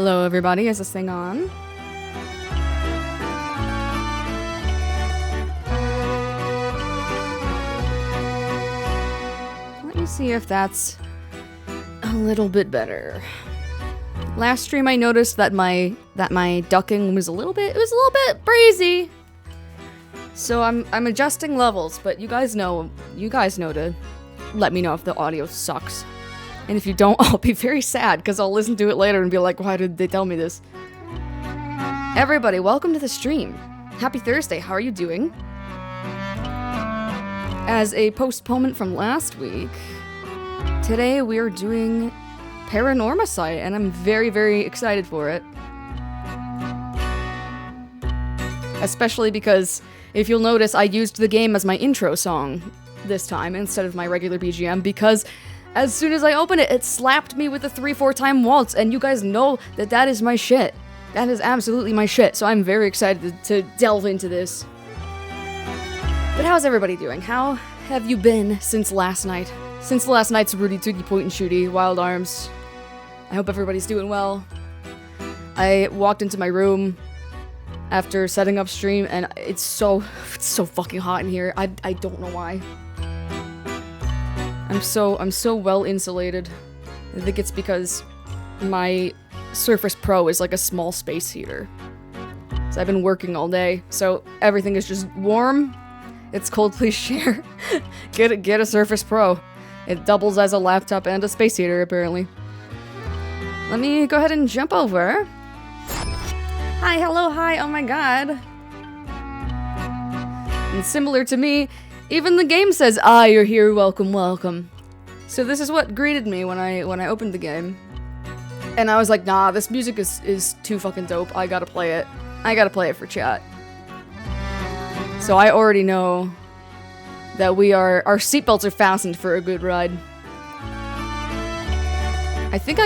Hello everybody, is this thing on? Let me see if that's a little bit better. Last stream I noticed that my ducking was a little bit breezy. So I'm adjusting levels, but you guys know to let me know if the audio sucks. And if you don't, I'll be very sad, because I'll listen to it later and be like, why did they tell me this? Everybody, welcome to the stream. Happy Thursday, how are you doing? As a postponement from last week, today we're doing Paranormasight, and I'm very, very excited for it. Especially because, if you'll notice, I used the game as my intro song this time instead of my regular BGM, because as soon as I opened it, it slapped me with a 3/4 time waltz, and you guys know that that is my shit. That is absolutely my shit, so I'm very excited to delve into this. But how's everybody doing? How have you been since last night? Since last night's Rudy Tooty Point and Shooty, Wild Arms. I hope everybody's doing well. I walked into my room after setting up stream, and it's so fucking hot in here. I don't know why. I'm so well insulated. I think it's because my Surface Pro is like a small space heater. So I've been working all day, so everything is just warm. It's cold, please share. Get a Surface Pro. It doubles as a laptop and a space heater, apparently. Let me go ahead and jump over. Hi, hello, hi, oh my god. And similar to me, even the game says, "Ah, you're here, welcome, welcome." So this is what greeted me when I opened the game. And I was like, nah, this music is too fucking dope. I gotta play it. I gotta play it for chat. So I already know that our seatbelts are fastened for a good ride. I think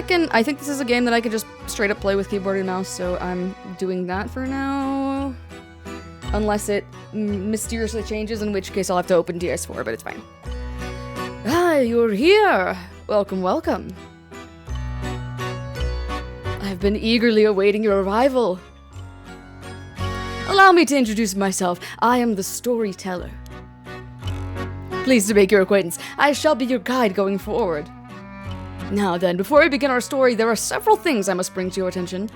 this is a game that I can just straight up play with keyboard and mouse, so I'm doing that for now. Unless it mysteriously changes, in which case I'll have to open DS4, but it's fine. Ah, you're here! Welcome, welcome. I've been eagerly awaiting your arrival. Allow me to introduce myself. I am the storyteller. Pleased to make your acquaintance. I shall be your guide going forward. Now then, before we begin our story, there are several things I must bring to your attention.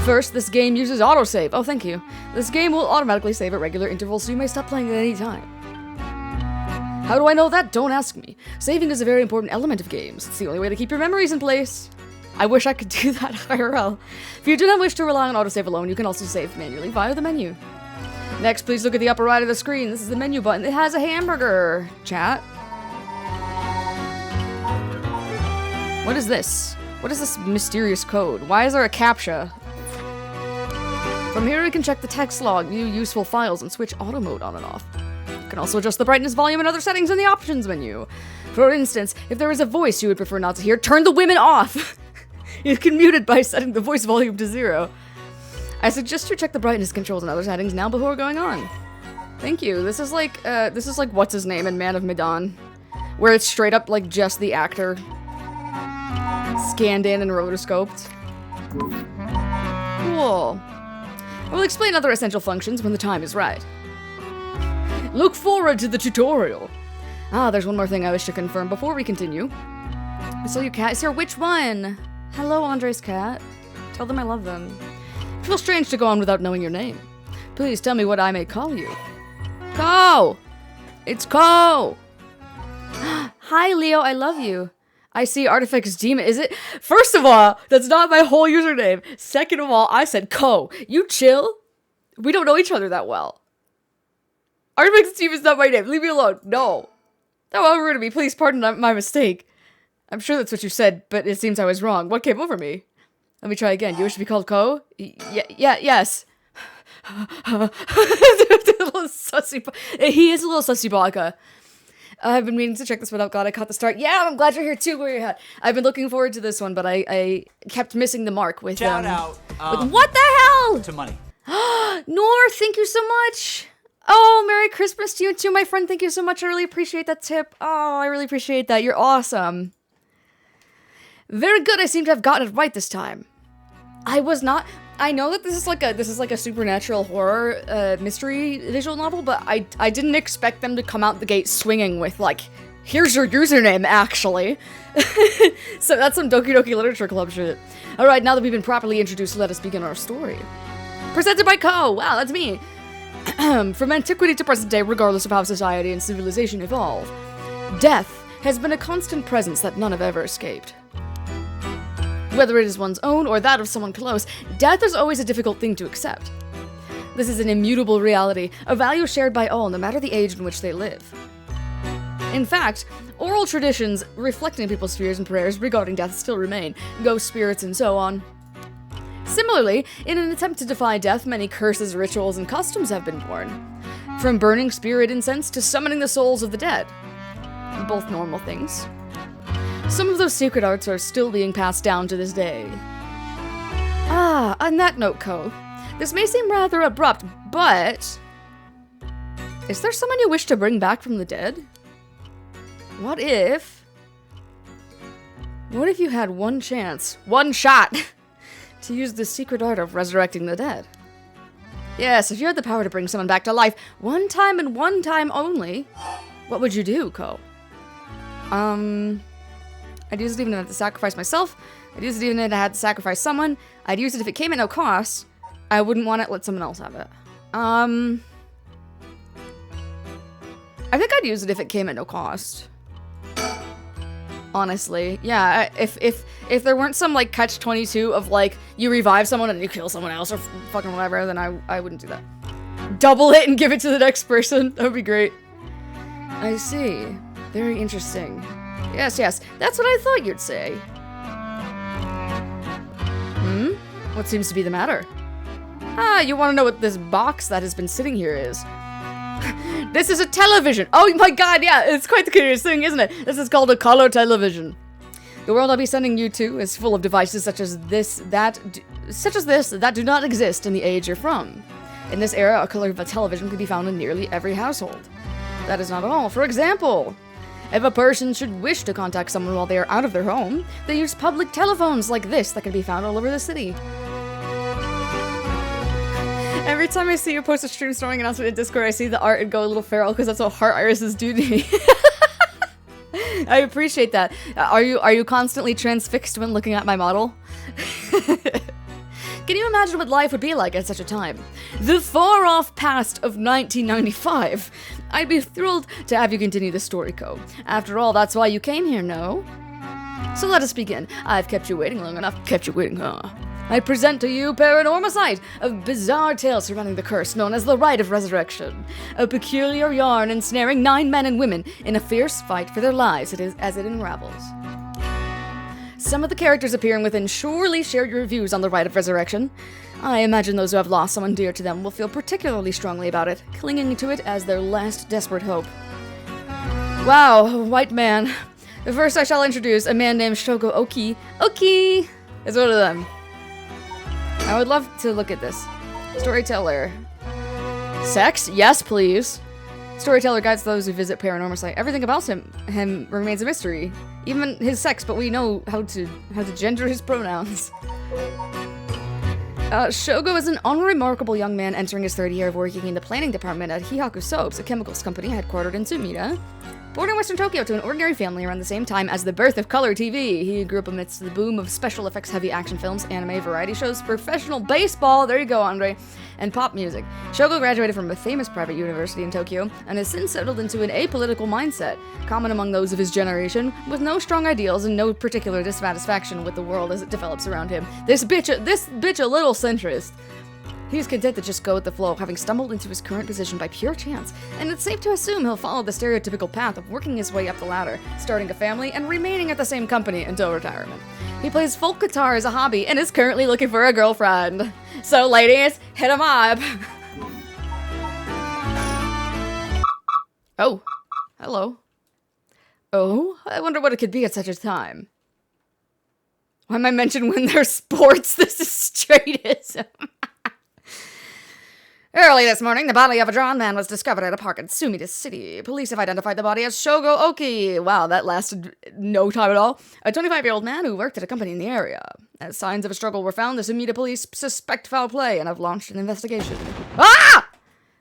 First, this game uses autosave. Oh, thank you. This game will automatically save at regular intervals, so you may stop playing at any time. How do I know that? Don't ask me. Saving is a very important element of games. It's the only way to keep your memories in place. I wish I could do that IRL. If you do not wish to rely on autosave alone, you can also save manually via the menu. Next, please look at the upper right of the screen. This is the menu button. It has a hamburger, chat. What is this? What is this mysterious code? Why is there a CAPTCHA? From here, we can check the text log, view useful files, and switch auto mode on and off. You can also adjust the brightness, volume, and other settings in the options menu. For instance, if there is a voice you would prefer not to hear, turn the women off! You can mute it by setting the voice volume to 0. I suggest you check the brightness controls and other settings now before going on. Thank you. This is like what's his name in Man of Medan, where it's straight up like just the actor scanned in and rotoscoped. Cool. We'll explain other essential functions when the time is right. Look forward to the tutorial. Ah, there's one more thing I wish to confirm before we continue. So your cat is here. Which one? Hello, Andre's cat. Tell them I love them. It feels strange to go on without knowing your name. Please tell me what I may call you. Ko! It's Ko! Hi, Leo, I love you. I see Artifact's Demon. Is it? First of all, that's not my whole username. Second of all, I said Ko. You chill? We don't know each other that well. Artifact's Demon is not my name. Leave me alone. No. That was rude of me. Please pardon my mistake. I'm sure that's what you said, but it seems I was wrong. What came over me? Let me try again. You wish to be called Ko? Yes. He is a little sussy baka. I've been meaning to check this one out. God, I caught the start. Yeah, I'm glad you're here too. Where you at? I've been looking forward to this one, but I kept missing the mark with Shout out. With what the hell? To money. Nor, thank you so much. Oh, Merry Christmas to you too, my friend. Thank you so much. I really appreciate that tip. Oh, I really appreciate that. You're awesome. Very good. I seem to have gotten it right this time. I was not. I know that this is like a supernatural horror mystery visual novel, but I didn't expect them to come out the gate swinging with like, here's your username, actually. So that's some Doki Doki Literature Club shit. All right, now that we've been properly introduced, let us begin our story. Presented by Ko. Wow, that's me. From antiquity to present day, regardless of how society and civilization evolve, death has been a constant presence that none have ever escaped. Whether it is one's own or that of someone close, death is always a difficult thing to accept. This is an immutable reality, a value shared by all, no matter the age in which they live. In fact, oral traditions reflecting people's fears and prayers regarding death still remain, ghost spirits and so on. Similarly, in an attempt to defy death, many curses, rituals, and customs have been born. From burning spirit incense to summoning the souls of the dead. Both normal things. Some of those secret arts are still being passed down to this day. Ah, on that note, Ko, this may seem rather abrupt, but... is there someone you wish to bring back from the dead? What if you had one chance, one shot, to use the secret art of resurrecting the dead? Yes, if you had the power to bring someone back to life, one time and one time only, what would you do, Ko? I'd use it even if I had to sacrifice myself. I'd use it even if I had to sacrifice someone. I'd use it if it came at no cost. I wouldn't want to let someone else have it. I think I'd use it if it came at no cost. Honestly, yeah. If there weren't some like catch-22 of like you revive someone and you kill someone else or fucking whatever, then I wouldn't do that. Double it and give it to the next person. That would be great. I see. Very interesting. Yes, that's what I thought you'd say. What seems to be the matter? Ah, you want to know what this box that has been sitting here is? This is a television! Oh my god, yeah, it's quite the curious thing, isn't it? This is called a color television. The world I'll be sending you to is full of devices such as this that do not exist in the age you're from. In this era, a color television can be found in nearly every household. That is not all. For example, if a person should wish to contact someone while they are out of their home, they use public telephones like this that can be found all over the city. Every time I see you post a stream storing announcement in Discord, I see the art and go a little feral because that's what heart irises do to me. I appreciate that. Are you constantly transfixed when looking at my model? Can you imagine what life would be like at such a time? The far-off past of 1995. I'd be thrilled to have you continue the story, Ko. After all, that's why you came here, no? So let us begin. I've kept you waiting long enough. Kept you waiting, huh? I present to you PARANORMASIGHT, a bizarre tale surrounding the curse known as the Rite of Resurrection. A peculiar yarn ensnaring 9 men and women in a fierce fight for their lives as it unravels. Some of the characters appearing within surely share your views on the Rite of Resurrection. I imagine those who have lost someone dear to them will feel particularly strongly about it, clinging to it as their last desperate hope. Wow, white man. First I shall introduce a man named Shogo Oki. Oki is one of them. I would love to look at this. Storyteller. Sex? Yes, please. Storyteller guides those who visit Paranormasight. Everything about him remains a mystery. Even his sex, but we know how to gender his pronouns. Shogo is an unremarkable young man entering his 3rd year of working in the planning department at Hihaku Soaps, a chemicals company headquartered in Sumida. Born in Western Tokyo to an ordinary family around the same time as the birth of color TV, he grew up amidst the boom of special effects heavy action films, anime, variety shows, professional baseball, there you go, Andre, and pop music. Shogo graduated from a famous private university in Tokyo and has since settled into an apolitical mindset, common among those of his generation, with no strong ideals and no particular dissatisfaction with the world as it develops around him. This bitch a little centrist. He's content to just go with the flow, having stumbled into his current position by pure chance, and it's safe to assume he'll follow the stereotypical path of working his way up the ladder, starting a family, and remaining at the same company until retirement. He plays folk guitar as a hobby, and is currently looking for a girlfriend. So ladies, hit him up! Oh, hello. Oh, I wonder what it could be at such a time. Why am I mentioned when there's sports? This is straightism. Early this morning, the body of a drawn man was discovered at a park in Sumida City. Police have identified the body as Shogo Oki. Wow, that lasted no time at all. A 25-year-old man who worked at a company in the area. As signs of a struggle were found, the Sumida police suspect foul play and have launched an investigation. Ah!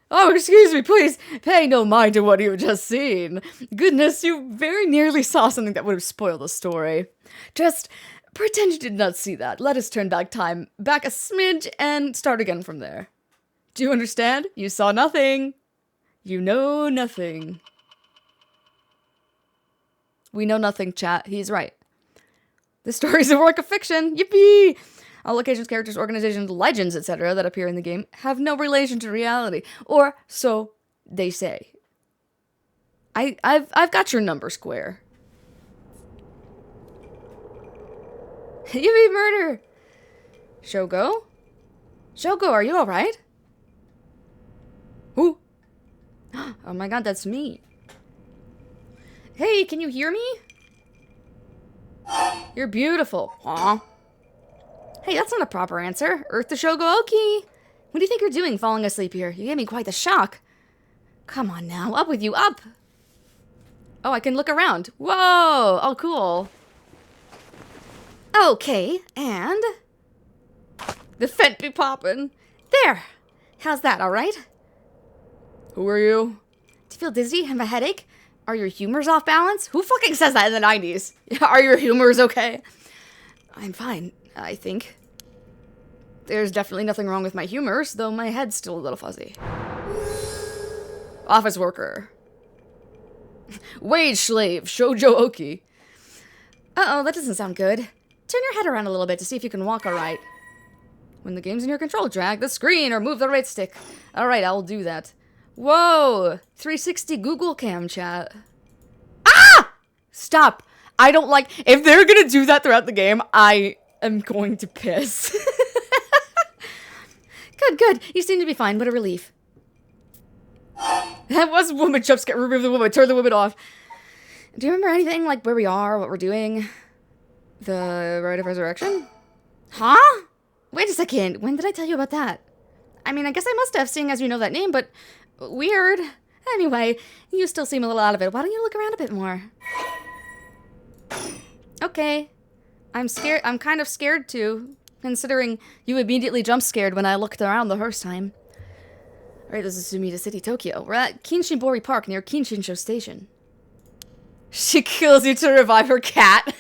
Oh, excuse me, please pay no mind to what you've just seen. Goodness, you very nearly saw something that would have spoiled the story. Just pretend you did not see that. Let us turn back time back a smidge and start again from there. Do you understand? You saw nothing. You know nothing. We know nothing, chat. He's right. The story's a work of fiction. Yippee! All locations, characters, organizations, legends, etc. that appear in the game have no relation to reality. Or so they say. I've got your number square. Yippee murder! Shogo? Shogo, are you alright? Who? Oh my god, that's me. Hey, can you hear me? You're beautiful. Aw. Hey, that's not a proper answer. Earth to Shogo Oki. What do you think you're doing falling asleep here? You gave me quite the shock. Come on now, up with you, up. Oh, I can look around. Whoa, oh cool. Okay, and... the fent be poppin'. There. How's that, alright? Who are you? Do you feel dizzy? Have a headache? Are your humors off balance? Who fucking says that in the 90s? Are your humors okay? I'm fine, I think. There's definitely nothing wrong with my humors, though my head's still a little fuzzy. Office worker. Wage slave, Shoujo Oki. Uh-oh, that doesn't sound good. Turn your head around a little bit to see if you can walk alright. When the game's in your control, drag the screen or move the right stick. Alright, I'll do that. Whoa! 360 Google Cam chat. Ah! Stop. I don't like... if they're gonna do that throughout the game, I am going to piss. Good, good. You seem to be fine. What a relief. That was woman jump scare. Remove the woman. Turn the woman off. Do you remember anything? Like where we are, what we're doing? The Rite of Resurrection? Huh? Wait a second. When did I tell you about that? I mean, I guess I must have, seeing as you know that name, but... weird. Anyway, you still seem a little out of it. Why don't you look around a bit more? Okay. I'm scared. I'm kind of scared too, considering you immediately jump scared when I looked around the first time. Alright, this is Sumida City, Tokyo. We're at Kinshinbori Park near Kinshinsho Station. She kills you to revive her cat.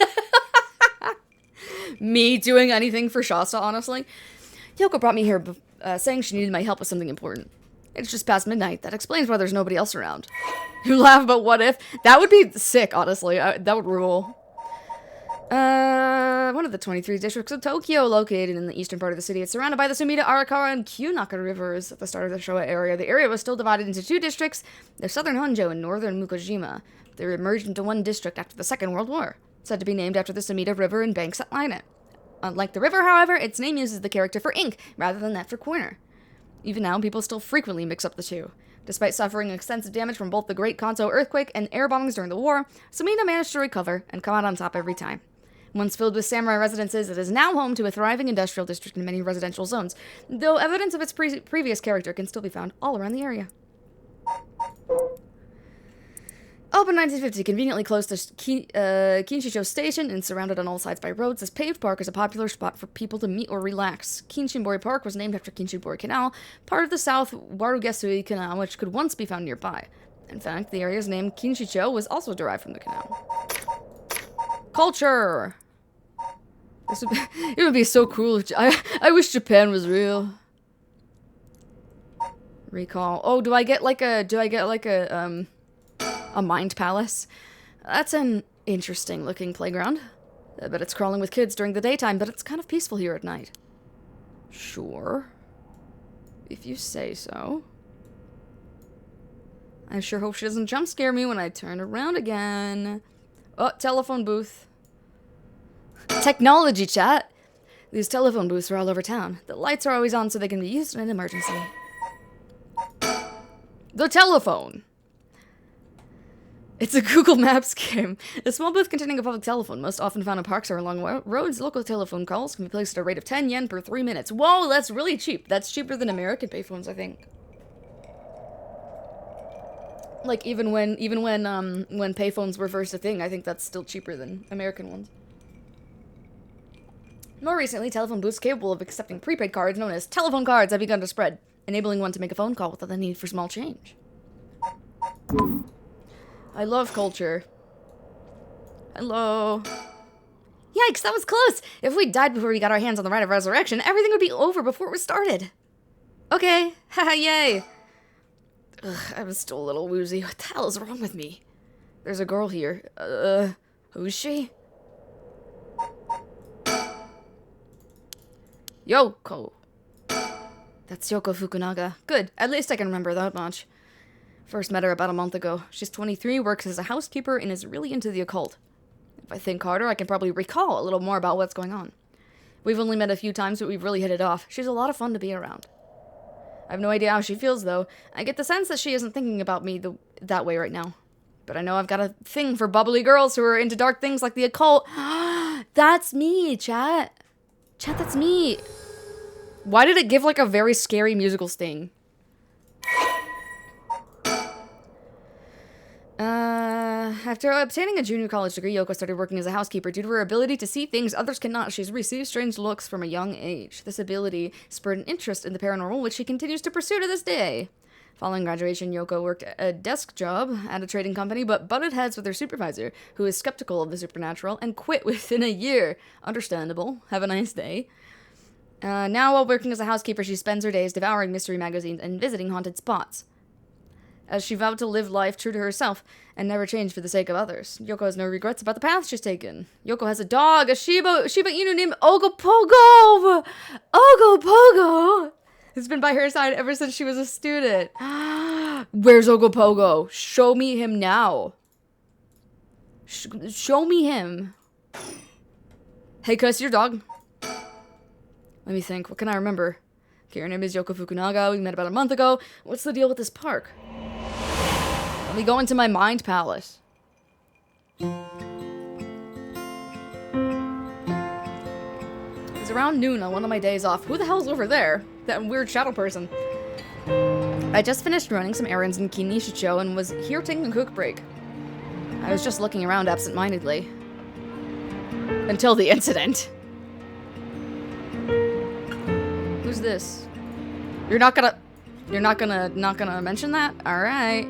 Me doing anything for Shasta, honestly. Yoko brought me here saying she needed my help with something important. It's just past midnight. That explains why there's nobody else around. You laugh, but what if? That would be sick, honestly. That would rule. One of the 23 districts of Tokyo, located in the eastern part of the city. It's surrounded by the Sumida, Arakawa, and Kyunaka rivers. At the start of the Showa area, the area was still divided into two districts, the southern Honjo and northern Mukojima. They were merged into one district after the Second World War, said to be named after the Sumida River and banks that line it. Unlike the river, however, its name uses the character for ink, rather than that for corner. Even now, people still frequently mix up the two. Despite suffering extensive damage from both the Great Kanto earthquake and air bombings during the war, Sumida managed to recover and come out on top every time. Once filled with samurai residences, it is now home to a thriving industrial district and many residential zones, though evidence of its previous character can still be found all around the area. Open 1950, conveniently close to Kinshinsho Station and surrounded on all sides by roads, this paved park is a popular spot for people to meet or relax. Kinshinbori Park was named after Kinshinbori Canal, part of the South Warugesui Canal, which could once be found nearby. In fact, the area's name Kinshicho was also derived from the canal. Culture! It would be so cool if... I wish Japan was real. Recall. Oh, do I get like a mind palace? That's an interesting looking playground. I bet it's crawling with kids during the daytime, but it's kind of peaceful here at night. Sure. If you say so. I sure hope she doesn't jump scare me when I turn around again. Oh, telephone booth. Technology chat. These telephone booths are all over town. The lights are always on so they can be used in an emergency. The telephone. It's a Google Maps game. A small booth containing a public telephone, most often found in parks or along roads. Local telephone calls can be placed at a rate of 10 yen per 3 minutes. Whoa, that's really cheap. That's cheaper than American payphones, I think. Like, even when payphones were first a thing, I think that's still cheaper than American ones. More recently, telephone booths capable of accepting prepaid cards known as telephone cards have begun to spread, enabling one to make a phone call without the need for small change. I love culture. Hello. Yikes, that was close! If we died before we got our hands on the rite of resurrection, everything would be over before it was started. Okay, haha, yay! Ugh, I'm still a little woozy. What the hell is wrong with me? There's a girl here. Who's she? Yoko. That's Yoko Fukunaga. Good, at least I can remember that much. First met her about a month ago. She's 23, works as a housekeeper, and is really into the occult. If I think harder, I can probably recall a little more about what's going on. We've only met a few times, but we've really hit it off. She's a lot of fun to be around. I have no idea how she feels, though. I get the sense that she isn't thinking about me that way right now. But I know I've got a thing for bubbly girls who are into dark things like the occult. That's me, chat. Chat, that's me. Why did it give, like, a very scary musical sting? After obtaining a junior college degree, Yoko started working as a housekeeper. Due to her ability to see things others cannot, she's received strange looks from a young age. This ability spurred an interest in the paranormal, which she continues to pursue to this day. Following graduation, Yoko worked a desk job at a trading company, but butted heads with her supervisor, who is skeptical of the supernatural, and quit within a year. Understandable. Have a nice day. Now, while working as a housekeeper, she spends her days devouring mystery magazines and visiting haunted spots. As she vowed to live life true to herself and never change for the sake of others. Yoko has no regrets about the path she's taken. Yoko has a dog, a Shiba Inu named Ogopogo! Ogopogo! Has been by her side ever since she was a student. Where's Ogopogo? Show me him now. Show me him. Hey, cuss your dog. Let me think. What can I remember? Okay, her name is Yoko Fukunaga. We met about a month ago. What's the deal with this park? Let me go into my mind palace. It's around noon on one of my days off. Who the hell's over there? That weird shadow person. I just finished running some errands in Kinishicho and was here taking a quick break. I was just looking around absent-mindedly. Until the incident. Who's this? You're not gonna mention that? Alright.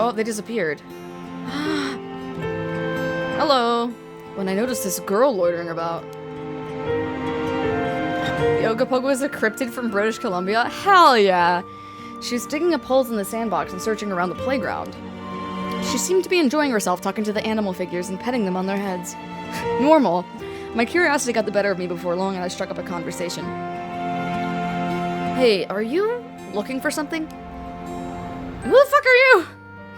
Oh, they disappeared. Hello. When I noticed this girl loitering about. Ogopogo is a cryptid from British Columbia? Hell yeah! She's digging up holes in the sandbox and searching around the playground. She seemed to be enjoying herself talking to the animal figures and petting them on their heads. Normal. My curiosity got the better of me before long and I struck up a conversation. Hey, are you looking for something? Who the fuck are you?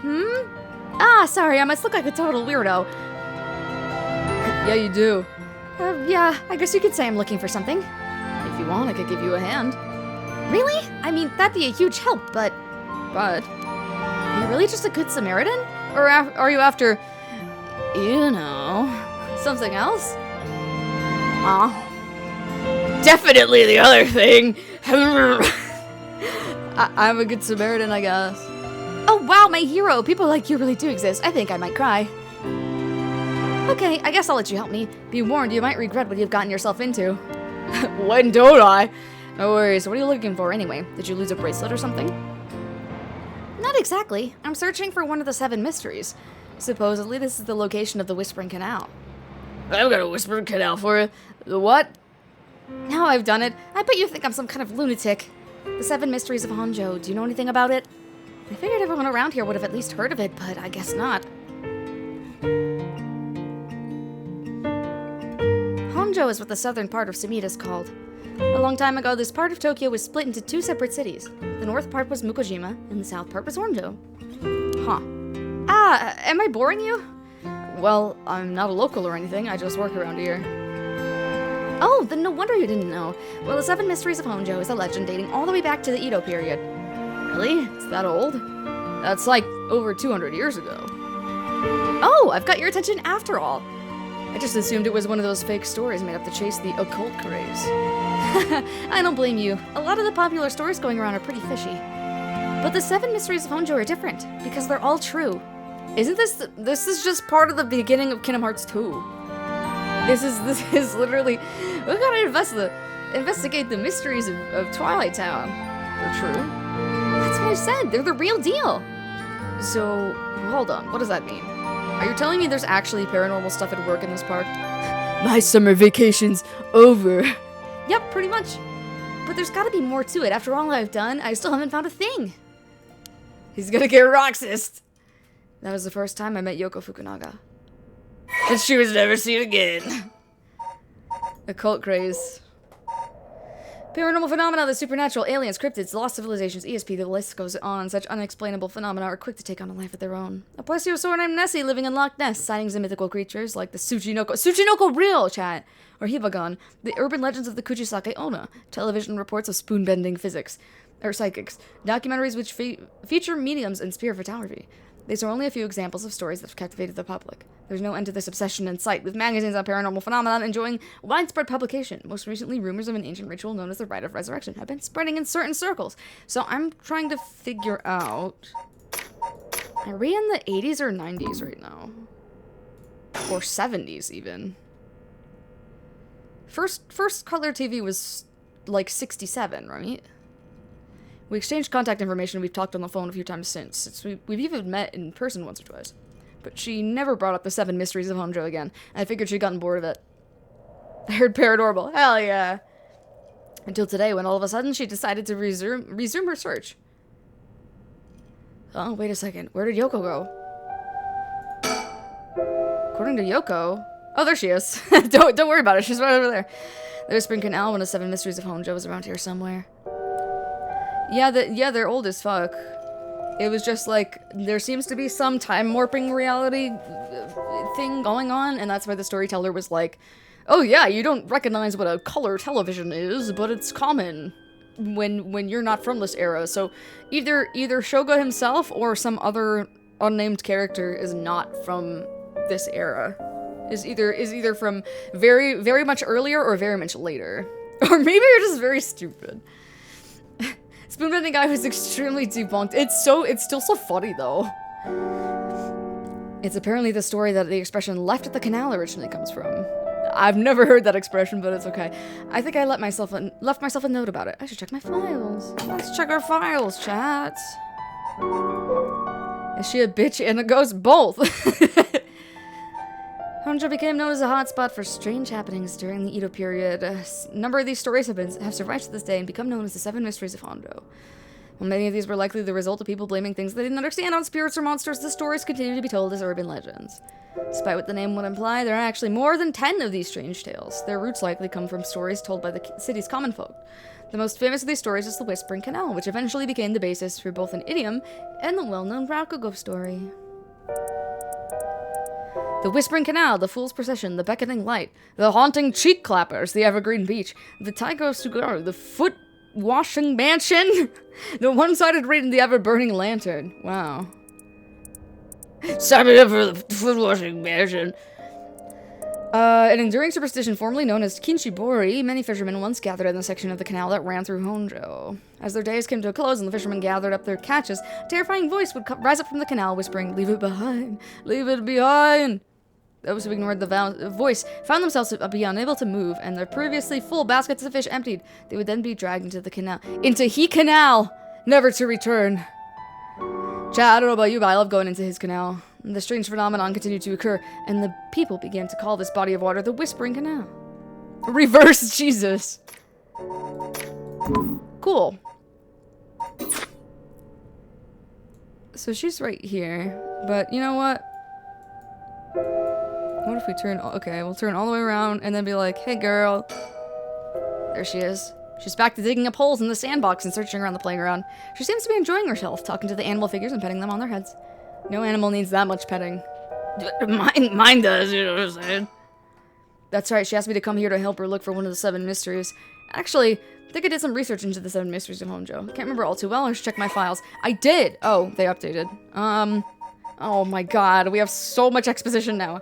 Ah, sorry, I must look like a total weirdo. Yeah, you do. Yeah, I guess you could say I'm looking for something. If you want, I could give you a hand. Really? I mean, that'd be a huge help, but... Are you really just a good Samaritan? Or are you after... you know... something else? Definitely the other thing! I'm a good Samaritan, I guess. Oh wow, my hero! People like you really do exist. I think I might cry. Okay, I guess I'll let you help me. Be warned, you might regret what you've gotten yourself into. When don't I? No worries. What are you looking for anyway? Did you lose a bracelet or something? Not exactly. I'm searching for one of the 7 mysteries. Supposedly, this is the location of the Whispering Canal. I've got a Whispering Canal for you. The what? Now I've done it. I bet you think I'm some kind of lunatic. The 7 Mysteries of Honjo. Do you know anything about it? I figured everyone around here would have at least heard of it, but I guess not. Honjo is what the southern part of Sumida is called. A long time ago, this part of Tokyo was split into 2 separate cities. The north part was Mukojima, and the south part was Honjo. Huh. Am I boring you? Well, I'm not a local or anything, I just work around here. Oh, then no wonder you didn't know. Well, the 7 Mysteries of Honjo is a legend dating all the way back to the Edo period. Really? It's that old? That's like over 200 years ago. Oh, I've got your attention after all. I just assumed it was one of those fake stories made up to chase the occult craze. I don't blame you. A lot of the popular stories going around are pretty fishy. But the 7 mysteries of Honjo are different, because they're all true. Isn't this is just part of the beginning of Kingdom Hearts 2. This is literally, we gotta investigate the mysteries of Twilight Town. They're true. That's what I said, they're the real deal. So, hold on, what does that mean? Are you telling me there's actually paranormal stuff at work in this park? My summer vacation's over. Yep, pretty much. But there's gotta be more to it. After all I've done, I still haven't found a thing. He's gonna get Roxist. That was the first time I met Yoko Fukunaga. And she was never seen again. Occult craze. Paranormal phenomena, the supernatural, aliens, cryptids, lost civilizations, ESP, the list goes on. Such unexplainable phenomena are quick to take on a life of their own. A plesiosaur named Nessie living in Loch Ness, sightings of mythical creatures like the Tsuchinoko real, chat, or Hibagon, the urban legends of the Kuchisake Onna, television reports of spoon-bending psychics, documentaries which feature mediums and spirit photography. These are only a few examples of stories that have captivated the public. There's no end to this obsession in sight, with magazines on paranormal phenomena enjoying widespread publication. Most recently, rumors of an ancient ritual known as the Rite of Resurrection have been spreading in certain circles. So I'm trying to figure out... Are we in the 80s or 90s right now? Or 70s, even. First color TV was, like, 67, right? We exchanged contact information. We've talked on the phone a few times since. We've even met in person once or twice. But she never brought up the 7 mysteries of Honjo again. I figured she'd gotten bored of it. I heard paranormal. Hell yeah. Until today, when all of a sudden she decided to resume her search. Oh, wait a second. Where did Yoko go? According to Yoko... Oh, there she is. Don't worry about it. She's right over there. The Whispering Canal, one of the 7 mysteries of Honjo, was around here somewhere. Yeah, they're old as fuck. It was just like, there seems to be some time warping reality thing going on, and that's why the storyteller was like, oh yeah, you don't recognize what a color television is, but it's common when you're not from this era. So either Shoga himself or some other unnamed character is not from this era. Is either from very, very much earlier or very much later. Or maybe you're just very stupid. Spoonbending guy was extremely debunked. It's still so funny though. It's apparently the story that the expression left at the canal originally comes from. I've never heard that expression, but it's okay. I think I left myself a note about it. I should check my files. Let's check our files, chat. Is she a bitch and a ghost? Both. Honjo became known as a hotspot for strange happenings during the Edo period. A number of these stories have survived to this day and become known as the 7 mysteries of Honjo. While many of these were likely the result of people blaming things they didn't understand on spirits or monsters, the stories continue to be told as urban legends. Despite what the name would imply, there are actually more than 10 of these strange tales. Their roots likely come from stories told by the city's common folk. The most famous of these stories is the Whispering Canal, which eventually became the basis for both an idiom and the well-known Rakugo story. The Whispering Canal, the Fool's Procession, the Beckoning Light, the Haunting Cheek Clappers, the Evergreen Beach, the Taiko Sugaru, the Foot Washing Mansion, the One-Sided Raid, and the Ever-Burning Lantern. Wow. Sign me up for the Foot Washing Mansion. An enduring superstition formerly known as Kinshibori, many fishermen once gathered in the section of the canal that ran through Honjo. As their days came to a close and the fishermen gathered up their catches, a terrifying voice would rise up from the canal whispering, "Leave it behind! Leave it behind!" Those who ignored the voice found themselves to be unable to move, and their previously full baskets of fish emptied. They would then be dragged into the canal. Into he canal! Never to return. Chat, I don't know about you, but I love going into his canal. The strange phenomenon continued to occur, and the people began to call this body of water the Whispering Canal. Reverse Jesus. Cool. So she's right here, but you know what? What if we turn... Okay, we'll turn all the way around and then be like, hey girl. There she is. She's back to digging up holes in the sandbox and searching around the playground. She seems to be enjoying herself, talking to the animal figures and petting them on their heads. No animal needs that much petting. Mine does, you know what I'm saying? That's right, she asked me to come here to help her look for one of the 7 mysteries. Actually, I think I did some research into the 7 mysteries of Honjo. Can't remember all too well, I should check my files. I did! Oh, they updated. Oh my god, we have so much exposition now.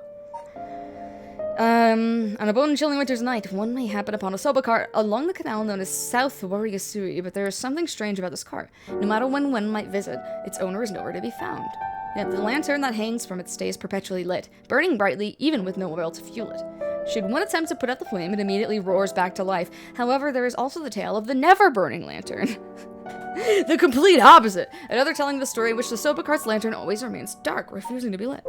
On a bone-chilling winter's night, one may happen upon a soba cart along the canal known as South Warigasui, but there is something strange about this cart. No matter when one might visit, its owner is nowhere to be found. Yet the lantern that hangs from it stays perpetually lit, burning brightly even with no oil to fuel it. Should one attempt to put out the flame, it immediately roars back to life. However, there is also the tale of the never-burning lantern. The complete opposite! Another telling the story in which the soba cart's lantern always remains dark, refusing to be lit.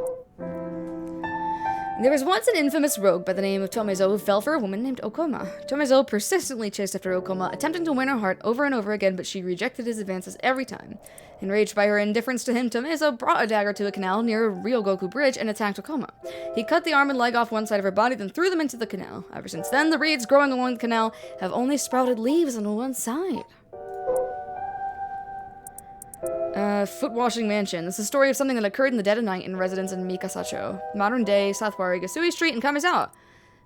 There was once an infamous rogue by the name of Tomezo who fell for a woman named Okoma. Tomezo persistently chased after Okoma, attempting to win her heart over and over again, but she rejected his advances every time. Enraged by her indifference to him, Tomezo brought a dagger to a canal near Ryogoku Bridge and attacked Okoma. He cut the arm and leg off one side of her body, then threw them into the canal. Ever since then, the reeds growing along the canal have only sprouted leaves on one side. Foot Washing Mansion. This is a story of something that occurred in the dead of night in residence in Mikasacho, modern-day South Warigasui Street in Kamizawa.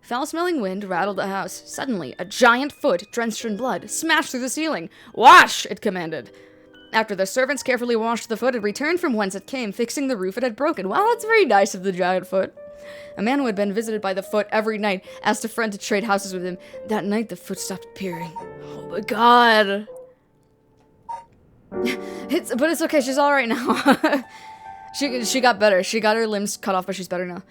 Foul-smelling wind rattled the house. Suddenly, a giant foot, drenched in blood, smashed through the ceiling. "Wash!" it commanded. After the servants carefully washed the foot, it returned from whence it came, fixing the roof it had broken. Wow, that's very nice of the giant foot. A man who had been visited by the foot every night asked a friend to trade houses with him. That night, the foot stopped appearing. Oh my god. But it's okay, she's alright now. She got better. She got her limbs cut off, but she's better now.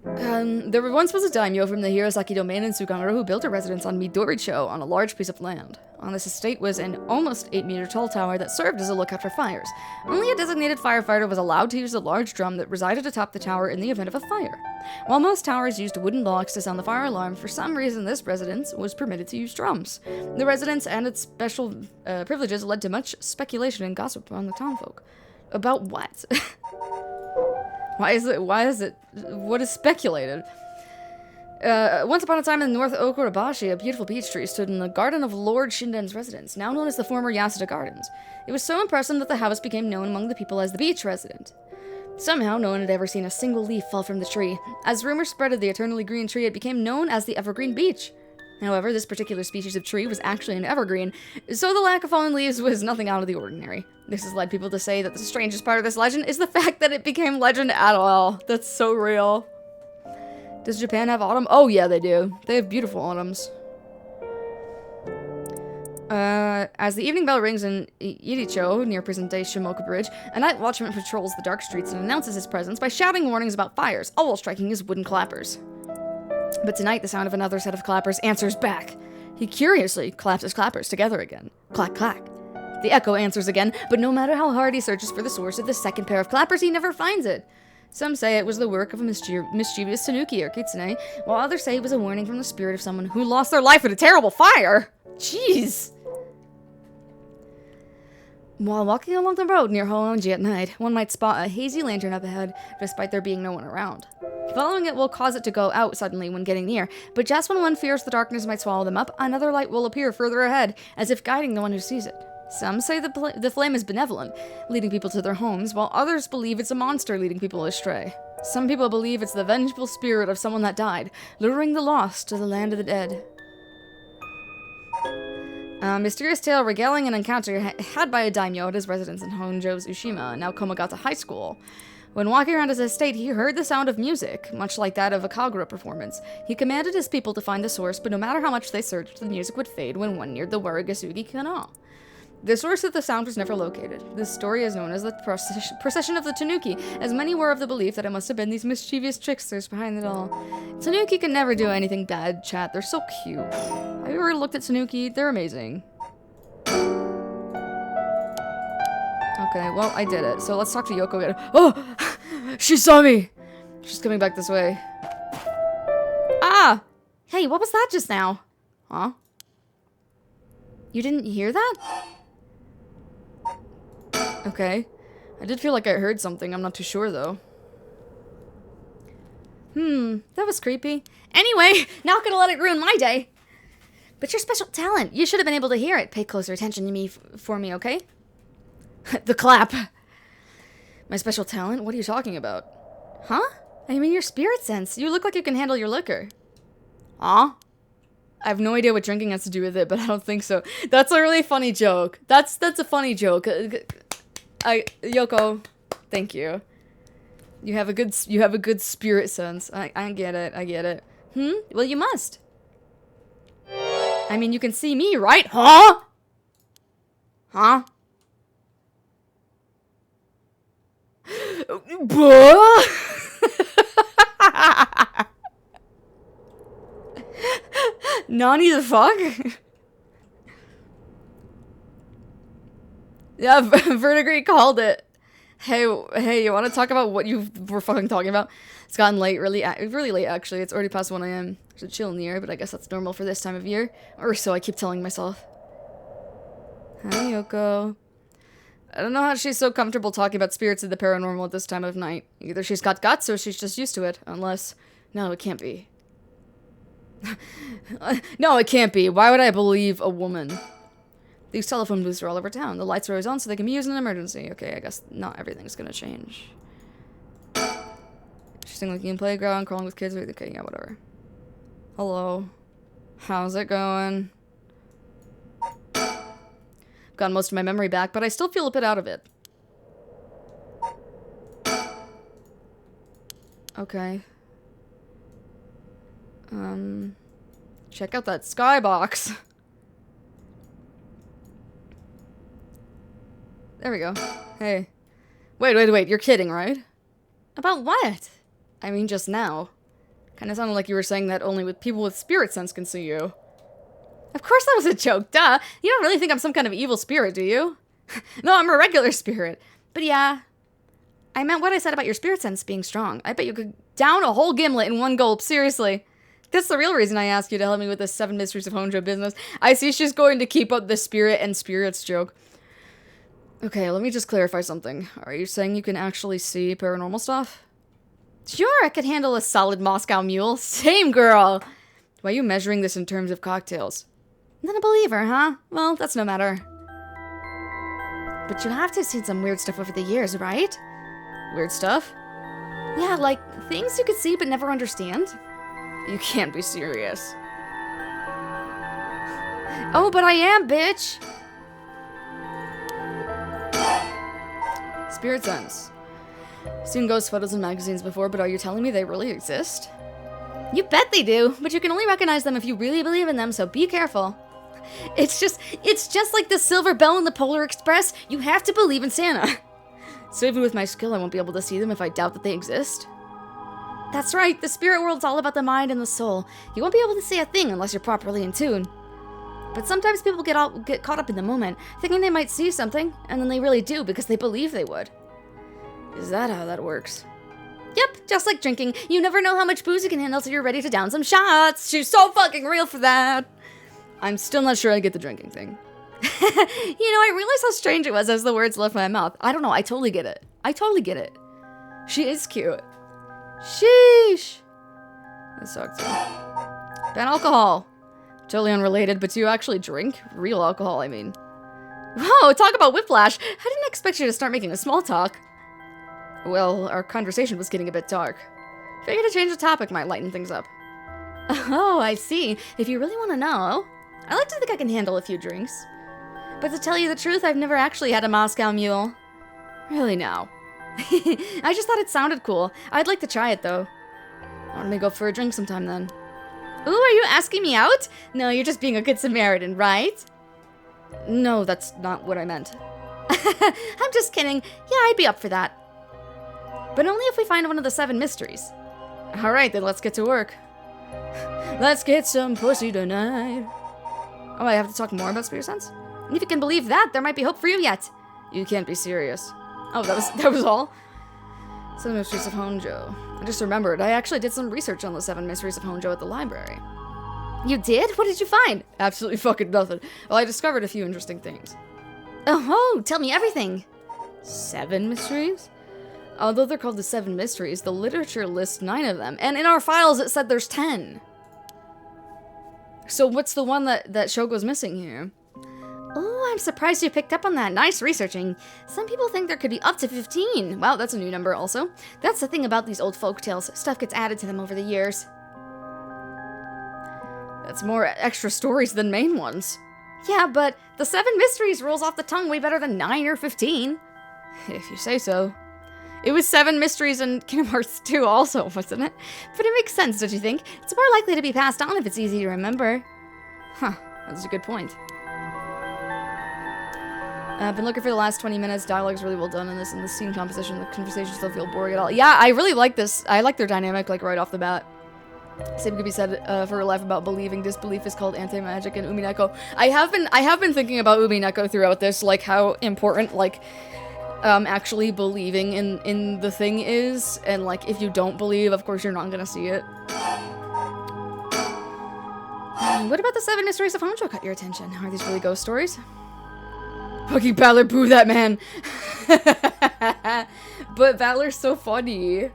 There once was a daimyo from the Hirosaki domain in Sugamura who built a residence on Midoricho on a large piece of land. On this estate was an almost 8-meter tall tower that served as a lookout for fires. Only a designated firefighter was allowed to use a large drum that resided atop the tower in the event of a fire. While most towers used wooden blocks to sound the fire alarm, for some reason this residence was permitted to use drums. The residence and its special privileges led to much speculation and gossip among the townfolk. About what? What is speculated? Once upon a time in North Okurabashi, a beautiful peach tree stood in the garden of Lord Shinden's residence, now known as the former Yasuda Gardens. It was so impressive that the house became known among the people as the beach resident. Somehow, no one had ever seen a single leaf fall from the tree. As rumors spread of the eternally green tree, it became known as the Evergreen Beach. However, this particular species of tree was actually an evergreen, so the lack of fallen leaves was nothing out of the ordinary. This has led people to say that the strangest part of this legend is the fact that it became legend at all. That's so real. Does Japan have autumn? Oh yeah, they do. They have beautiful autumns. As the evening bell rings in Iricho, near present-day Shimoku Bridge, a night watchman patrols the dark streets and announces his presence by shouting warnings about fires, all while striking his wooden clappers. But tonight, the sound of another set of clappers answers back. He curiously claps his clappers together again. Clack, clack. The echo answers again, but no matter how hard he searches for the source of the second pair of clappers, he never finds it. Some say it was the work of a mischievous tanuki or kitsune, while others say it was a warning from the spirit of someone who lost their life in a terrible fire. Jeez. While walking along the road near Hoonji at night, one might spot a hazy lantern up ahead, despite there being no one around. Following it will cause it to go out suddenly when getting near, but just when one fears the darkness might swallow them up, another light will appear further ahead, as if guiding the one who sees it. Some say the flame is benevolent, leading people to their homes, while others believe it's a monster leading people astray. Some people believe it's the vengeful spirit of someone that died, luring the lost to the land of the dead. A mysterious tale regaling an encounter had by a daimyo at his residence in Honjo's Ushima, now Komagata High School. When walking around his estate, he heard the sound of music, much like that of a kagura performance. He commanded his people to find the source, but no matter how much they searched, the music would fade when one neared the Warigasugi Canal. The source of the sound was never located. This story is known as the procession of the Tanuki, as many were of the belief that it must have been these mischievous tricksters behind it all. Tanuki can never do anything bad, chat. They're so cute. Have you ever looked at Tanuki? They're amazing. Okay, well, I did it. So let's talk to Yoko again. Oh! She saw me! She's coming back this way. Ah! Hey, what was that just now? Huh? You didn't hear that? Okay. I did feel like I heard something. I'm not too sure, though. That was creepy. Anyway, not gonna let it ruin my day. But your special talent. You should have been able to hear it. Pay closer attention to me for me, okay? The clap. My special talent? What are you talking about? Huh? I mean your spirit sense. You look like you can handle your liquor. Huh? I have no idea what drinking has to do with it, but I don't think so. That's a really funny joke. That's a funny joke. Yoko, thank you. You have a good spirit sense. I get it. I get it. Well, you must. I mean, you can see me, right? Huh? Huh? Nani the fuck? Yeah, Vertigrade called it. Hey, you want to talk about what you were fucking talking about? It's gotten late, really late actually. It's already past 1 a.m. There's a chill in the air, but I guess that's normal for this time of year. Or so I keep telling myself. Hi, Yoko. I don't know how she's so comfortable talking about spirits of the paranormal at this time of night. Either she's got guts or she's just used to it. Unless... No, it can't be. No, it can't be. Why would I believe a woman? These telephone booths are all over town. The lights are always on so they can be used in an emergency. Okay, I guess not everything's gonna change. Interesting looking playground, crawling with kids. Okay, yeah, whatever. Hello. How's it going? Got most of my memory back, but I still feel a bit out of it. Okay. Check out that skybox. There we go. Hey. Wait, you're kidding, right? About what? I mean, just now. Kinda sounded like you were saying that only with people with spirit sense can see you. Of course that was a joke, duh! You don't really think I'm some kind of evil spirit, do you? No, I'm a regular spirit. But yeah. I meant what I said about your spirit sense being strong. I bet you could down a whole gimlet in one gulp, seriously. That's the real reason I asked you to help me with this 7 Mysteries of Honjo business. I see she's going to keep up the spirit and spirits joke. Okay, let me just clarify something. Are you saying you can actually see paranormal stuff? Sure, I could handle a solid Moscow mule. Same, girl! Why are you measuring this in terms of cocktails? Not a believer, huh? Well, that's no matter. But you have to have seen some weird stuff over the years, right? Weird stuff? Yeah, like things you could see but never understand. You can't be serious. Oh, but I am, bitch! Spirit sense. Seen ghost photos in magazines before, but are you telling me they really exist? You bet they do, but you can only recognize them if you really believe in them, so be careful. It's just like the silver bell in the Polar Express. You have to believe in Santa. So even with my skill, I won't be able to see them if I doubt that they exist? That's right, the spirit world's all about the mind and the soul. You won't be able to see a thing unless you're properly in tune. But sometimes people get caught up in the moment, thinking they might see something, and then they really do because they believe they would. Is that how that works? Yep, just like drinking. You never know how much booze you can handle till you're ready to down some shots. She's so fucking real for that. I'm still not sure I get the drinking thing. You know, I realized how strange it was as the words left my mouth. I don't know, I totally get it. I totally get it. She is cute. Sheesh. That sucks. Ban alcohol. Totally unrelated, but do you actually drink? Real alcohol, I mean. Whoa, talk about whiplash. I didn't expect you to start making a small talk. Well, our conversation was getting a bit dark. Figured a change of topic might lighten things up. Oh, I see. If you really want to know, I like to think I can handle a few drinks. But to tell you the truth, I've never actually had a Moscow mule. Really now. I just thought it sounded cool. I'd like to try it, though. Why don't we go for a drink sometime, then? Ooh, are you asking me out? No, you're just being a good Samaritan, right? No, that's not what I meant. I'm just kidding. Yeah, I'd be up for that. But only if we find one of the 7 mysteries. Alright, then let's get to work. Let's get some pussy tonight. Oh, I have to talk more about spirit sense? And if you can believe that, there might be hope for you yet. You can't be serious. Oh, that was all? 7 Mysteries of Honjo. I just remembered, I actually did some research on the 7 Mysteries of Honjo at the library. You did? What did you find? Absolutely fucking nothing. Well, I discovered a few interesting things. Oh, tell me everything. 7 mysteries? Although they're called the 7 mysteries, the literature lists 9 of them, and in our files it said there's 10. So what's the one that Shogo's missing here? Oh, I'm surprised you picked up on that. Nice researching. Some people think there could be up to 15. Wow, that's a new number also. That's the thing about these old folktales. Stuff gets added to them over the years. That's more extra stories than main ones. Yeah, but the 7 mysteries rolls off the tongue way better than 9 or 15. If you say so. It was 7 mysteries in Kingdom Hearts 2 also, wasn't it? But it makes sense, don't you think? It's more likely to be passed on if it's easy to remember. Huh, that's a good point. I've been looking for the last 20 minutes. Dialogue's really well done in this, and the scene composition, the conversations don't feel boring at all. Yeah, I really like this. I like their dynamic, like, right off the bat. Same could be said for her life about believing. Disbelief is called anti-magic and Umineko. I have been thinking about Umineko throughout this, like, how important, like, actually believing in the thing is, and, like, if you don't believe, of course you're not gonna see it. What about the 7 mysteries of Honjo caught your attention? Are these really ghost stories? Fucking Valor, boo that man! But Valor's so funny.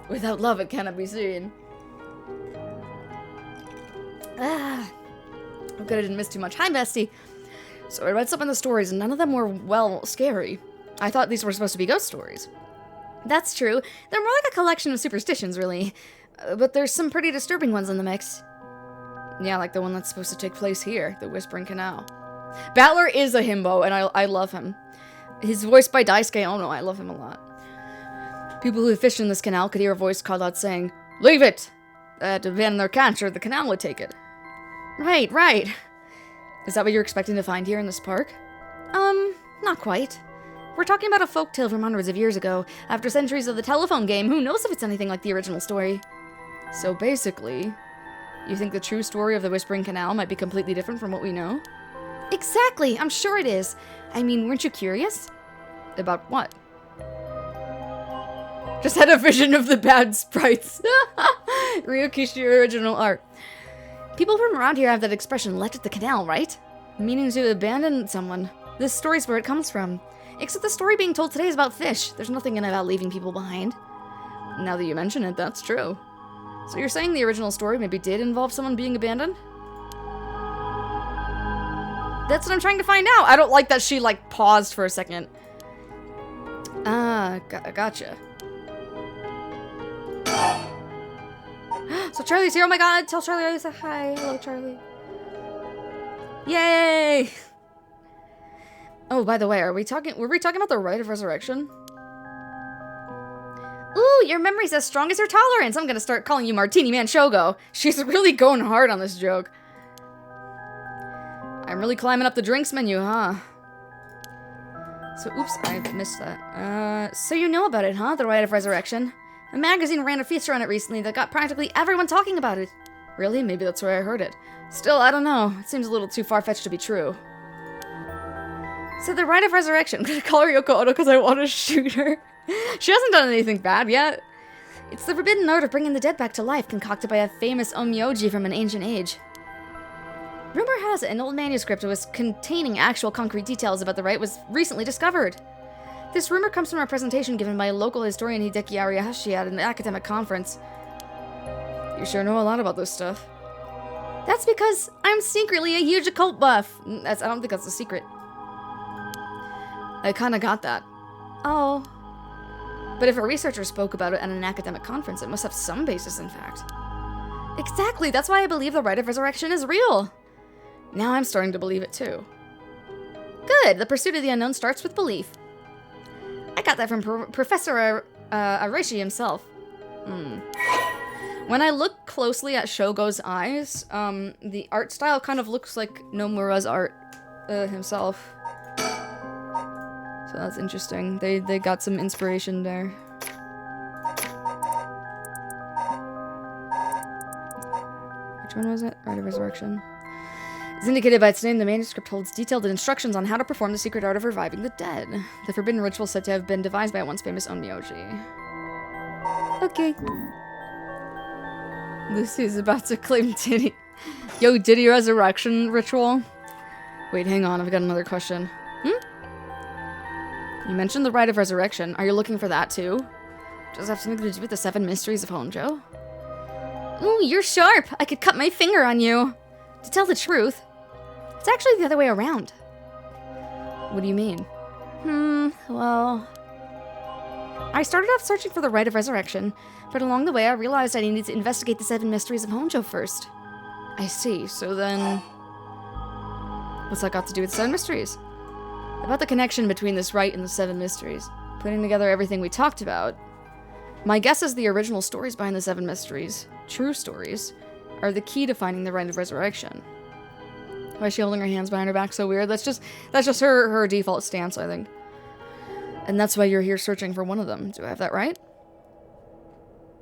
Without love, it cannot be seen. I'm good I didn't miss too much. Hi, bestie! So I read some of the stories, and none of them were, well, scary. I thought these were supposed to be ghost stories. That's true. They're more like a collection of superstitions, really. But there's some pretty disturbing ones in the mix. Yeah, like the one that's supposed to take place here, the Whispering Canal. Battler is a himbo, and I love him. He's voiced by Daisuke Ono. I love him a lot. People who fished in this canal could hear a voice called out saying, "Leave it!" To ban their catch, or the canal would take it. Right, right. Is that what you're expecting to find here in this park? Not quite. We're talking about a folktale from hundreds of years ago. After centuries of the telephone game, who knows if it's anything like the original story? So basically, you think the true story of the Whispering Canal might be completely different from what we know? Exactly, I'm sure it is. I mean, weren't you curious? About what? Just had a vision of the bad sprites. Ryokishi original art. People from around here have that expression, left at the canal, right? Meaning to abandon someone. This story's where it comes from. Except the story being told today is about fish. There's nothing in it about leaving people behind. Now that you mention it, that's true. So you're saying the original story maybe did involve someone being abandoned? That's what I'm trying to find out. I don't like that she, like, paused for a second. Gotcha. So Charlie's here. Oh my god, tell Charlie I said hi. Hello, Charlie. Yay! Oh, by the way, were we talking about the Rite of Resurrection? Ooh, your memory's as strong as your tolerance. I'm gonna start calling you Martini Man Shogo. She's really going hard on this joke. I'm really climbing up the drinks menu, huh? So, oops, I missed that. So you know about it, huh? The Rite of Resurrection. A magazine ran a feature on it recently that got practically everyone talking about it. Really? Maybe that's where I heard it. Still, I don't know. It seems a little too far-fetched to be true. So the Rite of Resurrection. I'm gonna call her Yoko Ono because I want to shoot her. She hasn't done anything bad yet. It's the forbidden art of bringing the dead back to life, concocted by a famous onmyoji from an ancient age. Rumor has it an old manuscript was containing actual concrete details about the rite was recently discovered. This rumor comes from a presentation given by a local historian Hideki Ariahashi at an academic conference. You sure know a lot about this stuff. That's because I'm secretly a huge occult buff. I don't think that's a secret. I kinda got that. Oh. But if a researcher spoke about it at an academic conference, it must have some basis in fact. Exactly, that's why I believe the Rite of Resurrection is real. Now I'm starting to believe it too. Good, the pursuit of the unknown starts with belief. I got that from Professor Arishi himself. When I look closely at Shogo's eyes, the art style kind of looks like Nomura's art himself. So that's interesting. They got some inspiration there. Which one was it? Rite of Resurrection. As indicated by its name, the manuscript holds detailed instructions on how to perform the secret art of reviving the dead. The forbidden ritual said to have been devised by a once famous onmyoji. Okay. Lucy's about to claim Diddy. Yo, Diddy resurrection ritual? Wait, hang on, I've got another question. You mentioned the Rite of Resurrection. Are you looking for that too? Does it have something to do with the 7 mysteries of Honjo? Ooh, you're sharp! I could cut my finger on you! To tell the truth, it's actually the other way around. What do you mean? Well... I started off searching for the Rite of Resurrection, but along the way I realized I needed to investigate the 7 mysteries of Honjo first. I see, so then... What's that got to do with 7 mysteries? About the connection between this rite and the 7 mysteries. Putting together everything we talked about, my guess is the original stories behind the 7 mysteries, true stories, are the key to finding the rite of resurrection. Why is she holding her hands behind her back so weird? That's just her default stance, I think. And that's why you're here searching for one of them. Do I have that right?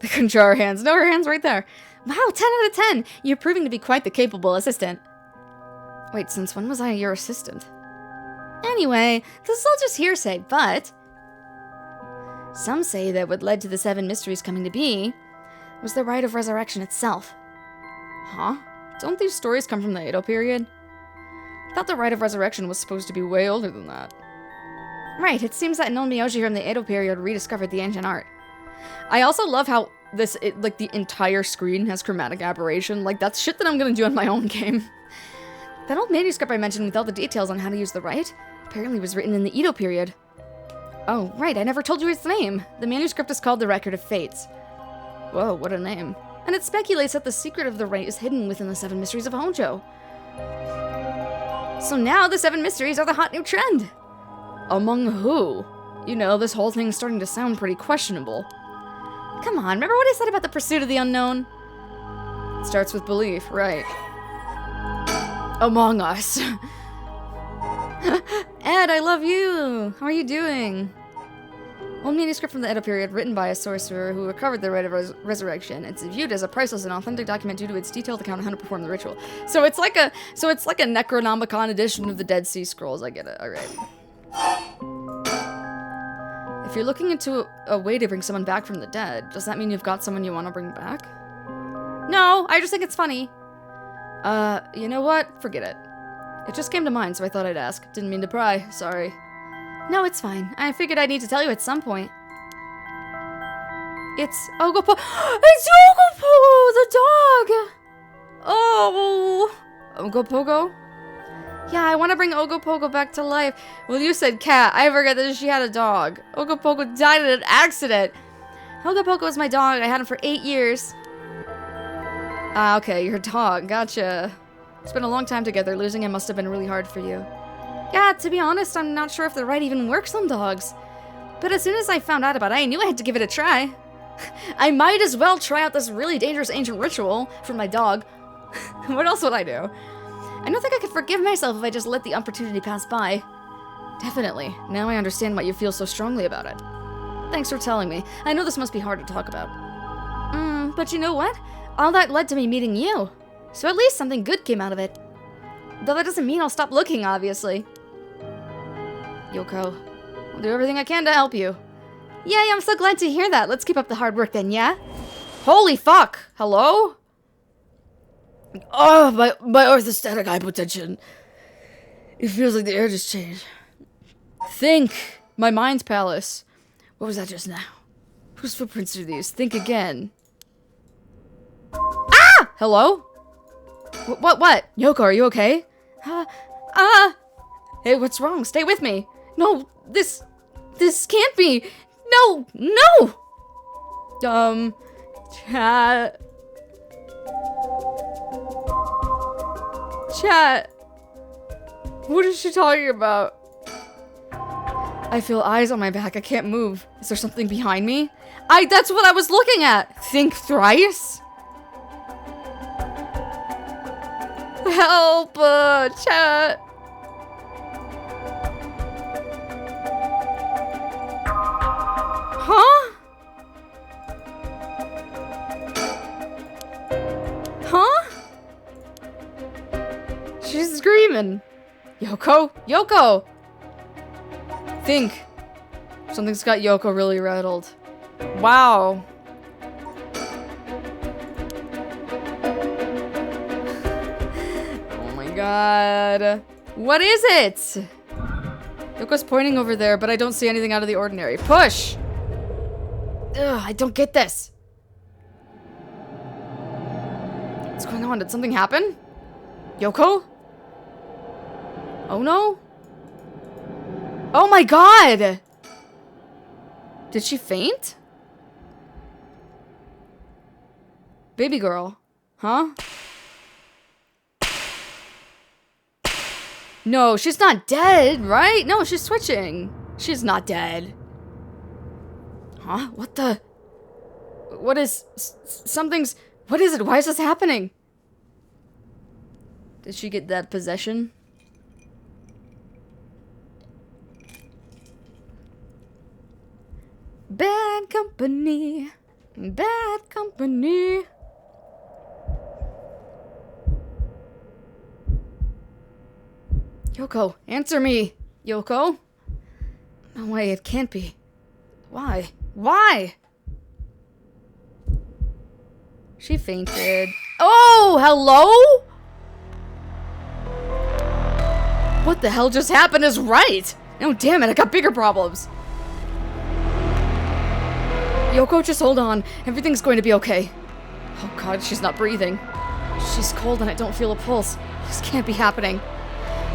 I couldn't draw her hands. No, her hand's right there. Wow, 10 out of 10! You're proving to be quite the capable assistant. Wait, since when was I your assistant? Anyway, this is all just hearsay, but some say that what led to the 7 mysteries coming to be was the rite of resurrection itself. Huh? Don't these stories come from the Edo period? I thought the rite of resurrection was supposed to be way older than that. Right, it seems that Nonmyoji from the Edo period rediscovered the ancient art. I also love how like, the entire screen has chromatic aberration. Like, that's shit that I'm gonna do in my own game. That old manuscript I mentioned with all the details on how to use the rite apparently was written in the Edo period. Oh, right, I never told you its name. The manuscript is called The Record of Fates. Whoa, what a name. And it speculates that the secret of the rite is hidden within the 7 mysteries of Honjo. So now the 7 mysteries are the hot new trend. Among who? You know, this whole thing's starting to sound pretty questionable. Come on, remember what I said about the pursuit of the unknown? It starts with belief, right. Among Us. Ed, I love you! How are you doing? Old manuscript from the Edo period, written by a sorcerer who recovered the rite of resurrection. It's viewed as a priceless and authentic document due to its detailed account of how to perform the ritual. So it's like a Necronomicon edition of the Dead Sea Scrolls. I get it. All right. If you're looking into a way to bring someone back from the dead, does that mean you've got someone you want to bring back? No, I just think it's funny. You know what? Forget it. It just came to mind, so I thought I'd ask. Didn't mean to pry. Sorry. No, it's fine. I figured I'd need to tell you at some point. It's Ogopogo. It's Ogopogo, the dog! Oh, Ogopogo? Yeah, I want to bring Ogopogo back to life. Well, you said cat. I forgot that she had a dog. Ogopogo died in an accident. Ogopogo is my dog. I had him for 8 years. Ah, okay, your dog. Gotcha. It's been a long time together. Losing him must have been really hard for you. Yeah, to be honest, I'm not sure if the rite even works on dogs. But as soon as I found out about it, I knew I had to give it a try. I might as well try out this really dangerous ancient ritual for my dog. What else would I do? I don't think I could forgive myself if I just let the opportunity pass by. Definitely. Now I understand why you feel so strongly about it. Thanks for telling me. I know this must be hard to talk about. But you know what? All that led to me meeting you. So at least something good came out of it. Though that doesn't mean I'll stop looking, obviously. Yoko, I'll do everything I can to help you. Yay, I'm so glad to hear that. Let's keep up the hard work then, yeah? Holy fuck! Hello? Oh, my orthostatic hypotension. It feels like the air just changed. Think! My mind's palace. What was that just now? Whose footprints are these? Think again. Ah! Hello? What? Yoko, are you okay? Hey, what's wrong? Stay with me. No, this can't be. No! Chat. What is she talking about? I feel eyes on my back. I can't move. Is there something behind me? That's what I was looking at. Think thrice? Help, chat. Huh? She's screaming. Yoko! Think. Something's got Yoko really rattled. Wow. Oh my god. What is it? Yoko's pointing over there, but I don't see anything out of the ordinary. Push! Ugh, I don't get this. What's going on? Did something happen? Yoko? Oh no? Oh my god! Did she faint? Baby girl. Huh? No, she's not dead, right? No, she's switching. She's not dead. Huh? What the? What is... something's... What is it? Why is this happening? Did she get that possession? Bad company. Bad company. Yoko, answer me. Yoko? No way, it can't be. Why? Why? She fainted. Oh, hello? What the hell just happened is right. Oh, damn it, I got bigger problems. Yoko, just hold on. Everything's going to be okay. Oh god, she's not breathing. She's cold and I don't feel a pulse. This can't be happening.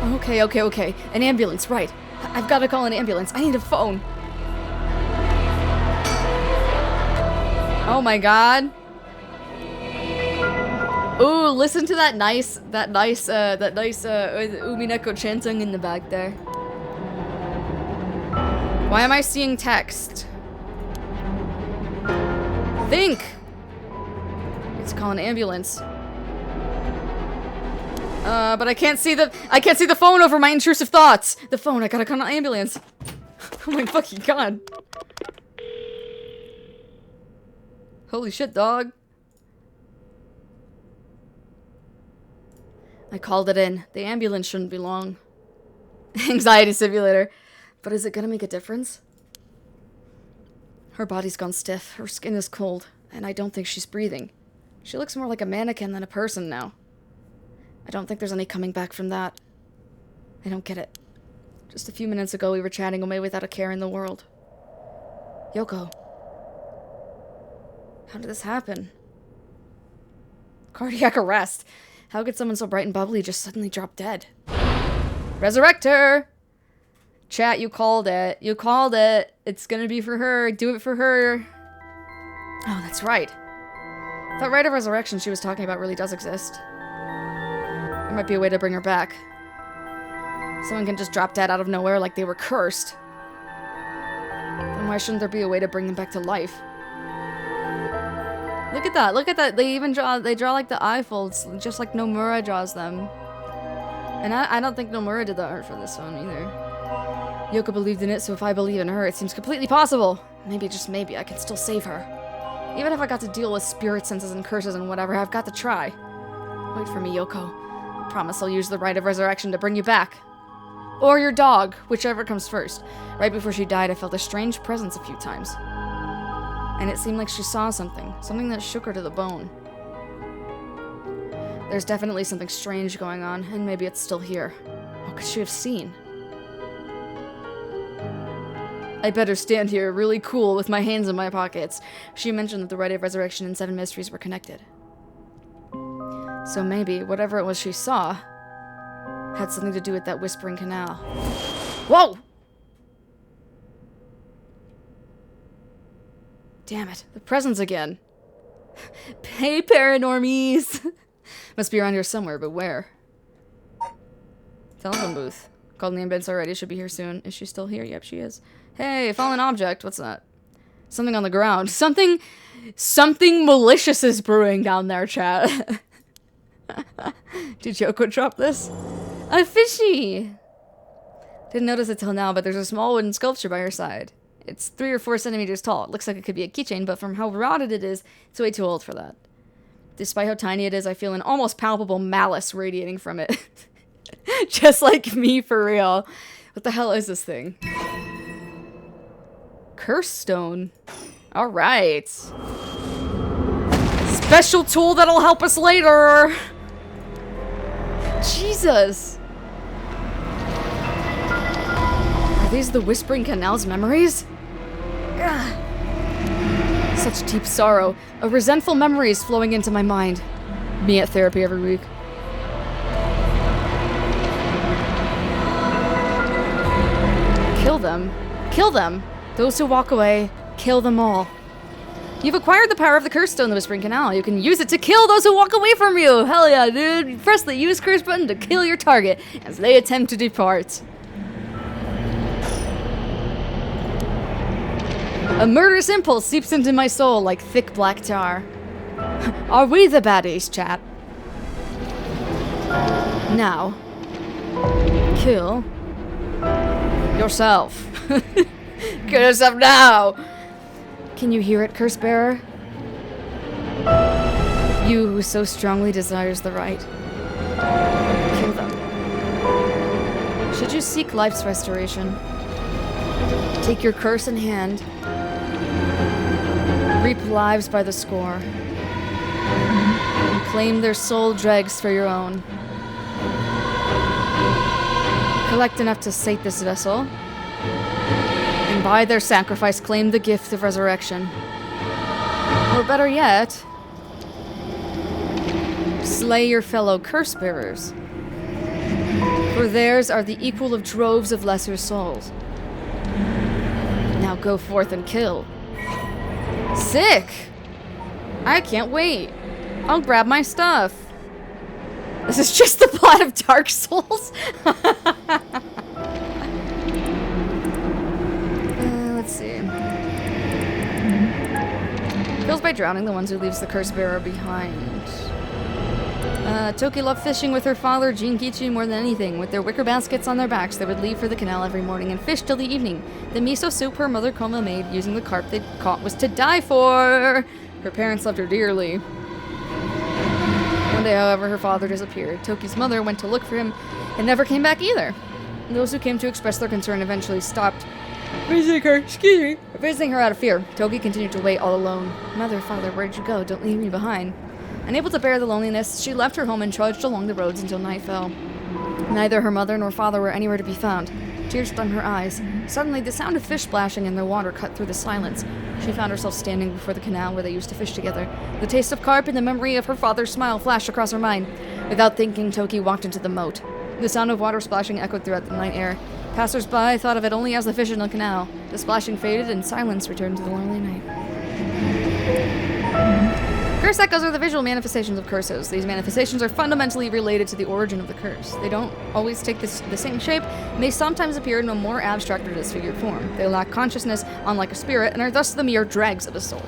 Okay. An ambulance, right. I've got to call an ambulance. I need a phone. Oh my god. Ooh, listen to that nice Umineko chanting in the back there. Why am I seeing text? Think! Let's call an ambulance. But I can't see the phone over my intrusive thoughts. The phone, I gotta call an ambulance. Oh my fucking god. Holy shit, dog. I called it in. The ambulance shouldn't be long. Anxiety simulator. But is it gonna make a difference? Her body's gone stiff. Her skin is cold. And I don't think she's breathing. She looks more like a mannequin than a person now. I don't think there's any coming back from that. I don't get it. Just a few minutes ago we were chatting away without a care in the world. Yoko. How did this happen? Cardiac arrest. How could someone so bright and bubbly just suddenly drop dead? Resurrect her! Chat, you called it. You called it. It's gonna be for her. Do it for her. Oh, that's right. That rite of resurrection she was talking about really does exist. There might be a way to bring her back. Someone can just drop dead out of nowhere like they were cursed. Then why shouldn't there be a way to bring them back to life? Look at that, look at that. They draw like the eye folds, just like Nomura draws them. And I don't think Nomura did the art for this one either. Yoko believed in it, so if I believe in her, it seems completely possible. Maybe, just maybe, I can still save her. Even if I got to deal with spirit senses and curses and whatever, I've got to try. Wait for me, Yoko. I promise I'll use the rite of resurrection to bring you back. Or your dog, whichever comes first. Right before she died, I felt a strange presence a few times. And it seemed like she saw something. Something that shook her to the bone. There's definitely something strange going on, and maybe it's still here. What could she have seen? I better stand here, really cool, with my hands in my pockets. She mentioned that the Rite of Resurrection and 7 Mysteries were connected. So maybe, whatever it was she saw, had something to do with that Whispering Canal. Whoa! Damn it, the presents again. Hey, Paranormies! Must be around here somewhere, but where? Telephone booth. Called an ambulance already, should be here soon. Is she still here? Yep, she is. Hey, fallen object, what's that? Something on the ground. Something malicious is brewing down there, chat. Did Yoko drop this? A fishy! Didn't notice it till now, but there's a small wooden sculpture by her side. It's 3 or 4 centimeters tall. It looks like it could be a keychain, but from how rotted it is, it's way too old for that. Despite how tiny it is, I feel an almost palpable malice radiating from it. Just like me, for real. What the hell is this thing? Curse stone. Alright. Special tool that'll help us later! Jesus! Are these the Whispering Canal's memories? Ugh. Such deep sorrow. A resentful memory is flowing into my mind. Me at therapy every week. Kill them. Kill them. Those who walk away, kill them all. You've acquired the power of the curse stone, the Whispering Canal. You can use it to kill those who walk away from you. Hell yeah, dude. You press the use curse button to kill your target as they attempt to depart. A murderous impulse seeps into my soul like thick black tar. Are we the baddies, chat? Now, kill yourself. Kill yourself now! Can you hear it, Curse Bearer? You who so strongly desires the right. Kill them. Should you seek life's restoration, take your curse in hand, reap lives by the score, and claim their soul dregs for your own. Collect enough to sate this vessel, and by their sacrifice claim the gift of resurrection. Or better yet, slay your fellow curse-bearers, for theirs are the equal of droves of lesser souls. Now go forth and kill. Sick! I can't wait. I'll grab my stuff. This is just the plot of Dark Souls? Let's see. Kills by drowning the ones who leaves the curse bearer behind. Toki loved fishing with her father, Jinkichi, more than anything. With their wicker baskets on their backs, they would leave for the canal every morning and fish till the evening. The miso soup her mother Koma made using the carp they'd caught was to die for. Her parents loved her dearly. One day, however, her father disappeared. Toki's mother went to look for him and never came back either. Those who came to express their concern eventually stopped visiting her out of fear. Toki continued to wait all alone. Mother, father, where'd you go? Don't leave me behind. Unable to bear the loneliness, she left her home and trudged along the roads until night fell. Neither her mother nor father were anywhere to be found. Tears stung her eyes. Suddenly, the sound of fish splashing in the water cut through the silence. She found herself standing before the canal where they used to fish together. The taste of carp and the memory of her father's smile flashed across her mind. Without thinking, Toki walked into the moat. The sound of water splashing echoed throughout the night air. Passers-by thought of it only as the fish in the canal. The splashing faded and silence returned to the lonely night. Curse echoes are the visual manifestations of curses. These manifestations are fundamentally related to the origin of the curse. They don't always take the same shape, may sometimes appear in a more abstract or disfigured form. They lack consciousness, unlike a spirit, and are thus the mere dregs of a soul.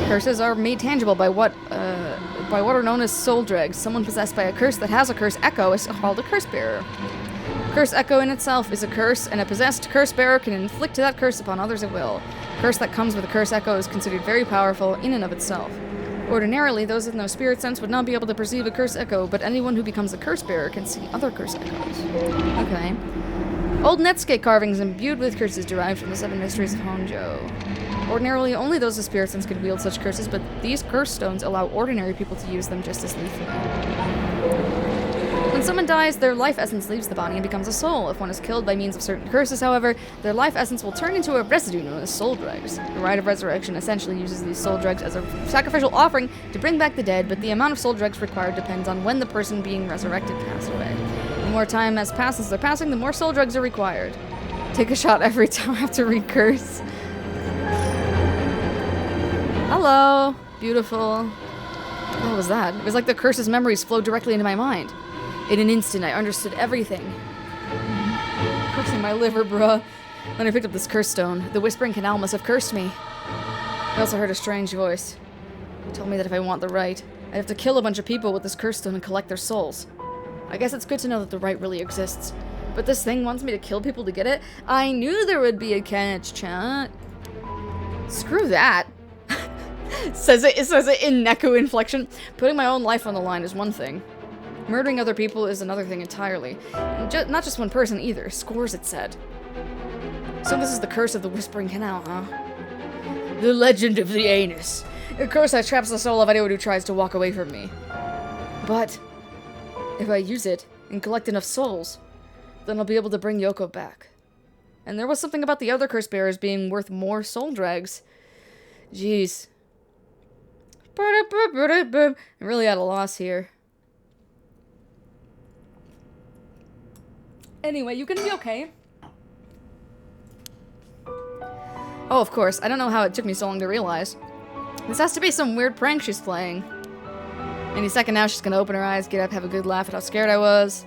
Curses are made tangible by what are known as soul dregs. Someone possessed by a curse that has a curse echo is called a curse bearer. Curse echo in itself is a curse, and a possessed curse bearer can inflict that curse upon others at will. Curse that comes with a curse echo is considered very powerful in and of itself. Ordinarily, those with no spirit sense would not be able to perceive a curse echo, but anyone who becomes a curse bearer can see other curse echoes. Okay. Old Netscape carvings imbued with curses derived from the 7 mysteries of Honjo. Ordinarily, only those with spirit sense could wield such curses, but these curse stones allow ordinary people to use them just as lethally. When someone dies, their life essence leaves the body and becomes a soul. If one is killed by means of certain curses, however, their life essence will turn into a residue known as soul dregs. The rite of resurrection essentially uses these soul dregs as a sacrificial offering to bring back the dead, but the amount of soul dregs required depends on when the person being resurrected passed away. The more time has passed since they're passing, the more soul dregs are required. Take a shot every time I have to read curse. Hello. Beautiful. What was that? It was like the curse's memories flowed directly into my mind. In an instant, I understood everything. Cursing my liver, bruh. When I picked up this curse stone, the Whispering Canal must have cursed me. I also heard a strange voice. It told me that if I want the right, I'd have to kill a bunch of people with this curse stone and collect their souls. I guess it's good to know that the right really exists. But this thing wants me to kill people to get it? I knew there would be a catch, chat. Screw that. It says it in Neko inflection. Putting my own life on the line is one thing. Murdering other people is another thing entirely. Not just one person either. Scores, it said. So this is the curse of the Whispering Canal, huh? The legend of the anus. A curse that traps the soul of anyone who tries to walk away from me. But if I use it and collect enough souls, then I'll be able to bring Yoko back. And there was something about the other curse bearers being worth more soul dregs. Jeez. I'm really at a loss here. Anyway, you gonna be okay? Oh, of course. I don't know how it took me so long to realize. This has to be some weird prank she's playing. Any second now, she's gonna open her eyes, get up, have a good laugh at how scared I was.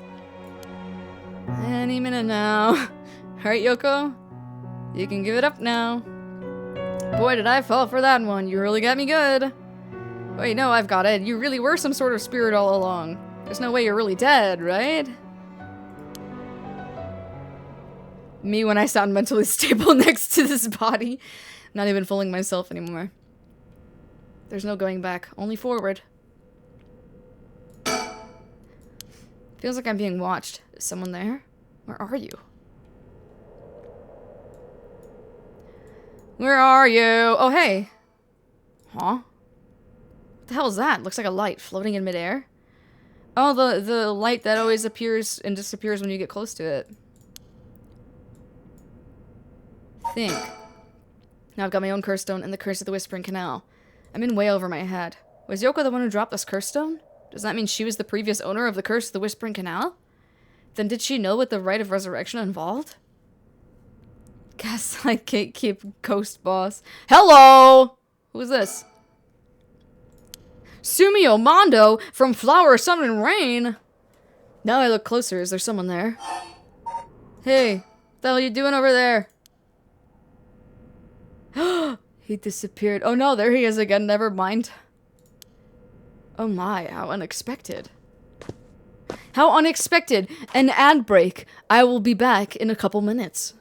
Any minute now. Alright, Yoko? You can give it up now. Boy, did I fall for that one. You really got me good. Wait, no, I've got it. You really were some sort of spirit all along. There's no way you're really dead, right? Me when I sound mentally stable next to this body. Not even fooling myself anymore. There's no going back. Only forward. Feels like I'm being watched. Is someone there? Where are you? Where are you? Oh, hey. Huh? What the hell is that? Looks like a light floating in midair. Oh, the light that always appears and disappears when you get close to it. Think. Now I've got my own curse stone and the curse of the Whispering Canal. I'm in way over my head. Was Yoko the one who dropped this curse stone? Does that mean she was the previous owner of the curse of the Whispering Canal? Then did she know what the rite of resurrection involved? Gaslight gatekeep ghost boss. Hello! Who's this? Sumio Mondo from Flower, Sun, and Rain. Now I look closer. Is there someone there? Hey, what the hell are you doing over there? He disappeared. Oh no, there he is again. Never mind. Oh my, how unexpected. How unexpected. An ad break. I will be back in a couple minutes.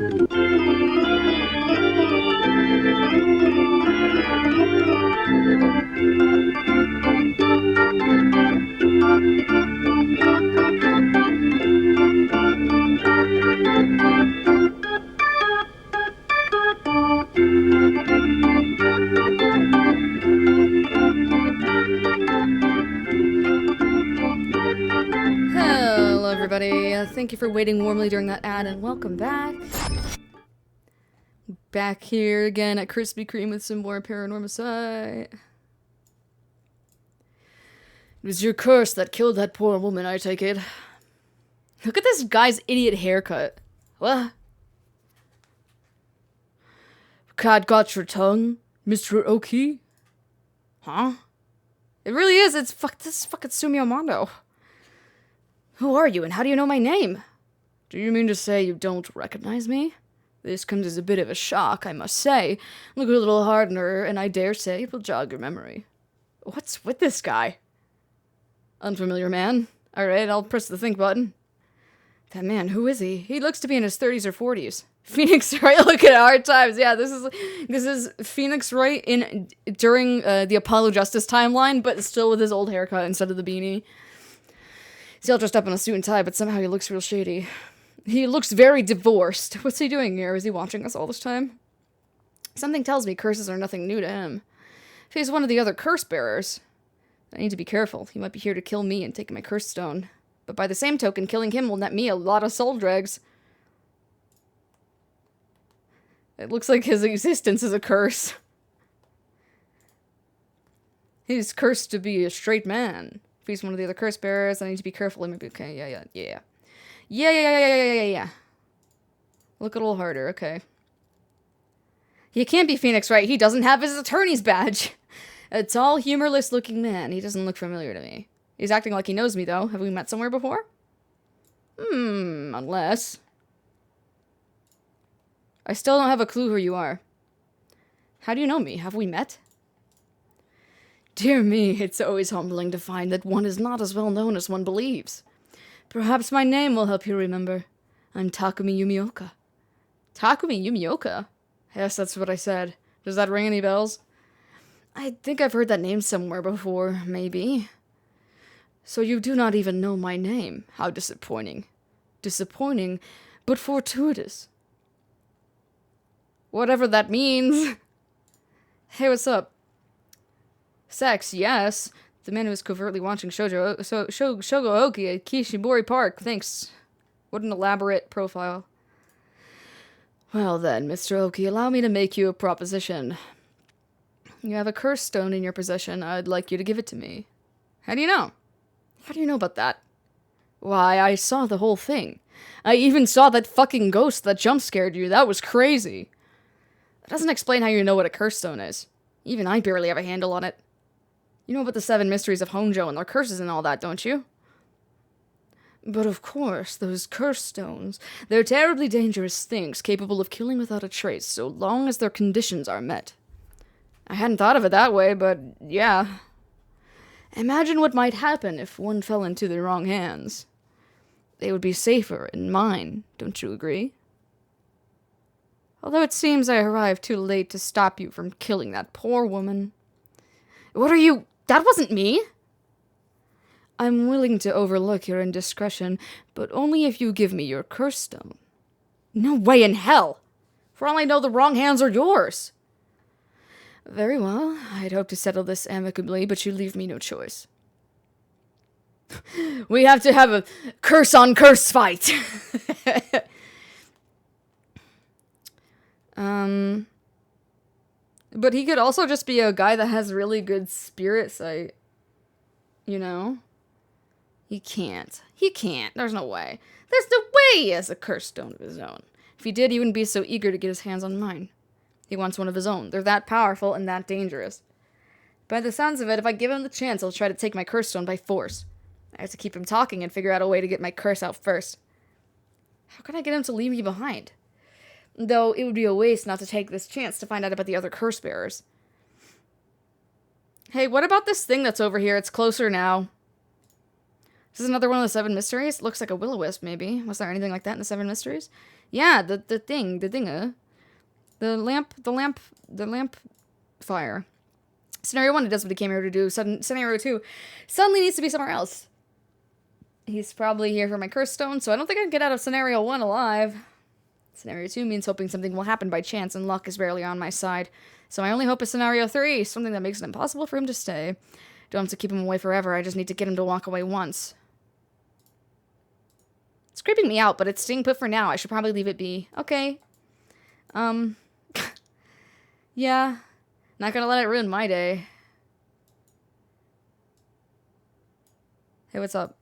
Hello, everybody. Thank you for waiting warmly during that ad, and welcome back. Back here again at Krispy Kreme with some more Paranormasight. It was your curse that killed that poor woman, I take it. Look at this guy's idiot haircut. What? Cat got your tongue, Mr. Oki? Huh? It really is. This is fucking Sumio Mondo. Who are you, and how do you know my name? Do you mean to say you don't recognize me? This comes as a bit of a shock, I must say. Look a little harder, and I dare say it will jog your memory. What's with this guy? Unfamiliar man. Alright, I'll press the think button. That man, who is he? He looks to be in his 30s or 40s. Phoenix Wright looking at hard times. Yeah, this is Phoenix Wright during the Apollo Justice timeline, but still with his old haircut instead of the beanie. He's all dressed up in a suit and tie, but somehow he looks real shady. He looks very divorced. What's he doing here? Is he watching us all this time? Something tells me curses are nothing new to him. If he's one of the other curse bearers, I need to be careful. He might be here to kill me and take my curse stone. But by the same token, killing him will net me a lot of soul dregs. It looks like his existence is a curse. He's cursed to be a straight man. If he's one of the other curse bearers, I need to be careful. He might be okay. Yeah. Look a little harder. Okay. He can't be Phoenix, right? He doesn't have his attorney's badge. A tall, humorless-looking man. He doesn't look familiar to me. He's acting like he knows me, though. Have we met somewhere before? Unless... I still don't have a clue who you are. How do you know me? Have we met? Dear me, it's always humbling to find that one is not as well known as one believes. Perhaps my name will help you remember. I'm Takumi Yumioka. Takumi Yumioka? Yes, that's what I said. Does that ring any bells? I think I've heard that name somewhere before, maybe. So you do not even know my name. How disappointing. Disappointing, but fortuitous. Whatever that means. Hey, what's up? Sex, yes. The man who was covertly watching Shogo Oki at Kishibori Park. Thanks. What an elaborate profile. Well then, Mr. Oki, allow me to make you a proposition. You have a curse stone in your possession. I'd like you to give it to me. How do you know? How do you know about that? Why, I saw the whole thing. I even saw that fucking ghost that jump-scared you. That was crazy. That doesn't explain how you know what a curse stone is. Even I barely have a handle on it. You know about the 7 mysteries of Honjo and their curses and all that, don't you? But of course, those curse stones, they're terribly dangerous things capable of killing without a trace so long as their conditions are met. I hadn't thought of it that way, but yeah. Imagine what might happen if one fell into the wrong hands. They would be safer in mine, don't you agree? Although it seems I arrived too late to stop you from killing that poor woman. What are you... That wasn't me! I'm willing to overlook your indiscretion, but only if you give me your curse stone. No way in hell! For all I know, the wrong hands are yours! Very well, I'd hope to settle this amicably, but you leave me no choice. We have to have a curse-on-curse fight! But he could also just be a guy that has really good spirit sight. You know? He can't. He can't. There's no way. There's no way he has a curse stone of his own. If he did, he wouldn't be so eager to get his hands on mine. He wants one of his own. They're that powerful and that dangerous. By the sounds of it, if I give him the chance, he'll try to take my curse stone by force. I have to keep him talking and figure out a way to get my curse out first. How can I get him to leave me behind? Though it would be a waste not to take this chance to find out about the other curse bearers. Hey, what about this thing that's over here? It's closer now. This is another one of the 7 mysteries? Looks like a will-o-wisp, maybe. Was there anything like that in the 7 mysteries? Yeah, the dinger. The lamp fire. Scenario 1, it does what he came here to do. Scenario 2, suddenly needs to be somewhere else. He's probably here for my curse stone, so I don't think I can get out of scenario 1 alive. Scenario 2 means hoping something will happen by chance, and luck is rarely on my side. So my only hope is scenario 3, something that makes it impossible for him to stay. Don't have to keep him away forever, I just need to get him to walk away once. It's creeping me out, but it's staying put for now. I should probably leave it be. Okay. Yeah. Not gonna let it ruin my day. Hey, what's up?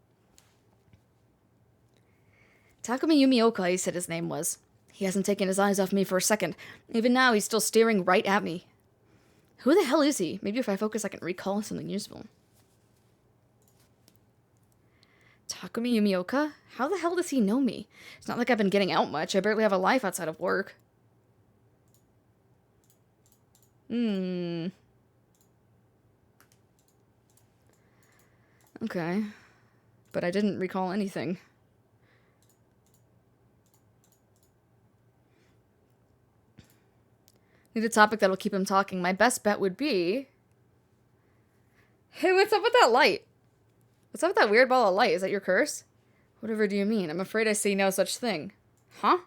Takumi Yumioka, he said his name was. He hasn't taken his eyes off me for a second. Even now, he's still staring right at me. Who the hell is he? Maybe if I focus, I can recall something useful. Takumi Yumioka? How the hell does he know me? It's not like I've been getting out much. I barely have a life outside of work. Okay. But I didn't recall anything. Need a topic that'll keep him talking. My best bet would be... Hey, what's up with that light? What's up with that weird ball of light? Is that your curse? Whatever do you mean? I'm afraid I see no such thing. Huh?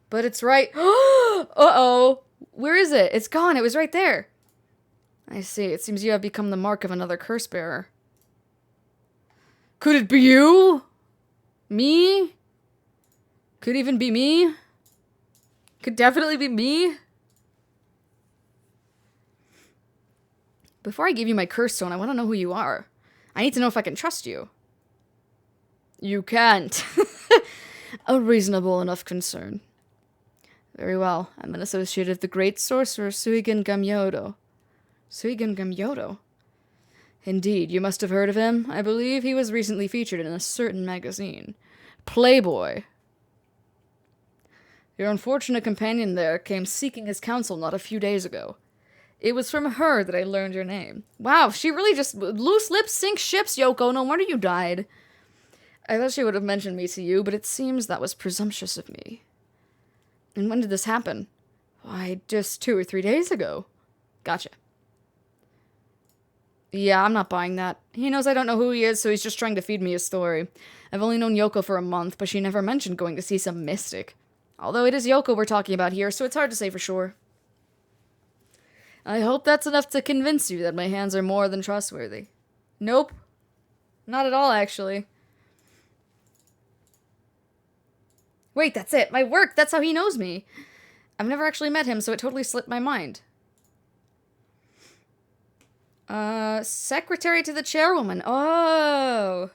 But it's right... Uh-oh! Where is it? It's gone. It was right there. I see. It seems you have become the mark of another curse bearer. Could it be you? Me? Could even be me? Could definitely be me? Before I give you my curse stone, I want to know who you are. I need to know if I can trust you. You can't. A reasonable enough concern. Very well. I'm an associate of the great sorcerer Suigen Gamyodo. Suigen Gamyodo? Indeed, you must have heard of him. I believe he was recently featured in a certain magazine. Playboy. Your unfortunate companion there came seeking his counsel not a few days ago. It was from her that I learned your name. Wow, she really just... Loose lips sink ships, Yoko. No wonder you died. I thought she would have mentioned me to you, but it seems that was presumptuous of me. And when did this happen? Why, just 2 or 3 days ago. Gotcha. Yeah, I'm not buying that. He knows I don't know who he is, so he's just trying to feed me his story. I've only known Yoko for a month, but she never mentioned going to see some mystic. Although it is Yoko we're talking about here, so it's hard to say for sure. I hope that's enough to convince you that my hands are more than trustworthy. Nope. Not at all, actually. Wait, that's it. My work! That's how he knows me. I've never actually met him, so it totally slipped my mind. Secretary to the chairwoman. Oh!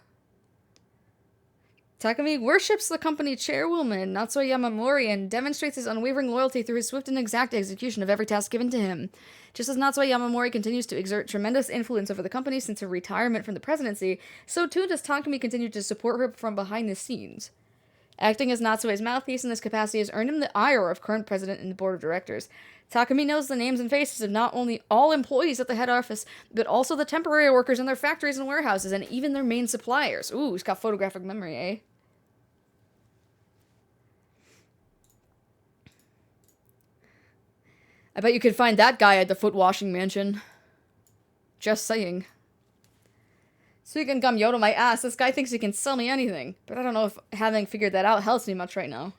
Takumi worships the company chairwoman, Natsuo Yamamori, and demonstrates his unwavering loyalty through his swift and exact execution of every task given to him. Just as Natsuo Yamamori continues to exert tremendous influence over the company since her retirement from the presidency, so too does Takumi continue to support her from behind the scenes. Acting as Natsue's mouthpiece in this capacity has earned him the ire of current president and the board of directors. Takumi knows the names and faces of not only all employees at the head office, but also the temporary workers in their factories and warehouses, and even their main suppliers. Ooh, he's got photographic memory, eh? I bet you could find that guy at the foot washing mansion. Just saying. Suigen Gamyodo my ass, this guy thinks he can sell me anything. But I don't know if having figured that out helps me much right now.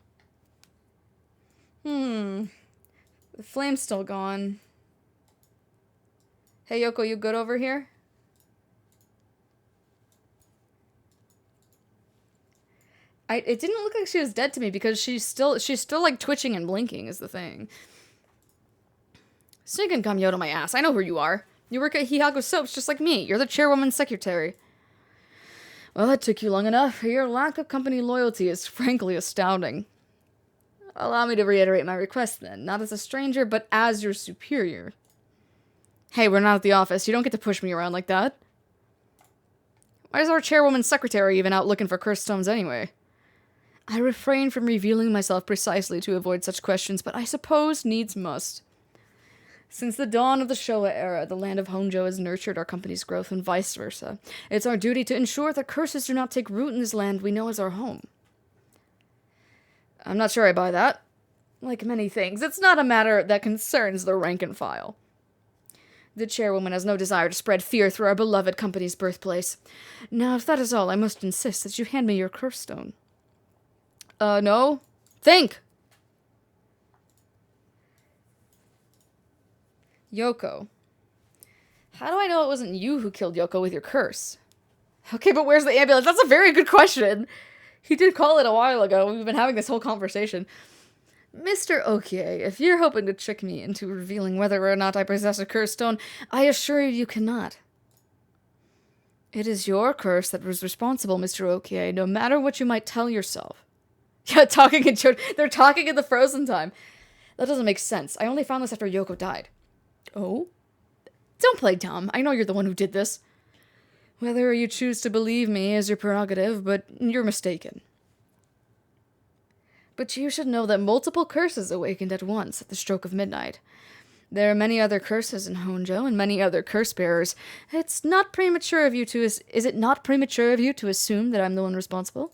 The flame's still gone. Hey Yoko, you good over here? It didn't look like she was dead to me because she's still like twitching and blinking is the thing. Suigen Gamyodo my ass, I know who you are. You work at Hihago Soaps just like me. You're the chairwoman's secretary. Well, that took you long enough. Your lack of company loyalty is frankly astounding. Allow me to reiterate my request then. Not as a stranger, but as your superior. Hey, we're not at the office. You don't get to push me around like that. Why is our chairwoman's secretary even out looking for cursed stones anyway? I refrain from revealing myself precisely to avoid such questions, but I suppose needs must. Since the dawn of the Showa era, the land of Honjo has nurtured our company's growth and vice versa. It's our duty to ensure that curses do not take root in this land we know as our home. I'm not sure I buy that. Like many things, it's not a matter that concerns the rank and file. The chairwoman has no desire to spread fear through our beloved company's birthplace. Now, if that is all, I must insist that you hand me your curse stone. No. Think! Yoko. How do I know it wasn't you who killed Yoko with your curse? Okay, but where's the ambulance? That's a very good question. He did call it a while ago. We've been having this whole conversation. Mr. Okie, if you're hoping to trick me into revealing whether or not I possess a curse stone, I assure you cannot. It is your curse that was responsible, Mr. Okie, no matter what you might tell yourself. Yeah, they're talking in the frozen time. That doesn't make sense. I only found this after Yoko died. Oh? Don't play dumb. I know you're the one who did this. Whether you choose to believe me is your prerogative, but you're mistaken. But you should know that multiple curses awakened at once at the stroke of midnight. There are many other curses in Honjo and many other curse bearers. Is it not premature of you to assume that I'm the one responsible?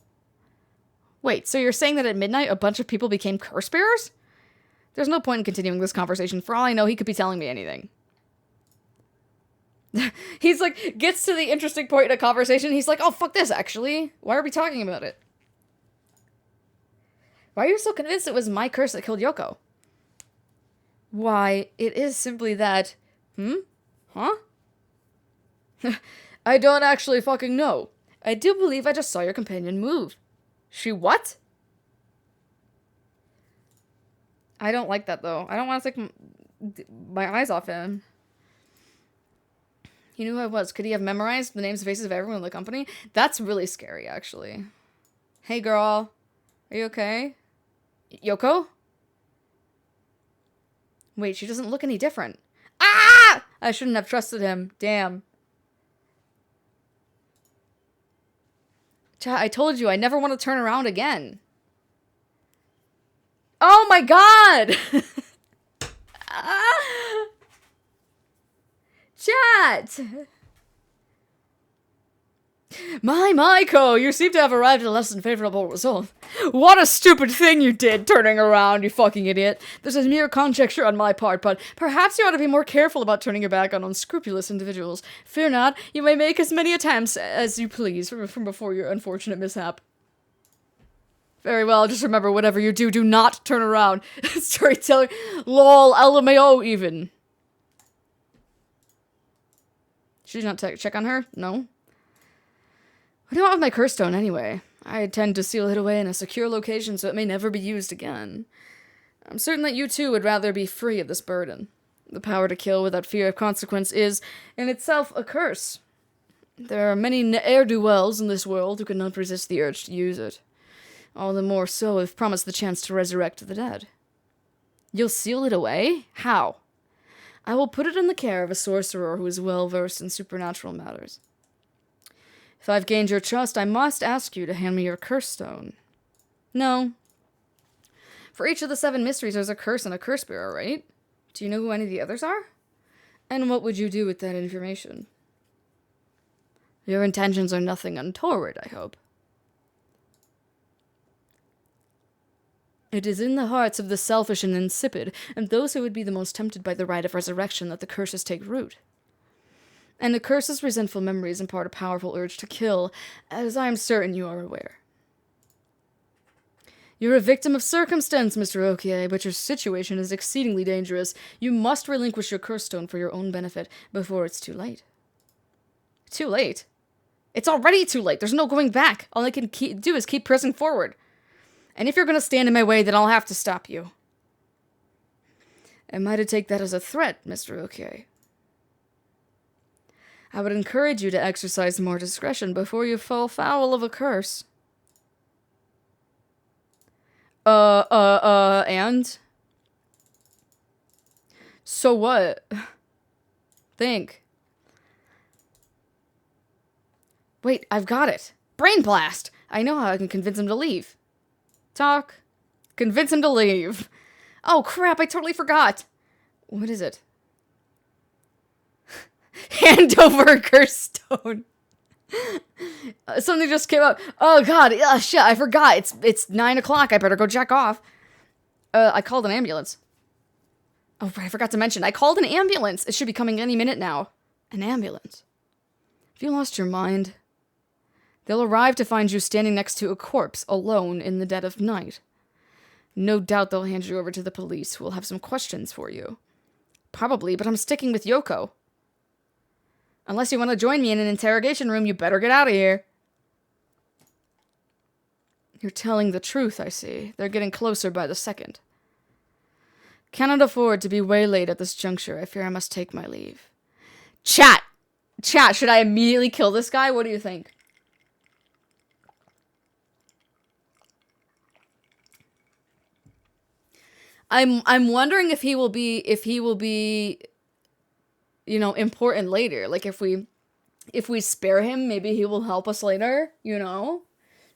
Wait, so you're saying that at midnight a bunch of people became curse bearers? There's no point in continuing this conversation. For all I know, he could be telling me anything. He's like, gets to the interesting point in a conversation. He's like, oh, fuck this, actually. Why are we talking about it? Why are you so convinced it was my curse that killed Yoko? Why, it is simply that... Huh? I don't actually fucking know. I do believe I just saw your companion move. She what? I don't like that, though. I don't want to take my eyes off him. He knew who I was. Could he have memorized the names and faces of everyone in the company? That's really scary, actually. Hey, girl. Are you okay? Yoko? Wait, she doesn't look any different. Ah! I shouldn't have trusted him. Damn. Chat, I told you, I never want to turn around again. Oh my god! Ah! Chat! My Maiko, you seem to have arrived at a less than favorable result. What a stupid thing you did, turning around, you fucking idiot. This is mere conjecture on my part, but perhaps you ought to be more careful about turning your back on unscrupulous individuals. Fear not, you may make as many attempts as you please from before your unfortunate mishap. Very well, just remember, whatever you do, do not turn around. Storyteller, lol, LMAO even. Should you not check on her? No? What do you want with my curse stone, anyway? I intend to seal it away in a secure location so it may never be used again. I'm certain that you too would rather be free of this burden. The power to kill without fear of consequence is, in itself, a curse. There are many ne'er-do-wells in this world who cannot resist the urge to use it. All the more so if promised the chance to resurrect the dead. You'll seal it away? How? I will put it in the care of a sorcerer who is well-versed in supernatural matters. If I've gained your trust, I must ask you to hand me your curse stone. No. For each of the 7 mysteries, there's a curse and a curse bearer, right? Do you know who any of the others are? And what would you do with that information? Your intentions are nothing untoward, I hope. It is in the hearts of the selfish and insipid, and those who would be the most tempted by the rite of resurrection, that the curses take root. And the curse's resentful memories impart a powerful urge to kill, as I am certain you are aware. You're a victim of circumstance, Mr. Okie, but your situation is exceedingly dangerous. You must relinquish your curse stone for your own benefit before it's too late. Too late? It's already too late. There's no going back. All I can do is keep pressing forward. And if you're going to stand in my way, then I'll have to stop you. Am I to take that as a threat, Mr. Okie? I would encourage you to exercise more discretion before you fall foul of a curse. And? So what? Think. Wait, I've got it. Brain blast! I know how I can convince him to leave. Talk. Convince him to leave. Oh crap, I totally forgot. What is it? Hand over a curse stone. Something just came up. Oh god, shit, I forgot. It's 9 o'clock. I better go jack off. I called an ambulance. Oh, right, I forgot to mention. I called an ambulance. It should be coming any minute now. An ambulance. Have you lost your mind? They'll arrive to find you standing next to a corpse, alone in the dead of night. No doubt they'll hand you over to the police, who will have some questions for you. Probably, but I'm sticking with Yoko. Unless you want to join me in an interrogation room, you better get out of here. You're telling the truth, I see. They're getting closer by the second. Cannot afford to be waylaid at this juncture. I fear I must take my leave. Chat! Chat, should I immediately kill this guy? What do you think? I'm wondering if he will be, you know, important later. Like if we spare him, maybe he will help us later, you know?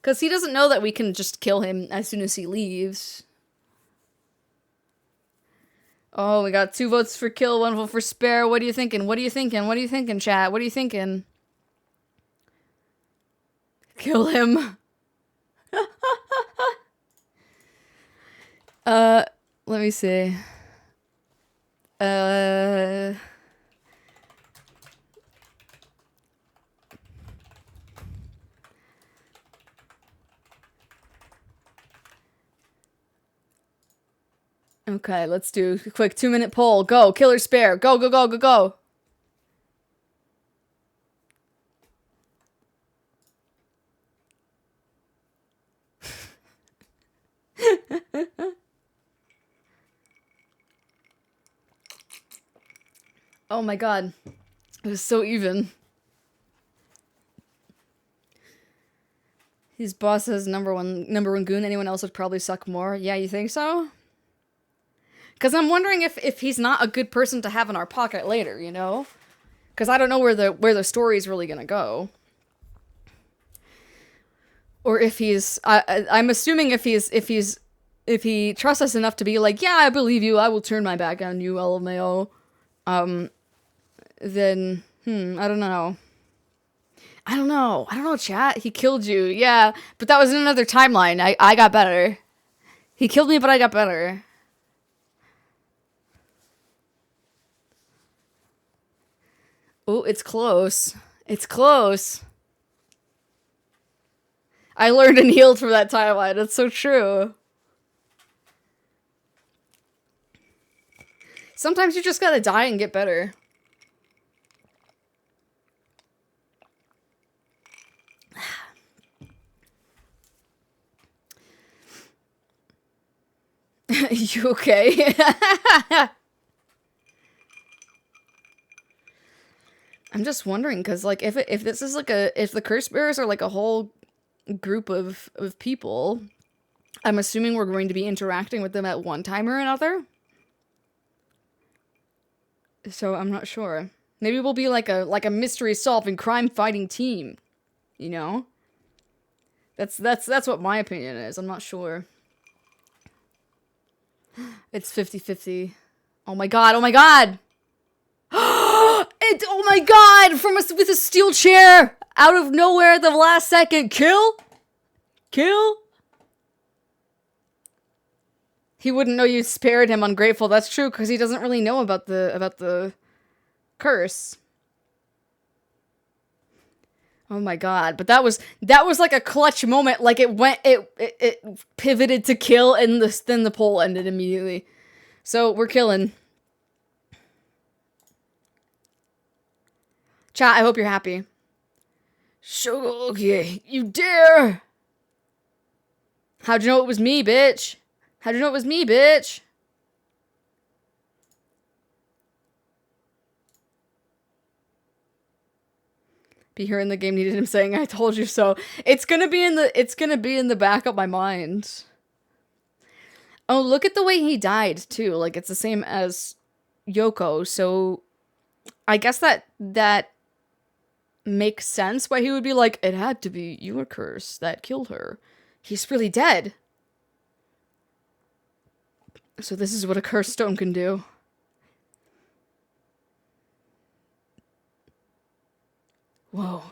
Because he doesn't know that we can just kill him as soon as he leaves. Oh, we got 2 votes for kill, 1 vote for spare. What are you thinking? What are you thinking? What are you thinking, chat? What are you thinking? Kill him. Let me see. Okay, let's do a quick 2-minute poll. Go, kill or spare. Go, go, go, go, go. Oh my god. It was so even. His boss is number one goon. Anyone else would probably suck more. Yeah, you think so? Because I'm wondering if he's not a good person to have in our pocket later, you know? Because I don't know where the story's really gonna go. Or if he's... I'm assuming if he trusts us enough to be like, yeah, I believe you, I will turn my back on you, LMAO. Then, I don't know. I don't know, chat. He killed you, yeah. But that was in another timeline. I got better. He killed me, but I got better. Oh, it's close. It's close. I learned and healed from that timeline. It's so true. Sometimes you just gotta die and get better. You okay? I'm just wondering, because, like, if this is, like, if the curse bearers are, like, a whole group of people, I'm assuming we're going to be interacting with them at one time or another. So, I'm not sure. Maybe we'll be, like a mystery-solving, crime-fighting team. You know? That's what my opinion is. I'm not sure. It's 50-50. Oh my god, oh my god! Oh my god! With a steel chair! Out of nowhere at the last second. Kill? Kill? He wouldn't know you spared him, ungrateful. That's true, because he doesn't really know about the curse. Oh my god, but that was like a clutch moment. Like it pivoted to kill, and then the poll ended immediately. So we're killing. Chat, I hope you're happy. Okay, you dare! How'd you know it was me, bitch? How'd you know it was me, bitch? Be here in the game needed him saying, I told you so. It's gonna be in the back of my mind. Oh, look at the way he died, too. Like, it's the same as Yoko, so I guess that makes sense why he would be like, it had to be your curse that killed her. He's really dead. So this is what a cursed stone can do. Whoa.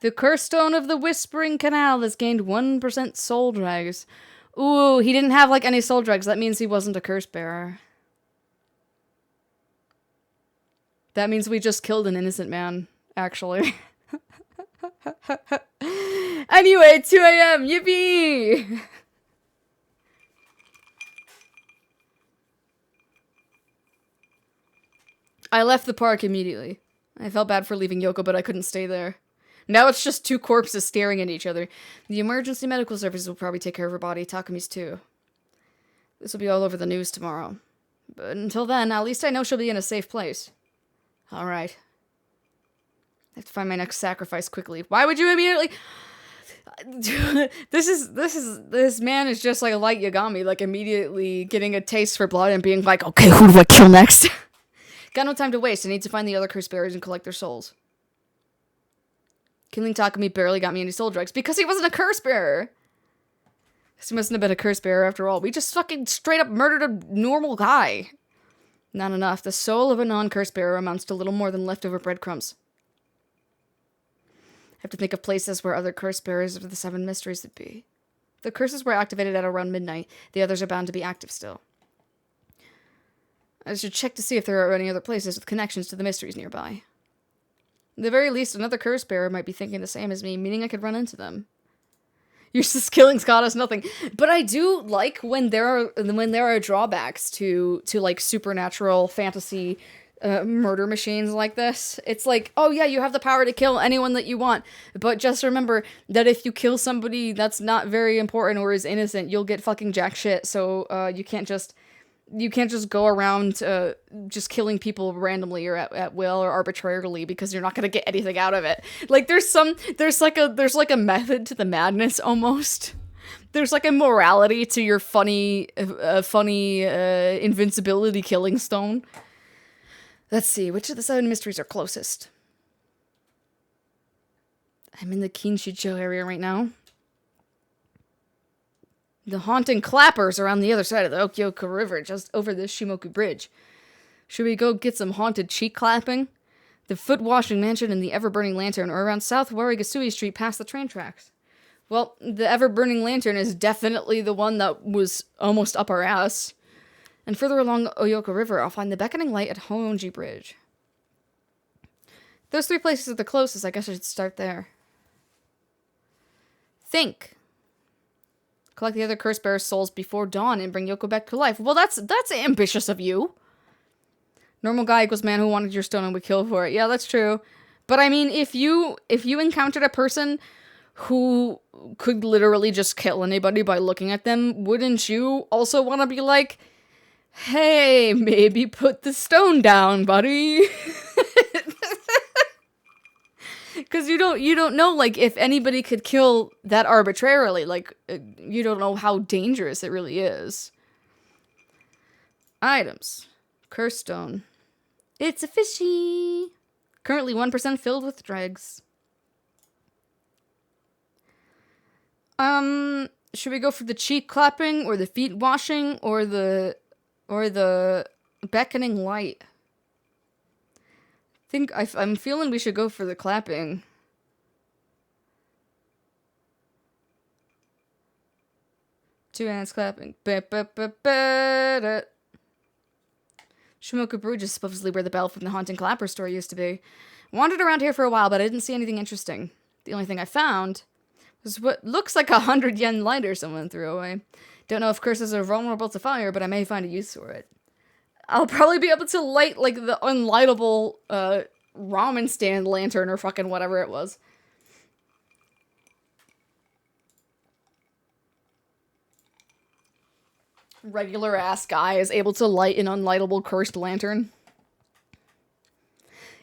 The curse stone of the Whispering Canal has gained 1% soul dregs. Ooh, he didn't have, like, any soul dregs. That means he wasn't a curse bearer. That means we just killed an innocent man, actually. Anyway, 2 a.m. Yippee! I left the park immediately. I felt bad for leaving Yoko, but I couldn't stay there. Now it's just two corpses staring at each other. The emergency medical services will probably take care of her body. Takumi's too. This will be all over the news tomorrow. But until then, at least I know she'll be in a safe place. Alright. I have to find my next sacrifice quickly. Why would you immediately... This man is just like a light Yagami, like immediately getting a taste for blood and being like, okay, who do I kill next? Got no time to waste. I need to find the other curse bearers and collect their souls. Killing Takumi barely got me any soul drugs because he wasn't a curse bearer. He mustn't have been a curse bearer after all. We just fucking straight up murdered a normal guy. Not enough. The soul of a non-curse bearer amounts to little more than leftover breadcrumbs. I have to think of places where other curse bearers of the 7 mysteries would be. The curses were activated at around midnight. The others are bound to be active still. I should check to see if there are any other places with connections to the mysteries nearby. At the very least, another curse bearer might be thinking the same as me, meaning I could run into them. Useless killings got us nothing. But I do like when there are drawbacks to like supernatural fantasy murder machines like this. It's like, oh yeah, you have the power to kill anyone that you want, but just remember that if you kill somebody that's not very important or is innocent, you'll get fucking jack shit. So you can't just go around just killing people randomly or at will or arbitrarily because you're not gonna get anything out of it. Like there's like a method to the madness almost. There's like a morality to your funny invincibility killing stone. Let's see, which of the 7 mysteries are closest? I'm in the Kinshicho area right now. The haunting clappers are on the other side of the Okyoku River, just over the Shimoku Bridge. Should we go get some haunted cheek clapping? The foot washing mansion and the ever-burning lantern are around South Warigasui Street past the train tracks. Well, the ever-burning lantern is definitely the one that was almost up our ass. And further along Oyoko River, I'll find the beckoning light at Honji Bridge. Those 3 places are the closest. I guess I should start there. Think. Collect the other curse bearer's souls before dawn and bring Yoko back to life. Well, that's ambitious of you. Normal guy equals man who wanted your stone and would kill for it. Yeah, that's true. But I mean, if you encountered a person who could literally just kill anybody by looking at them, wouldn't you also want to be like, hey, maybe put the stone down, buddy? Because you don't know, like, if anybody could kill that arbitrarily. Like, you don't know how dangerous it really is. Items. Curse stone. It's a fishy. Currently 1% filled with dregs. Should we go for the cheek clapping, or the feet washing, or the beckoning light? I'm feeling we should go for the clapping. Two hands clapping. Shimoku Bridge is supposedly where the bell from the Haunting Clapper store used to be. Wandered around here for a while, but I didn't see anything interesting. The only thing I found was what looks like 100 yen lighter someone threw away. Don't know if curses are vulnerable to fire, but I may find a use for it. I'll probably be able to light, like, the unlightable, ramen stand lantern or fucking whatever it was. Regular-ass guy is able to light an unlightable cursed lantern.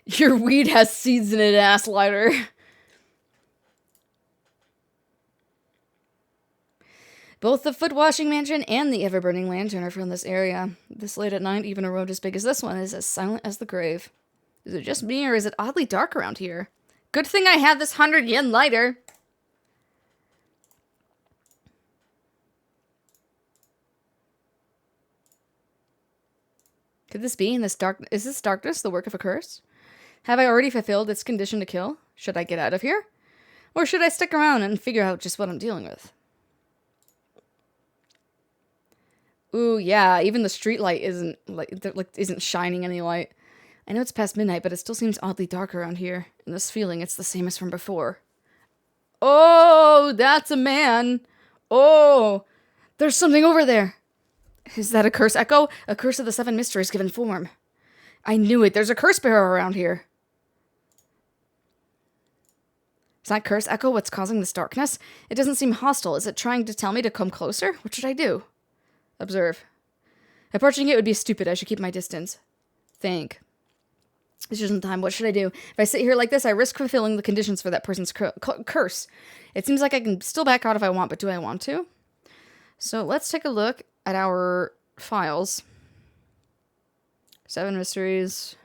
Your weed has seeds in it, ass lighter. Both the foot-washing mansion and the ever-burning lantern are from this area. This late at night, even a road as big as this one is as silent as the grave. Is it just me, or is it oddly dark around here? Good thing I had this 100 yen lighter. Could this be in this is this darkness the work of a curse? Have I already fulfilled its condition to kill? Should I get out of here? Or should I stick around and figure out just what I'm dealing with? Ooh, yeah, even the street light isn't shining any light. I know it's past midnight, but it still seems oddly dark around here. And this feeling, it's the same as from before. Oh, that's a man. Oh, there's something over there. Is that a curse echo? A curse of the 7 mysteries given form. I knew it. There's a curse bearer around here. Is that curse echo what's causing this darkness? It doesn't seem hostile. Is it trying to tell me to come closer? What should I do? Observe. Approaching it would be stupid. I should keep my distance. Think. This isn't time. What should I do? If I sit here like this, I risk fulfilling the conditions for that person's curse. It seems like I can still back out if I want, but do I want to? So let's take a look at our files. 7 mysteries.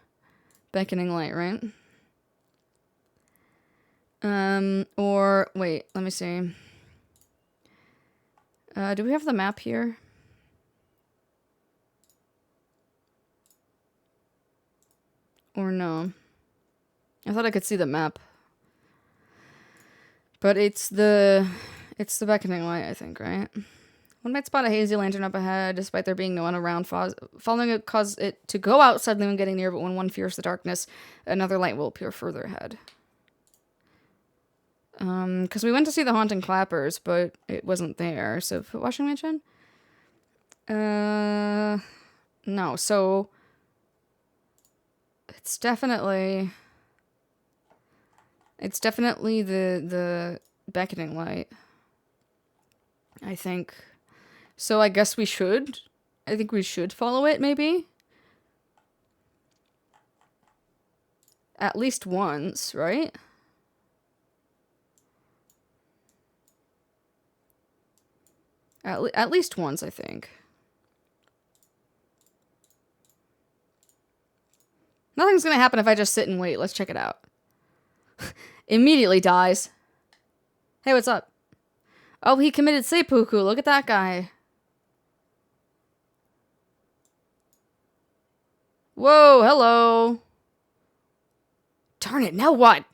Beckoning light, right? Or, wait, let me see. Do we have the map here? Or no? I thought I could see the map. But it's the beckoning light, I think, right? One might spot a hazy lantern up ahead, despite there being no one around. Following it cause it to go out suddenly when getting near, but when one fears the darkness, another light will appear further ahead. Because we went to see the haunting clappers, but it wasn't there. So, foot washing mansion? No, so... It's definitely the beckoning light. I think. So I guess we should. I think we should follow it, maybe. At least once, right? At least once, I think. Nothing's gonna happen if I just sit and wait. Let's check it out. Immediately dies. Hey, what's up? Oh, he committed seppuku. Look at that guy. Whoa, hello. Darn it, now what?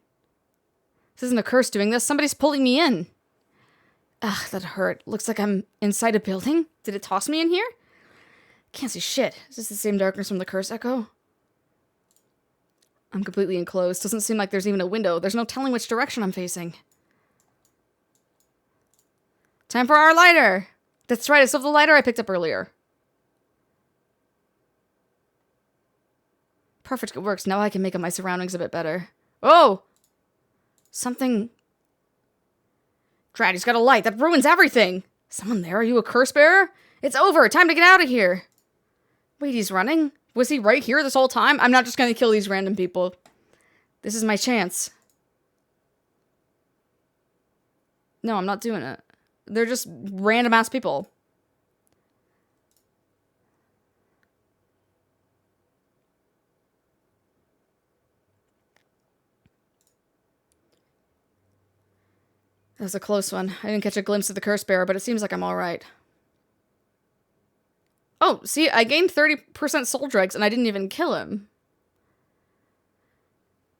This isn't a curse doing this. Somebody's pulling me in. Ugh, that hurt. Looks like I'm inside a building. Did it toss me in here? Can't see shit. Is this the same darkness from the curse echo? I'm completely enclosed. Doesn't seem like there's even a window. There's no telling which direction I'm facing. Time for our lighter! That's right, I still have the lighter I picked up earlier. Perfect, it works. Now I can make up my surroundings a bit better. Oh! Something... Drat, he's got a light. That ruins everything! Someone there? Are you a curse bearer? It's over! Time to get out of here! Wait, he's running? Was he right here this whole time? I'm not just gonna kill these random people. This is my chance. No, I'm not doing it. They're just random ass people. That was a close one. I didn't catch a glimpse of the curse bearer, but it seems like I'm alright. Oh, see, I gained 30% soul dregs and I didn't even kill him.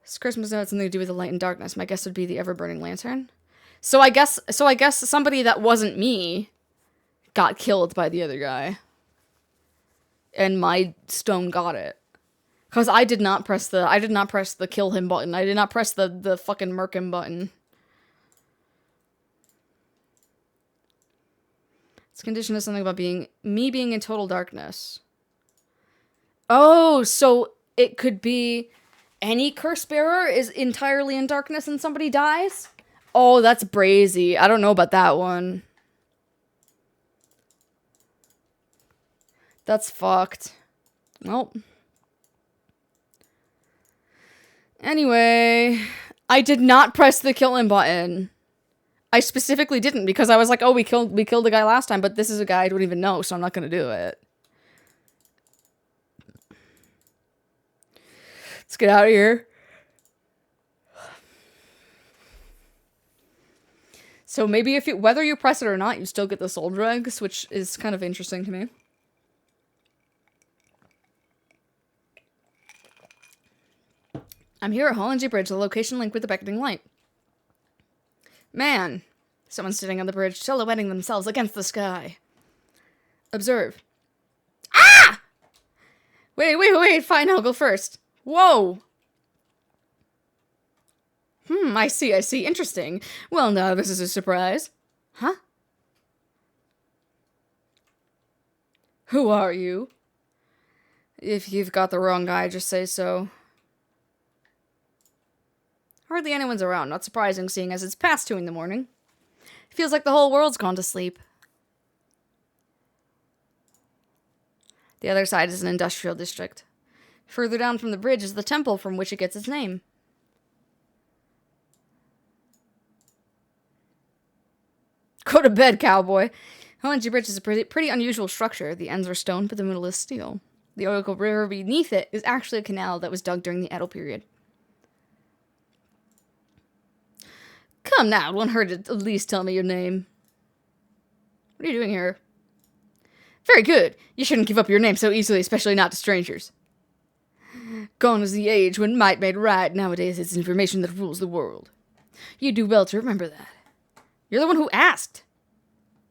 This Christmas note has something to do with the light and darkness. My guess would be the ever-burning lantern. So I guess somebody that wasn't me got killed by the other guy. And my stone got it. Cause I did not press the kill him button. I did not press the fucking murk him button. This condition is something about me being in total darkness. Oh, so it could be any curse bearer is entirely in darkness and somebody dies? Oh, that's brazy. I don't know about that one. That's fucked. Well. Anyway, I did not press the kill him button. I specifically didn't because I was like, oh, we killed the guy last time, but this is a guy I don't even know, so I'm not gonna do it. Let's get out of here. So maybe whether you press it or not, you still get the soul dregs, which is kind of interesting to me. I'm here at Holland G Bridge, the location linked with the beckoning light. Man. Someone's sitting on the bridge, silhouetting themselves against the sky. Observe. Ah! Wait. Fine, I'll go first. Whoa! I see. Interesting. Well, now this is a surprise. Huh? Who are you? If you've got the wrong guy, just say so. Hardly anyone's around, not surprising seeing as it's past 2 in the morning. Feels like the whole world's gone to sleep. The other side is an industrial district. Further down from the bridge is the temple from which it gets its name. Go to bed, cowboy. Hoenji Bridge is a pretty unusual structure. The ends are stone, but the middle is steel. The Oyoko River beneath it is actually a canal that was dug during the Edo period. Come now, it won't hurt to at least tell me your name. What are you doing here? Very good. You shouldn't give up your name so easily, especially not to strangers. Gone is the age when might made right. Nowadays it's information that rules the world. You do well to remember that. You're the one who asked.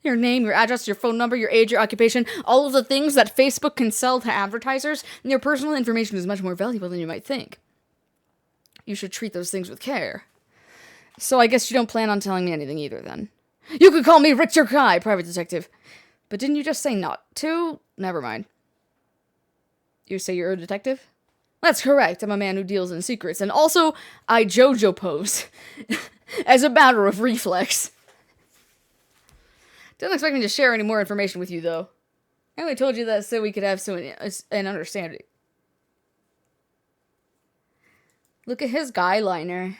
Your name, your address, your phone number, your age, your occupation, all of the things that Facebook can sell to advertisers, and your personal information is much more valuable than you might think. You should treat those things with care. So I guess you don't plan on telling me anything either, then. You could call me Richard Kai, private detective. But didn't you just say not to? Never mind. You say you're a detective? That's correct. I'm a man who deals in secrets, and also I JoJo pose. As a matter of reflex. Don't expect me to share any more information with you, though. I only told you that so we could have an understanding. Look at his guy liner.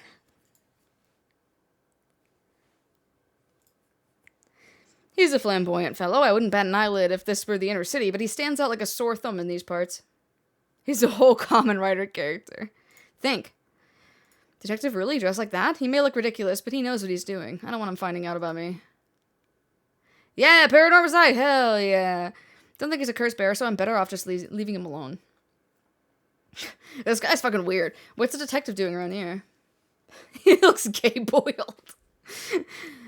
He's a flamboyant fellow. I wouldn't bat an eyelid if this were the inner city, but he stands out like a sore thumb in these parts. He's a whole Kamen Rider character. Think. Detective really dressed like that? He may look ridiculous, but he knows what he's doing. I don't want him finding out about me. Yeah, Paranormasight, hell yeah. Don't think he's a curse bearer, so I'm better off just leaving him alone. This guy's fucking weird. What's the detective doing around here? He looks gay-boiled.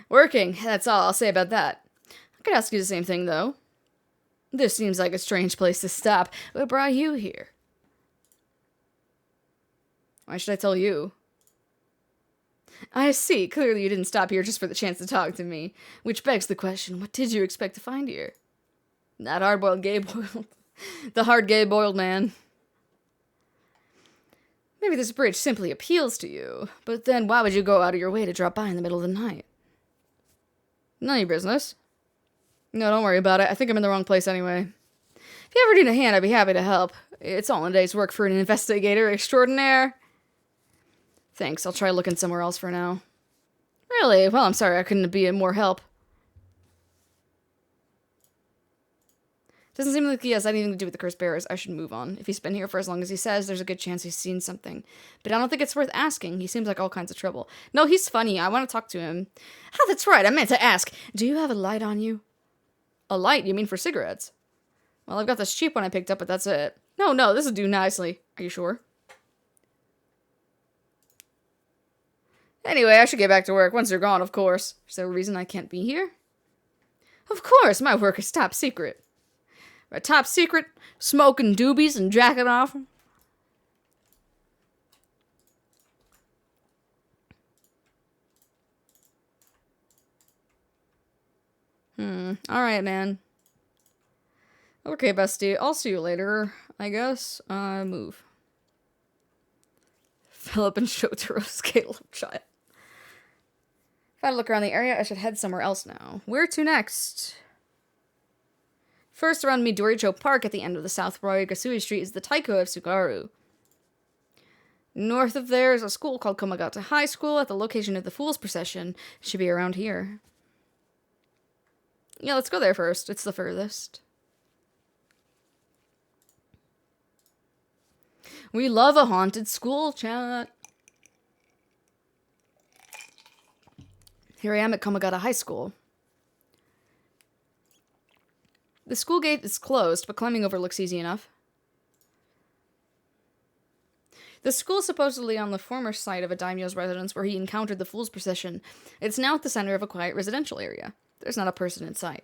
Working, that's all I'll say about that. I could ask you the same thing, though. This seems like a strange place to stop. What brought you here? Why should I tell you? I see. Clearly you didn't stop here just for the chance to talk to me. Which begs the question, what did you expect to find here? Not hard-boiled gay-boiled. The hard gay-boiled man. Maybe this bridge simply appeals to you. But then why would you go out of your way to drop by in the middle of the night? None of your business. No, don't worry about it. I think I'm in the wrong place anyway. If you ever need a hand, I'd be happy to help. It's all in a day's work for an investigator extraordinaire. Thanks, I'll try looking somewhere else for now. Really? Well, I'm sorry I couldn't be of more help. Doesn't seem like he has anything to do with the cursed bearers. I should move on. If he's been here for as long as he says, there's a good chance he's seen something. But I don't think it's worth asking. He seems like all kinds of trouble. No, he's funny. I want to talk to him. Oh, that's right. I meant to ask. Do you have a light on you? A light? You mean for cigarettes? Well, I've got this cheap one I picked up, but that's it. No, this will do nicely. Are you sure? Anyway, I should get back to work once you're gone, of course. Is there a reason I can't be here? Of course, my work is top secret. My top secret, smoking doobies and jacking off. Alright, man. Okay, bestie, I'll see you later, I guess. Move. Philip and Shotaro scale of child. If I look around the area, I should head somewhere else now. Where to next? First, around Midoricho Park at the end of the South Gasui Street is the Taiko of Tsugaru. North of there is a school called Komagata High School at the location of the Fool's Procession. It should be around here. Yeah, let's go there first. It's the furthest. We love a haunted school, chat. Here I am at Komagata High School. The school gate is closed, but climbing over looks easy enough. The school is supposedly on the former site of a daimyo's residence where he encountered the fool's procession. It's now at the center of a quiet residential area. There's not a person in sight.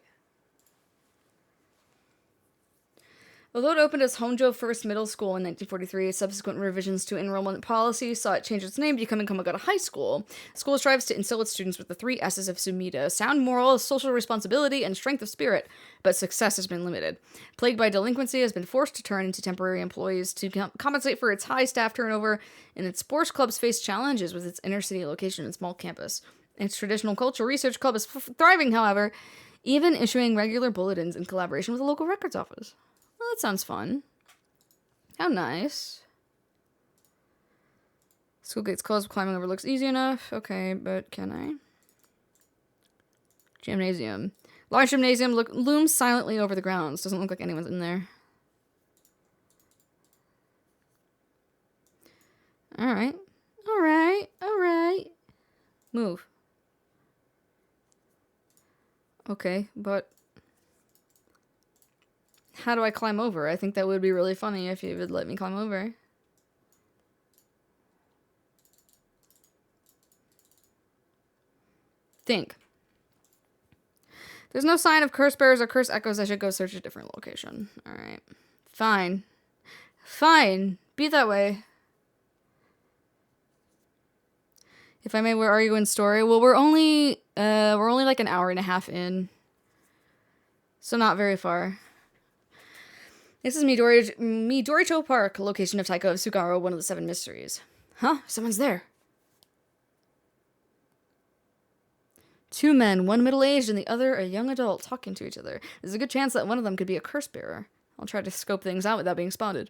Although it opened as Honjo First Middle School in 1943, subsequent revisions to enrollment policy saw it change its name to becoming Kamagata High School. The school strives to instill its students with the 3 S's of Sumida: sound morals, social responsibility, and strength of spirit, but success has been limited. Plagued by delinquency, has been forced to turn into temporary employees to compensate for its high staff turnover, and its sports clubs face challenges with its inner-city location and small campus. Its traditional cultural research club is thriving, however, even issuing regular bulletins in collaboration with the local records office. Well, that sounds fun. How nice. School gates closed, climbing over looks easy enough. Okay, but can I? Gymnasium. Large gymnasium looms silently over the grounds. Doesn't look like anyone's in there. Alright. Alright. Alright. Move. Okay, but how do I climb over? I think that would be really funny if you would let me climb over. Think. There's no sign of curse bearers or curse echoes. I should go search a different location. Alright. Fine. Fine. Be that way. If I may, where are you in story? Well, we're only like an hour and a half in. So not very far. This is Midoricho Park, location of Taiko of Sugaro, one of the 7 mysteries. Huh? Someone's there. 2 men, one middle-aged and the other a young adult, talking to each other. There's a good chance that one of them could be a curse bearer. I'll try to scope things out without being spotted.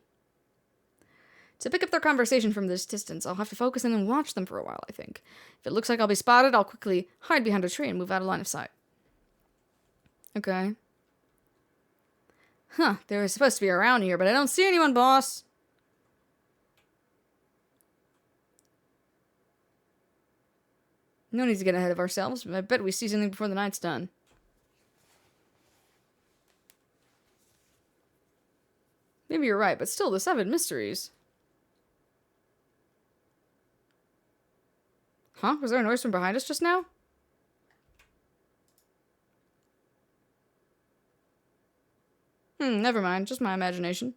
To pick up their conversation from this distance, I'll have to focus in and watch them for a while, I think. If it looks like I'll be spotted, I'll quickly hide behind a tree and move out of line of sight. Okay. Huh, they were supposed to be around here, but I don't see anyone, boss. No need to get ahead of ourselves, but I bet we see something before the night's done. Maybe you're right, but still, the 7 mysteries. Huh? Was there a noise from behind us just now? Never mind. Just my imagination.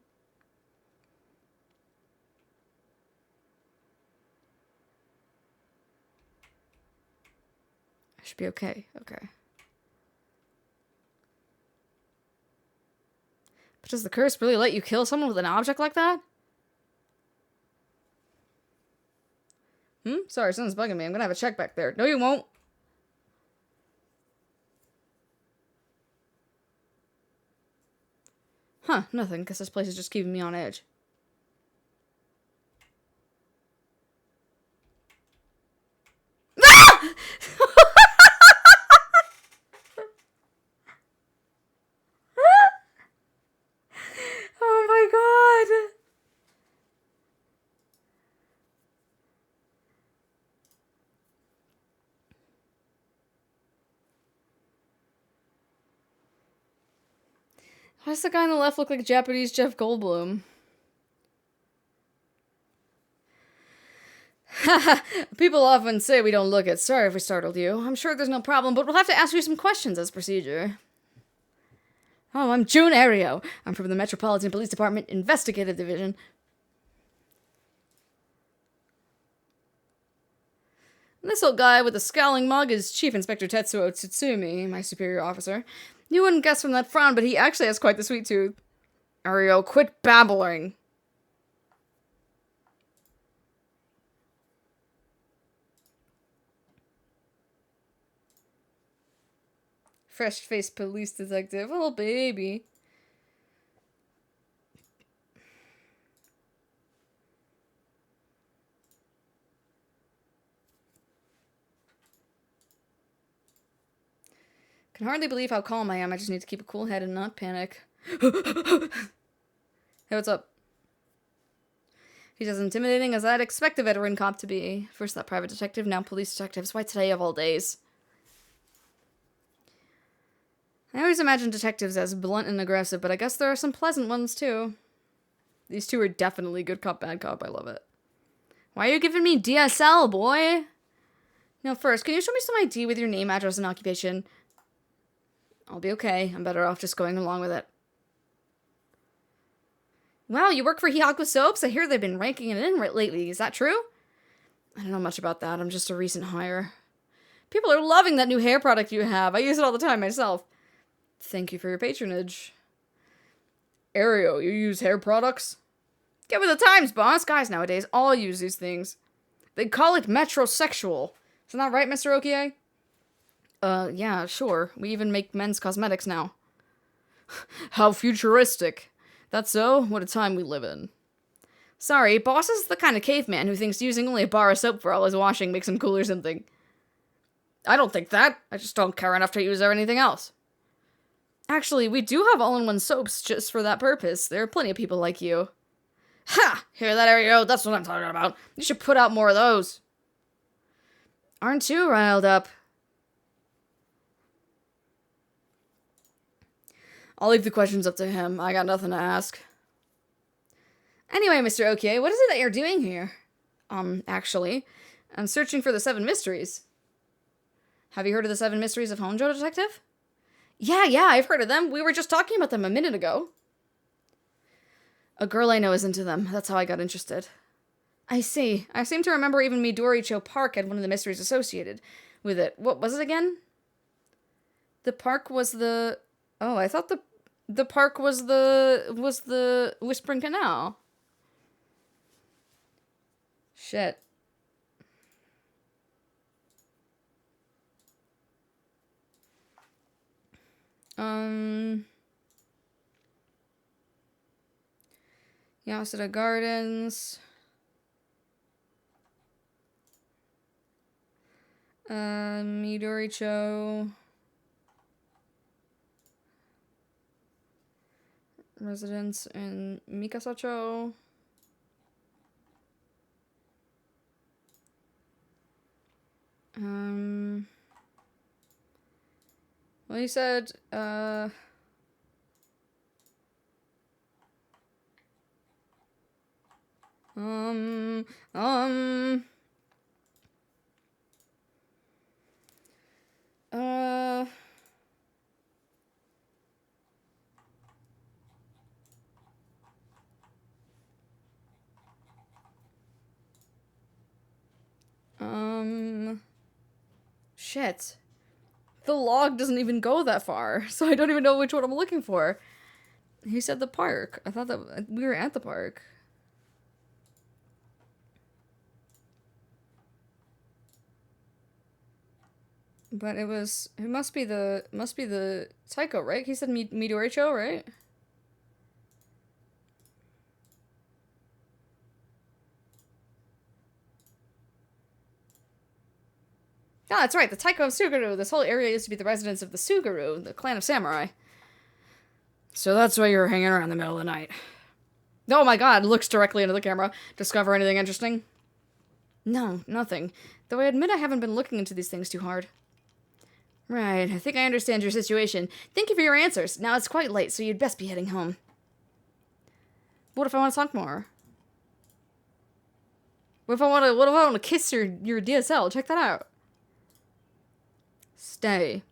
I should be okay. Okay. But does the curse really let you kill someone with an object like that? Sorry, someone's bugging me. I'm gonna have a check back there. No, you won't. Huh, nothing. Guess this place is just keeping me on edge. Ah! Oh my god! Why does the guy on the left look like Japanese Jeff Goldblum? Haha, people often say we don't look it. Sorry if we startled you. I'm sure there's no problem, but we'll have to ask you some questions as procedure. Oh, I'm June Ario. I'm from the Metropolitan Police Department Investigative Division. This old guy with the scowling mug is Chief Inspector Tetsuo Tsutsumi, my superior officer. You wouldn't guess from that frown, but he actually has quite the sweet tooth. Ario, quit babbling. Fresh-faced police detective. Oh, baby. Can hardly believe how calm I am. I just need to keep a cool head and not panic. Hey, what's up? He's as intimidating as I'd expect a veteran cop to be. First that private detective, now police detectives. Why today of all days? I always imagine detectives as blunt and aggressive, but I guess there are some pleasant ones too. These 2 are definitely good cop, bad cop. I love it. Why are you giving me DSL, boy? No, first, can you show me some ID with your name, address, and occupation? I'll be okay. I'm better off just going along with it. Wow, you work for Hyaku Soaps? I hear they've been ranking it in lately. Is that true? I don't know much about that. I'm just a recent hire. People are loving that new hair product you have. I use it all the time myself. Thank you for your patronage. Ario, you use hair products? Get with the times, boss. Guys nowadays all use these things. They call it metrosexual. Isn't that right, Mr. Okie? Yeah, sure. We even make men's cosmetics now. How futuristic. That's so? What a time we live in. Sorry, boss is the kind of caveman who thinks using only a bar of soap for all his washing makes him cool or something. I don't think that. I just don't care enough to use anything else. Actually, we do have all-in-one soaps just for that purpose. There are plenty of people like you. Ha! Hear that, Ario? That's what I'm talking about. You should put out more of those. Aren't you riled up? I'll leave the questions up to him. I got nothing to ask. Anyway, Mr. Okie, what is it that you're doing here? Actually, I'm searching for the 7 mysteries. Have you heard of the 7 mysteries of Honjo, Detective? Yeah, I've heard of them. We were just talking about them a minute ago. A girl I know is into them. That's how I got interested. I see. I seem to remember even Midoricho Park had one of the mysteries associated with it. What was it again? The park was the... Oh, I thought the park was the Whispering Canal. Shit. Yasuda Gardens. Midoricho. Residence in Mikasacho. Well, you said, shit. The log doesn't even go that far, so I don't even know which one I'm looking for. He said the park. I thought that we were at the park. But it must be the Taiko, right? He said Midoricho, right? Ah, that's right, the Taiko of Suguru. This whole area used to be the residence of the Suguru, the clan of samurai. So that's why you were hanging around in the middle of the night. Oh my god, looks directly into the camera. Discover anything interesting? No, nothing. Though I admit I haven't been looking into these things too hard. Right, I think I understand your situation. Thank you for your answers. Now it's quite late, so you'd best be heading home. What if I want to talk more? What if I want to kiss your DSL? Check that out. Stay.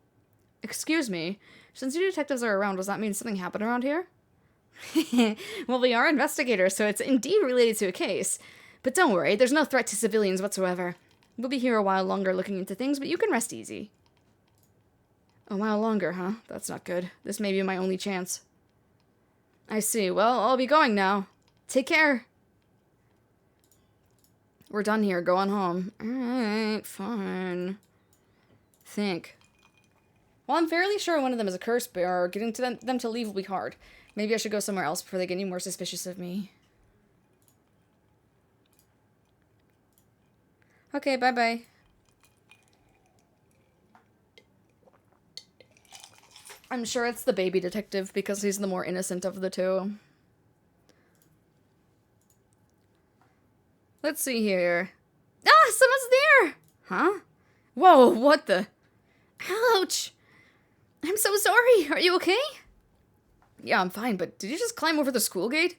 Excuse me. Since you detectives are around, does that mean something happened around here? Well, we are investigators, so it's indeed related to a case. But don't worry, there's no threat to civilians whatsoever. We'll be here a while longer looking into things, but you can rest easy. A while longer, huh? That's not good. This may be my only chance. I see. Well, I'll be going now. Take care. We're done here. Go on home. Alright, fine. Think. Well, I'm fairly sure one of them is a curse bearer. Getting to them to leave will be hard. Maybe I should go somewhere else before they get any more suspicious of me. Okay, bye-bye. I'm sure it's the baby detective because he's the more innocent of the two. Let's see here. Ah, someone's there! Huh? Whoa, what the? Ouch! I'm so sorry. Are you okay? Yeah, I'm fine, but did you just climb over the school gate?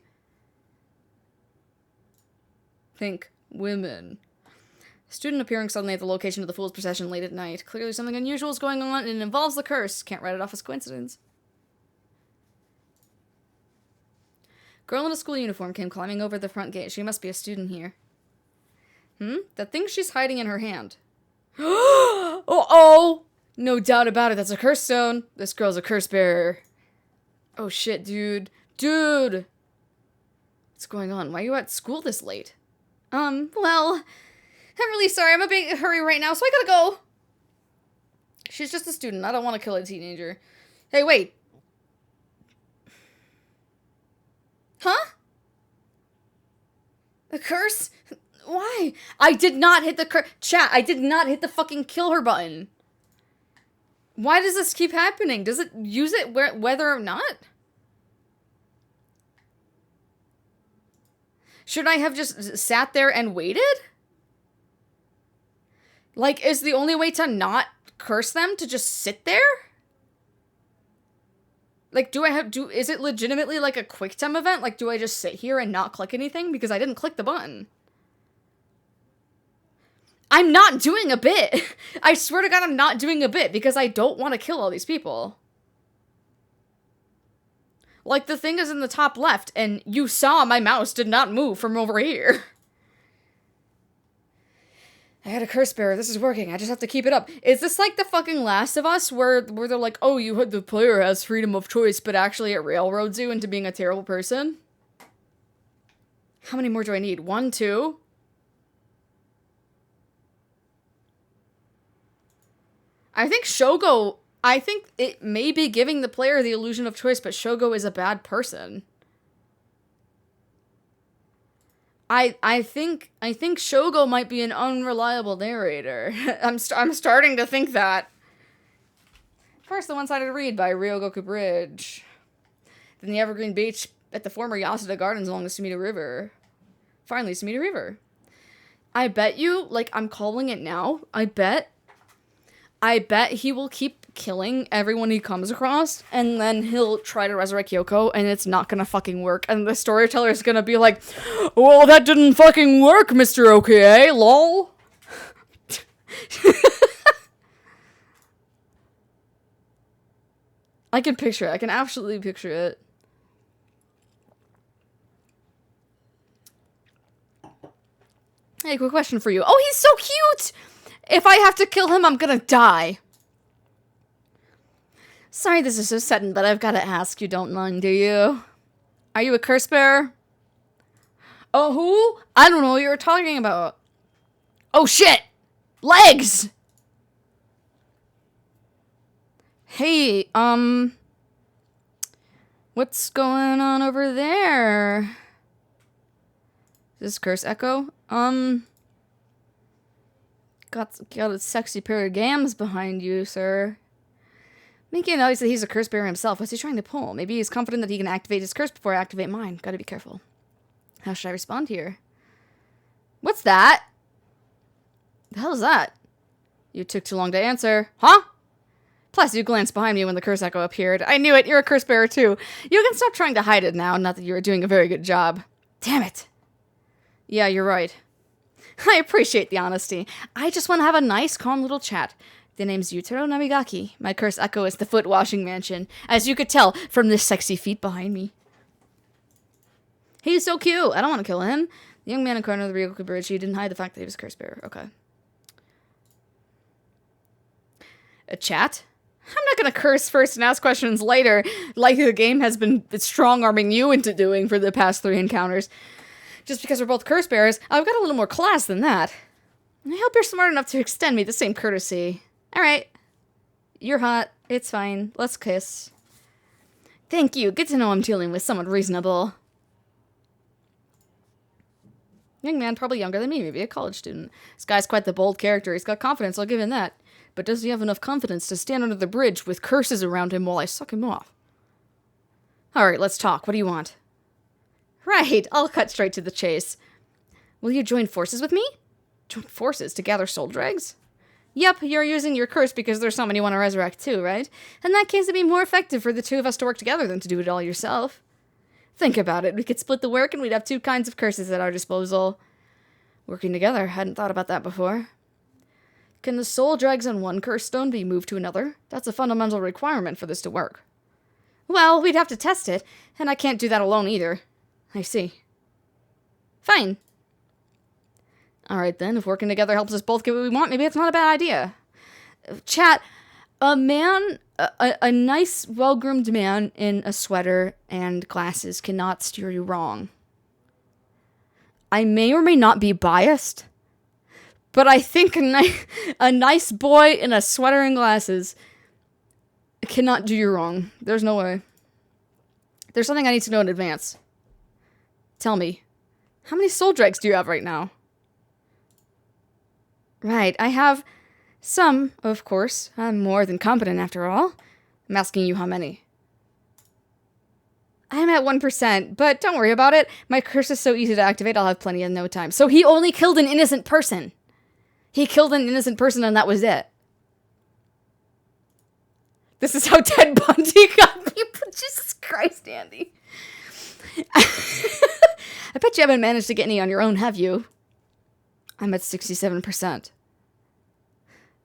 Think. women. Student appearing suddenly at the location of the fool's procession late at night. Clearly something unusual is going on, and it involves the curse. Can't write it off as coincidence. Girl in a school uniform came climbing over the front gate. She must be a student here. The thing she's hiding in her hand. Oh! No doubt about it, that's a curse stone. This girl's a curse bearer. Oh shit, dude. Dude! What's going on? Why are you at school this late? Well, I'm really sorry. I'm a big hurry right now, so I gotta go. She's just a student. I don't want to kill a teenager. Hey, wait. Huh? The curse? Why? I did not hit the chat, I did not hit the fucking kill her button. Why does this keep happening? Does it use it whether or not? Should I have just sat there and waited? Like, is the only way to not curse them to just sit there? Like, is it legitimately like a quick time event? Like, do I just sit here and not click anything? Because I didn't click the button. I'm not doing a bit. I swear to God, I'm not doing a bit because I don't want to kill all these people. Like, the thing is in the top left, and you saw my mouse did not move from over here. I had a curse bearer. This is working. I just have to keep it up. Is this like the fucking Last of Us, where they're like, oh, the player has freedom of choice, but actually it railroads you into being a terrible person? How many more do I need? 1, 2? I think it may be giving the player the illusion of choice, but Shogo is a bad person. I think Shogo might be an unreliable narrator. I'm starting to think that. First, the one-sided read by Ryogoku Bridge. Then the evergreen beach at the former Yasuda Gardens along the Sumida River. Finally, Sumida River. I bet you, like, I'm calling it now. I bet he will keep killing everyone he comes across, and then he'll try to resurrect Yoko, and it's not gonna fucking work. And the storyteller is gonna be like, well, that didn't fucking work, Mr. Okay, lol. I can picture it. I can absolutely picture it. Hey, quick question for you. Oh, he's so cute! If I have to kill him, I'm gonna die. Sorry this is so sudden, but I've gotta ask. You don't mind, do you? Are you a curse bearer? Oh, who? I don't know what you were talking about. Oh, shit! Legs! Hey, what's going on over there? Is this curse echo? Got a sexy pair of gams behind you, sir. Making notice that he's a curse bearer himself. What's he trying to pull? Maybe he's confident that he can activate his curse before I activate mine. Gotta be careful. How should I respond here? What's that? The hell is that? You took too long to answer. Huh? Plus, you glanced behind me when the curse echo appeared. I knew it. You're a curse bearer, too. You can stop trying to hide it now. Not that you're doing a very good job. Damn it. Yeah, you're right. I appreciate the honesty. I just want to have a nice, calm little chat. The name's Yutaro Namigaki. My curse echo is the foot washing mansion, as you could tell from the sexy feet behind me. He's so cute. I don't want to kill him. The young man in corner of the Ryogoku Bridge, he didn't hide the fact that he was a curse bearer. Okay. A chat? I'm not gonna curse first and ask questions later, like the game has been strong-arming you into doing for the past 3 encounters. Just because we're both curse bearers, I've got a little more class than that. I hope you're smart enough to extend me the same courtesy. Alright. You're hot. It's fine. Let's kiss. Thank you. Good to know I'm dealing with someone reasonable. Young man, probably younger than me, maybe a college student. This guy's quite the bold character. He's got confidence, I'll give him that. But does he have enough confidence to stand under the bridge with curses around him while I suck him off? Alright, let's talk. What do you want? Right, I'll cut straight to the chase. Will you join forces with me? Join forces to gather soul dregs? Yep, you're using your curse because there's someone you want to resurrect too, right? In that case, it'd be more effective for the two of us to work together than to do it all yourself. Think about it. We could split the work and we'd have 2 kinds of curses at our disposal. Working together. Hadn't thought about that before. Can the soul dregs in one curse stone be moved to another? That's a fundamental requirement for this to work. Well, we'd have to test it, and I can't do that alone either. I see. Fine. Alright then, if working together helps us both get what we want, maybe it's not a bad idea. Chat, a nice, well-groomed man in a sweater and glasses cannot steer you wrong. I may or may not be biased, but I think a nice boy in a sweater and glasses cannot do you wrong. There's no way. There's something I need to know in advance. Tell me, how many soul dregs do you have right now? Right, I have some, of course. I'm more than competent after all. I'm asking you how many. I'm at 1%, but don't worry about it. My curse is so easy to activate, I'll have plenty in no time. So he only killed an innocent person. He killed an innocent person and that was it. This is how Ted Bundy got people. Jesus Christ, Andy. I bet you haven't managed to get any on your own, have you? I'm at 67%.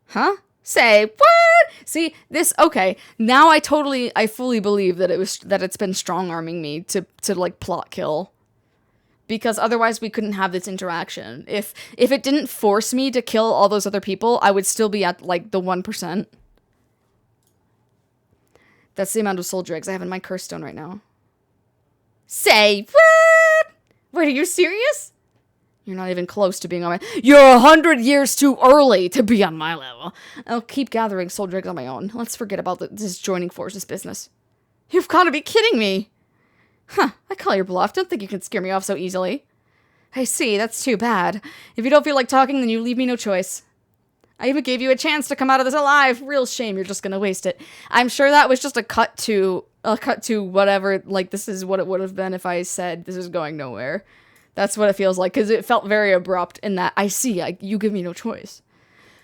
Huh? Say, what? See, this, okay. Now I fully believe that it's been strong-arming me to like, plot kill. Because otherwise we couldn't have this interaction. If it didn't force me to kill all those other people, I would still be at, like, the 1%. That's the amount of soul dregs I have in my curse stone right now. Say, what? Wait, are you serious? You're not even close to being on my... You're 100 years too early to be on my level. I'll keep gathering soul dregs on my own. Let's forget about this joining forces business. You've got to be kidding me. Huh, I call your bluff. Don't think you can scare me off so easily. I see, that's too bad. If you don't feel like talking, then you leave me no choice. I even gave you a chance to come out of this alive. Real shame you're just gonna waste it. I'm sure that was just a cut to whatever, like, this is what it would have been if I said this is going nowhere. That's what it feels like, because it felt very abrupt in that, I see, you give me no choice.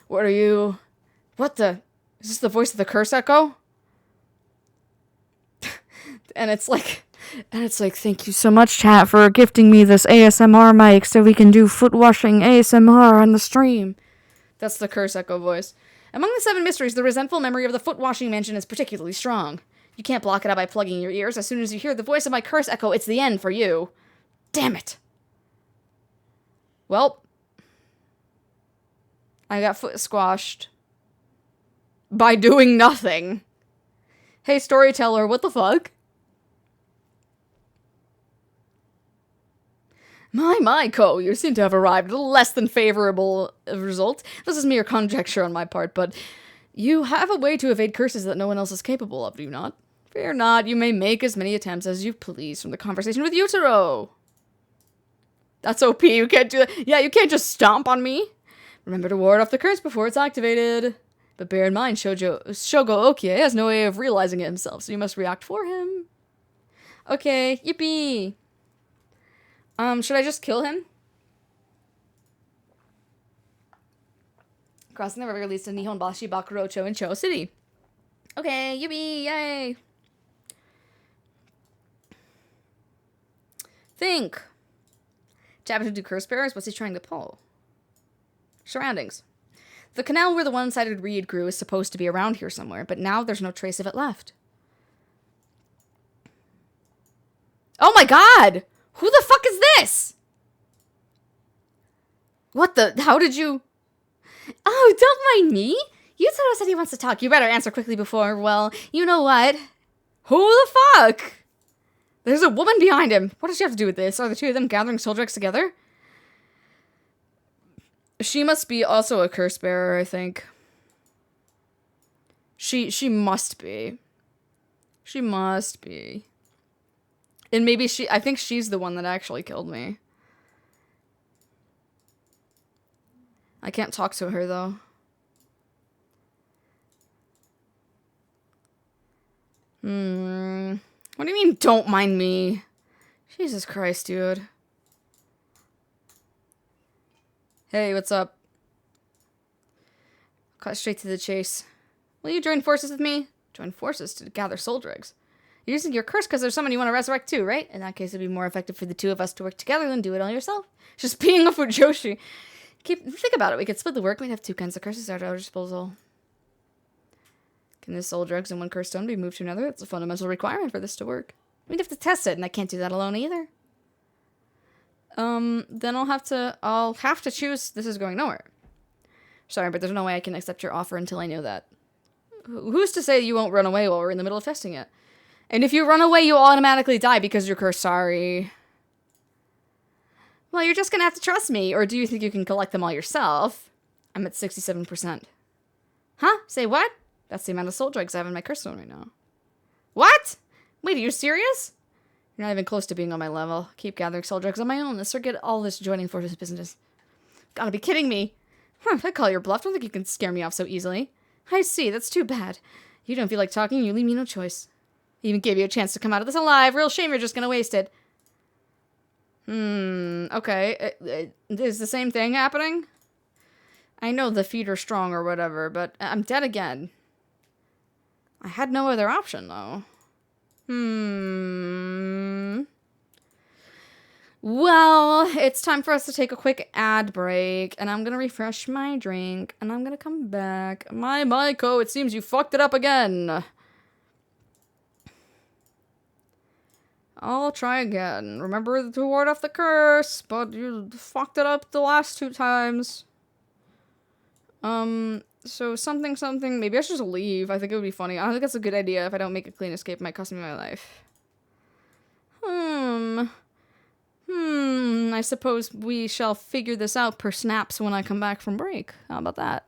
What are you... What the... Is this the voice of the curse echo? And it's like, thank you so much, chat, for gifting me this ASMR mic so we can do foot washing ASMR on the stream. That's the curse echo voice. Among the 7 mysteries, the resentful memory of the foot washing mansion is particularly strong. You can't block it out by plugging your ears. As soon as you hear the voice of my curse echo, it's the end for you. Damn it. Well, I got foot squashed by doing nothing. Hey, storyteller, what the fuck? My, Ko, you seem to have arrived at a less than favorable result. This is mere conjecture on my part, but you have a way to evade curses that no one else is capable of, do you not? Fear not, you may make as many attempts as you please from the conversation with Utero. That's OP, you can't do that. Yeah, you can't just stomp on me. Remember to ward off the curse before it's activated. But bear in mind, Shogo Okie has no way of realizing it himself, so you must react for him. Okay, yippee. Should I just kill him? Crossing the river leads to Nihonbashi, Bakurocho, and Cho City. Okay, yippee, yay. Think. Jabba to do curse bearers? What's he trying to pull? Surroundings. The canal where the one-sided reed grew is supposed to be around here somewhere, but now there's no trace of it left. Oh my god! Who the fuck is this? What the? How did you... Oh, don't mind me. Yutaro said he wants to talk. You better answer quickly before, well, you know what? Who the fuck? There's a woman behind him. What does she have to do with this? Are the two of them gathering soul dregs together? She must be also a curse bearer, I think. She must be. She must be. And maybe I think she's the one that actually killed me. I can't talk to her, though. What do you mean, don't mind me? Jesus Christ, dude. Hey, what's up? Cut straight to the chase. Will you join forces with me? Join forces to gather soul dregs. You're using your curse because there's someone you want to resurrect too, right? In that case, it'd be more effective for the two of us to work together than do it all yourself. Just being off with Joshi. Think about it. We could split the work. We'd have 2 kinds of curses at our disposal. Can the soul drugs in one curse stone be moved to another? That's a fundamental requirement for this to work. We'd have to test it, and I can't do that alone either. Then I'll have to choose. This is going nowhere. Sorry, but there's no way I can accept your offer until I know that. Who's to say you won't run away while we're in the middle of testing it? And if you run away, you automatically die because you're cursed. Sorry. Well, you're just gonna have to trust me, or do you think you can collect them all yourself? I'm at 67%. Huh? Say what? That's the amount of soul drugs I have in my curse stone right now. What? Wait, are you serious? You're not even close to being on my level. Keep gathering soul drugs on my own. Let's forget all this joining forces business. Gotta be kidding me. Huh, I call your bluff. Don't think you can scare me off so easily. I see, that's too bad. You don't feel like talking, you leave me no choice. I even gave you a chance to come out of this alive. Real shame you're just gonna waste it. Okay. Is the same thing happening? I know the feet are strong or whatever, but I'm dead again. I had no other option, though. Well, it's time for us to take a quick ad break, and I'm gonna refresh my drink, and I'm gonna come back. My Maiko, it seems you fucked it up again. I'll try again. Remember to ward off the curse, but you fucked it up the last 2 times. So something, maybe I should just leave. I think it would be funny. I don't think that's a good idea. If I don't make a clean escape, it might cost me my life. I suppose we shall figure this out per snaps when I come back from break. How about that?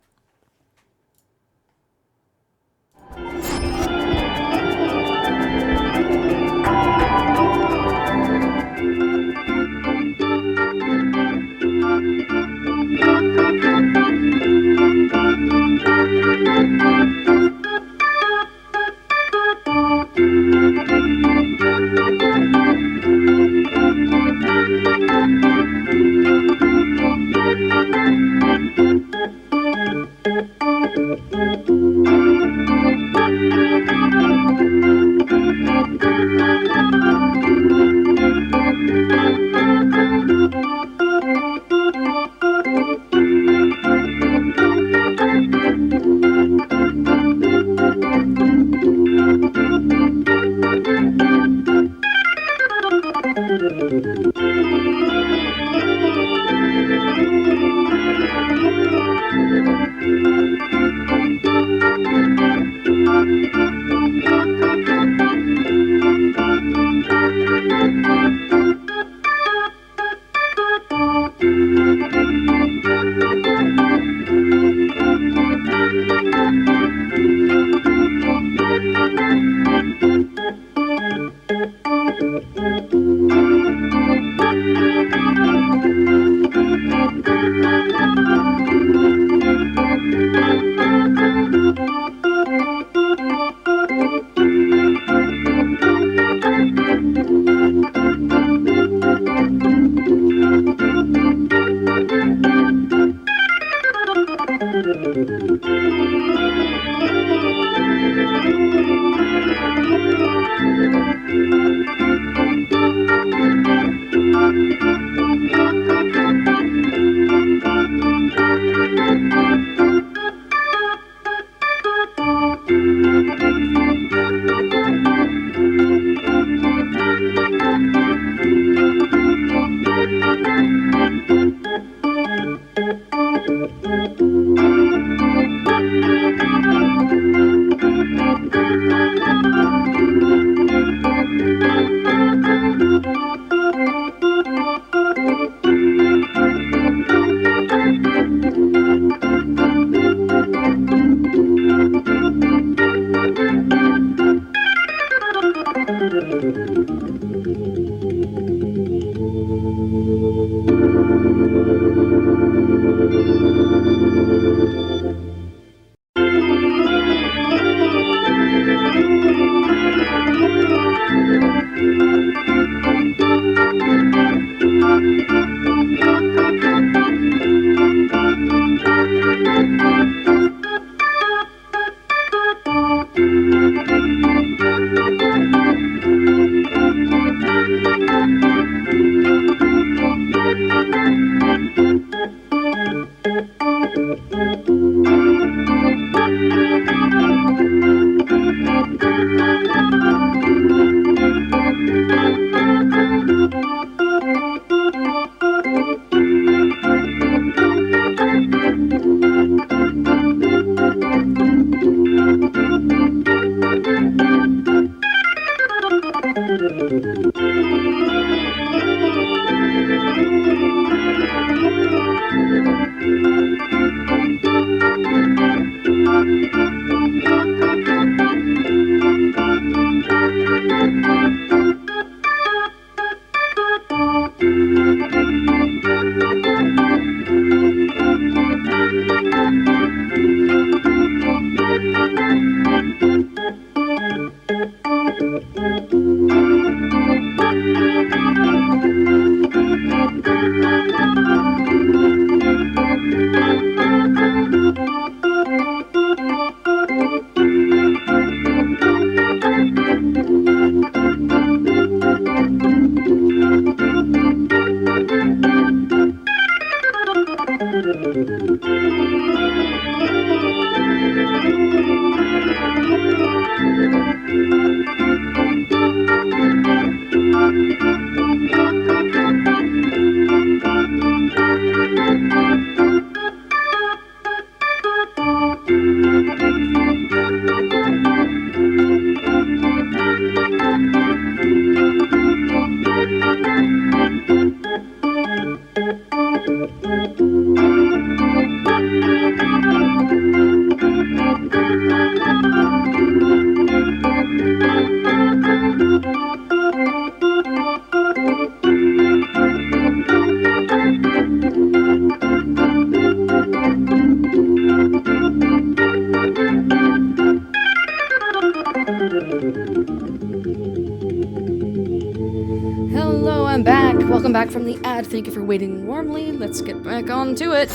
Hello, I'm back. Welcome back from the ad. Thank you for waiting warmly. Let's get back on to it.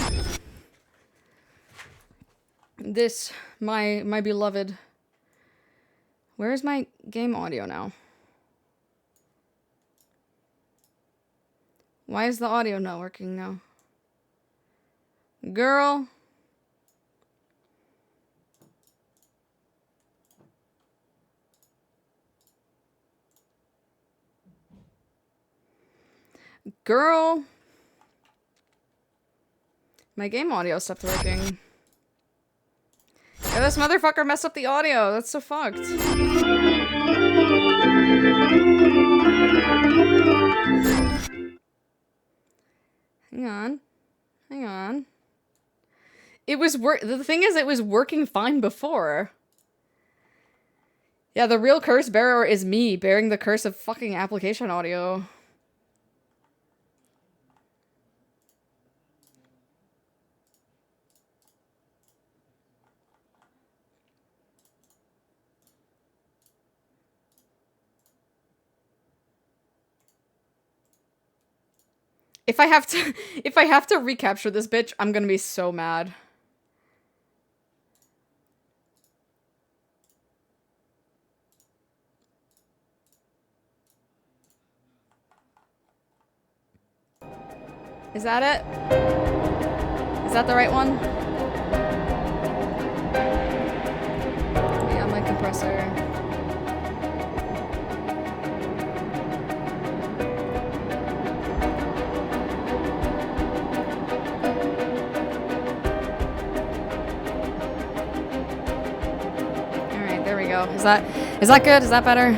This, my beloved. Where is my game audio now? Why is the audio not working now? Girl. Girl. My game audio stopped working. Yeah, this motherfucker messed up the audio. That's so fucked. Hang on. Hang on. It was the thing is, it was working fine before. Yeah, the real curse bearer is me, bearing the curse of fucking application audio. If I have to recapture this bitch, I'm gonna be so mad. Is that it? Is that the right one? Yeah, my compressor. Alright, there we go. Is that good? Is that better?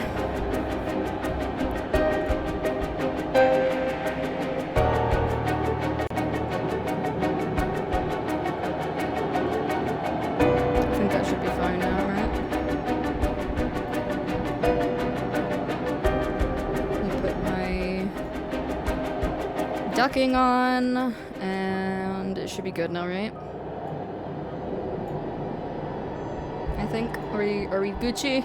Ducking on, and it should be good now, right? I think. Are we Gucci?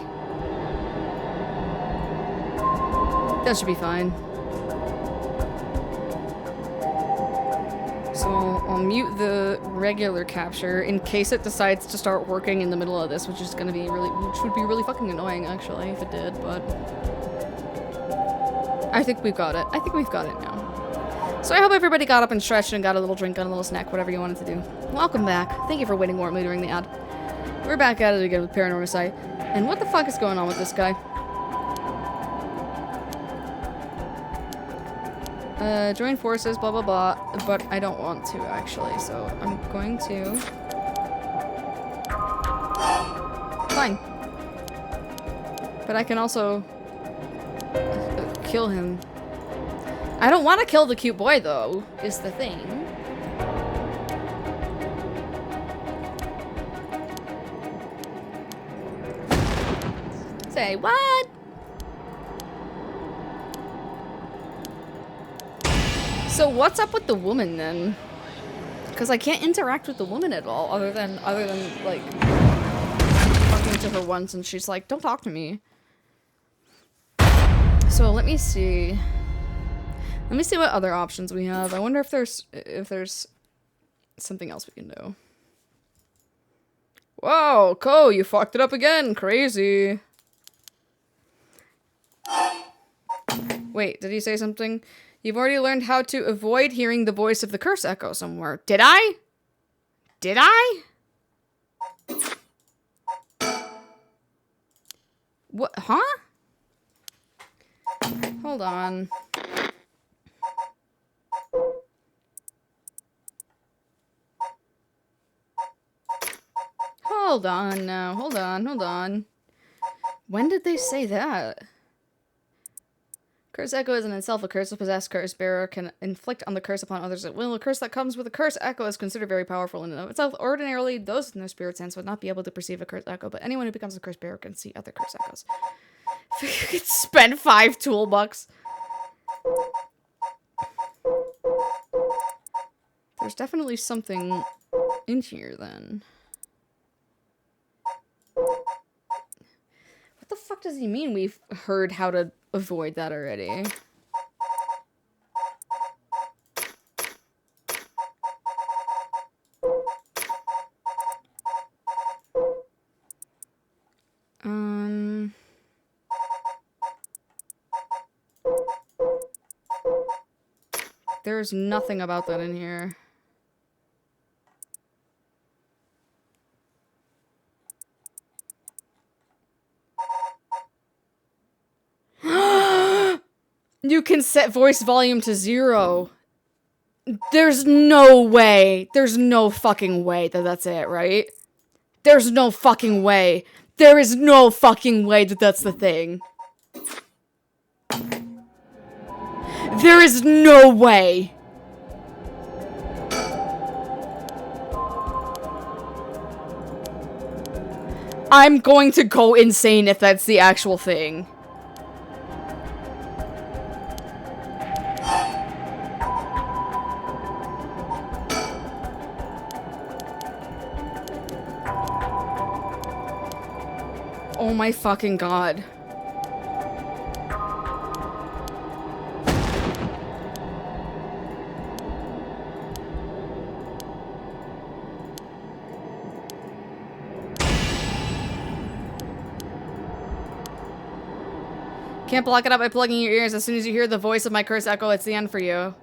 That should be fine. So I'll mute the regular capture in case it decides to start working in the middle of this, which would be really fucking annoying actually if it did, but I think we've got it. I think we've got it now. So I hope everybody got up and stretched and got a little drink, got a little snack, whatever you wanted to do. Welcome back. Thank you for waiting warmly during the ad. We're back at it again with Paranormasight. And what the fuck is going on with this guy? Join forces, blah blah blah. But I don't want to, actually, so I'm going to... Fine. But I can also... kill him. I don't want to kill the cute boy, though, is the thing. Say what? So what's up with the woman, then? Because I can't interact with the woman at all, other than like, talking to her once, and she's like, don't talk to me. So let me see. Let me see what other options we have. I wonder if there's something else we can do. Whoa, Ko, you fucked it up again. Crazy. Wait, did he say something? You've already learned how to avoid hearing the voice of the curse echo somewhere. Did I? Did I? What? Huh? Hold on. Hold on now. Hold on. When did they say that? Curse echo isn't itself a curse. A possessed curse bearer can inflict on the curse upon others at will. A curse that comes with a curse echo is considered very powerful in and of itself. Ordinarily, those with no spirit sense would not be able to perceive a curse echo, but anyone who becomes a curse bearer can see other curse echoes. You could spend 5 tool bucks. There's definitely something in here, then. What the fuck does he mean we've heard how to avoid that already? There's nothing about that in here. You can set voice volume to 0. There's no way. There's no fucking way that that's it, right? There's no fucking way. There is no fucking way that that's the thing. There is no way. I'm going to go insane if that's the actual thing. Oh my fucking god. Can't block it up by plugging your ears. As soon as you hear the voice of my curse echo, it's the end for you.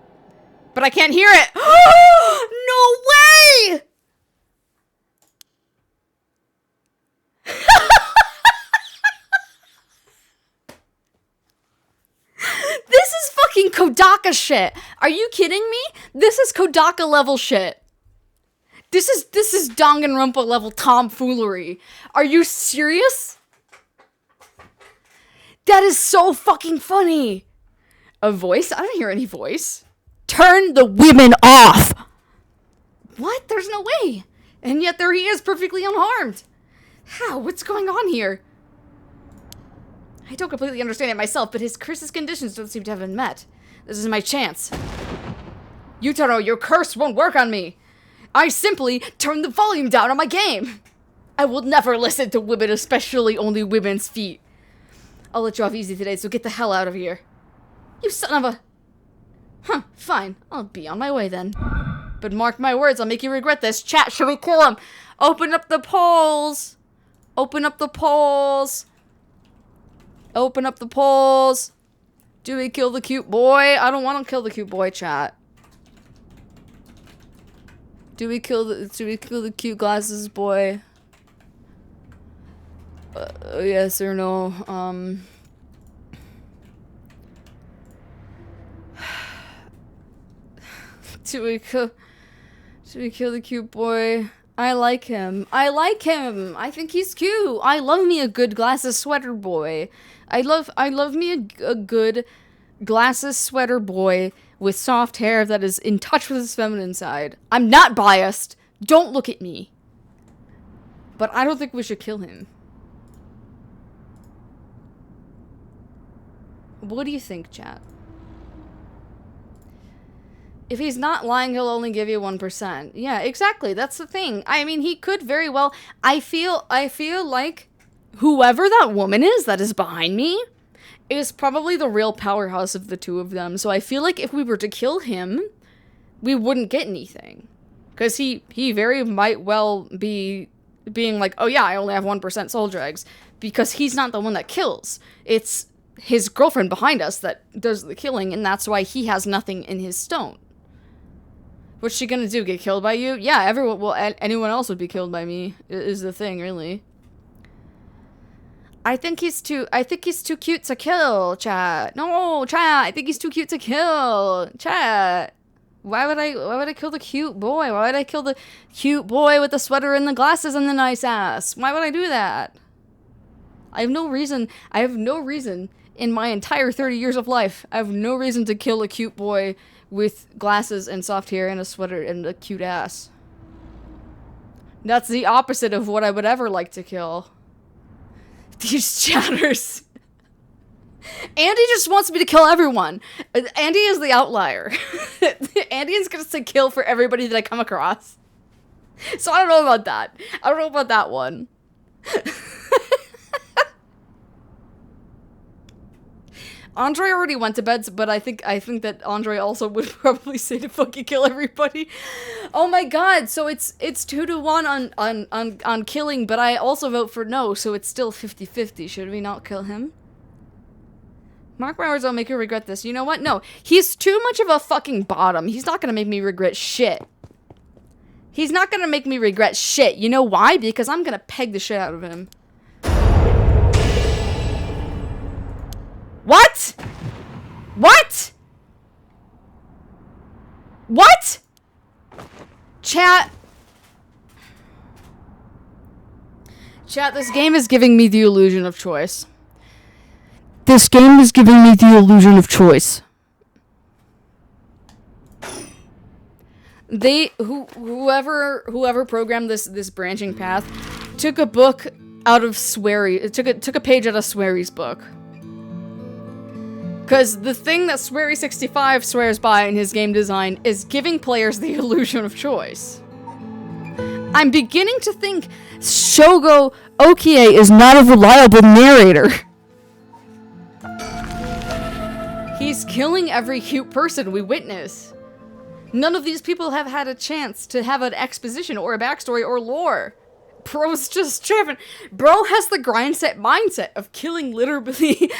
But I can't hear it! No way! This is fucking Kodaka shit. Are you kidding me? This is Kodaka level shit. This is Danganronpa level tomfoolery. Are you serious? That is so fucking funny. A voice? I don't hear any voice. Turn the women off. What? There's no way. And yet there he is, perfectly unharmed. How? What's going on here? I don't completely understand it myself, but his curse's conditions don't seem to have been met. This is my chance. Yutaro, your curse won't work on me. I simply turned the volume down on my game. I will never listen to women, especially only women's feet. I'll let you off easy today, so get the hell out of here. You son of a... Huh, fine. I'll be on my way then. But mark my words, I'll make you regret this. Chat, should we kill him? Open up the polls. Open up the polls. Open up the polls. Do we kill the cute boy? I don't want to kill the cute boy, chat. Do we kill the cute glasses boy? Yes or no? Do we kill the cute boy? I like him. I like him. I think he's cute. I love me a good glasses sweater boy. I love me a good glasses sweater boy with soft hair that is in touch with his feminine side. I'm not biased. Don't look at me. But I don't think we should kill him. What do you think, chat? If he's not lying, he'll only give you 1%. Yeah, exactly. That's the thing. I mean, he could very well... I feel like whoever that woman is that is behind me is probably the real powerhouse of the two of them. So I feel like if we were to kill him, we wouldn't get anything. Because he very might well be being like, oh yeah, I only have 1% soul dregs. Because he's not the one that kills. It's his girlfriend behind us that does the killing, and that's why he has nothing in his stone. What's she gonna do? Get killed by you? Yeah, everyone. Well, anyone else would be killed by me. Is the thing, really? I think he's too cute to kill, chat. No, chat. I think he's too cute to kill, chat. Why would I kill the cute boy? Why would I kill the cute boy with the sweater and the glasses and the nice ass? Why would I do that? I have no reason in my entire 30 years of life. I have no reason to kill a cute boy with glasses and soft hair and a sweater and a cute ass. That's the opposite of what I would ever like to kill. These chatters. Andy just wants me to kill everyone. Andy is the outlier. Andy is gonna say kill for everybody that I come across. So I don't know about that. I don't know about that one. Andre already went to bed, but I think that Andre also would probably say to fucking kill everybody. Oh my god, so it's 2-1 on killing, but I also vote for no, so it's still 50-50. Should we not kill him? Mark my words, I'll make you regret this. You know what? No, he's too much of a fucking bottom. He's not gonna make me regret shit. He's not gonna make me regret shit. You know why? Because I'm gonna peg the shit out of him. What? What? What? Chat. Chat, this game is giving me the illusion of choice. This game is giving me the illusion of choice. Whoever programmed this branching path took a book out of Swery. Took a page out of Swery's book. Because the thing that Swery65 swears by in his game design is giving players the illusion of choice. I'm beginning to think Shogo Okie is not a reliable narrator. He's killing every cute person we witness. None of these people have had a chance to have an exposition or a backstory or lore. Bro's just driven. Bro has the grindset mindset of killing literally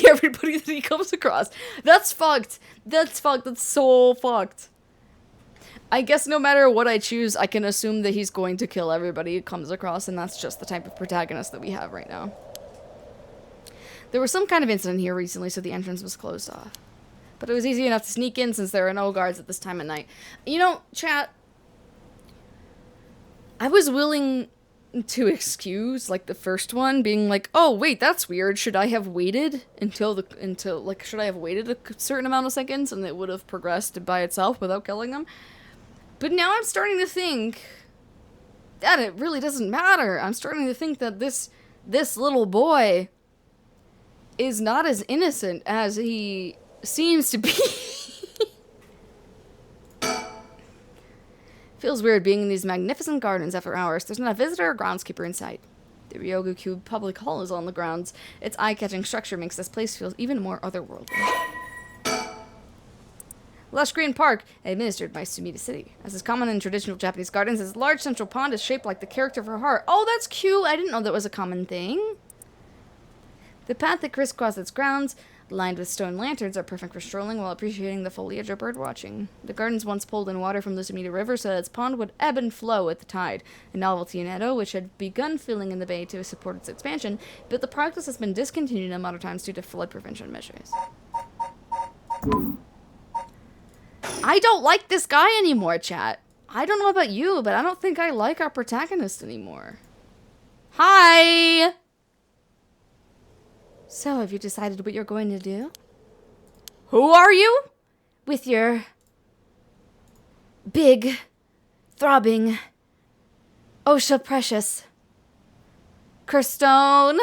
everybody that he comes across. That's fucked. That's fucked. That's so fucked. I guess no matter what I choose, I can assume that he's going to kill everybody he comes across, and that's just the type of protagonist that we have right now. There was some kind of incident here recently, so the entrance was closed off. But it was easy enough to sneak in since there are no guards at this time of night. You know, chat, I was willing to excuse, like, the first one, being like, oh, wait, that's weird. Should I have waited should I have waited a certain amount of seconds and it would have progressed by itself without killing them? But now I'm starting to think that it really doesn't matter. I'm starting to think that this little boy is not as innocent as he seems to be. Feels weird being in these magnificent gardens after hours. There's not a visitor or groundskeeper in sight. The Ryogu Cube Public Hall is on the grounds. Its eye-catching structure makes this place feel even more otherworldly. Lush Green Park, administered by Sumida City. As is common in traditional Japanese gardens, its large central pond is shaped like the character of her heart. Oh, that's cute! I didn't know that was a common thing. The path that crisscrosses its grounds, lined with stone lanterns, are perfect for strolling while appreciating the foliage or bird watching. The gardens once pulled in water from the Sumida River so that its pond would ebb and flow at the tide, a novelty in Edo, which had begun filling in the bay to support its expansion, but the practice has been discontinued in modern times due to flood prevention measures. I don't like this guy anymore, chat. I don't know about you, but I don't think I like our protagonist anymore. Hi! So, have you decided what you're going to do? Who are you? With your big, throbbing, oh so precious Curstone.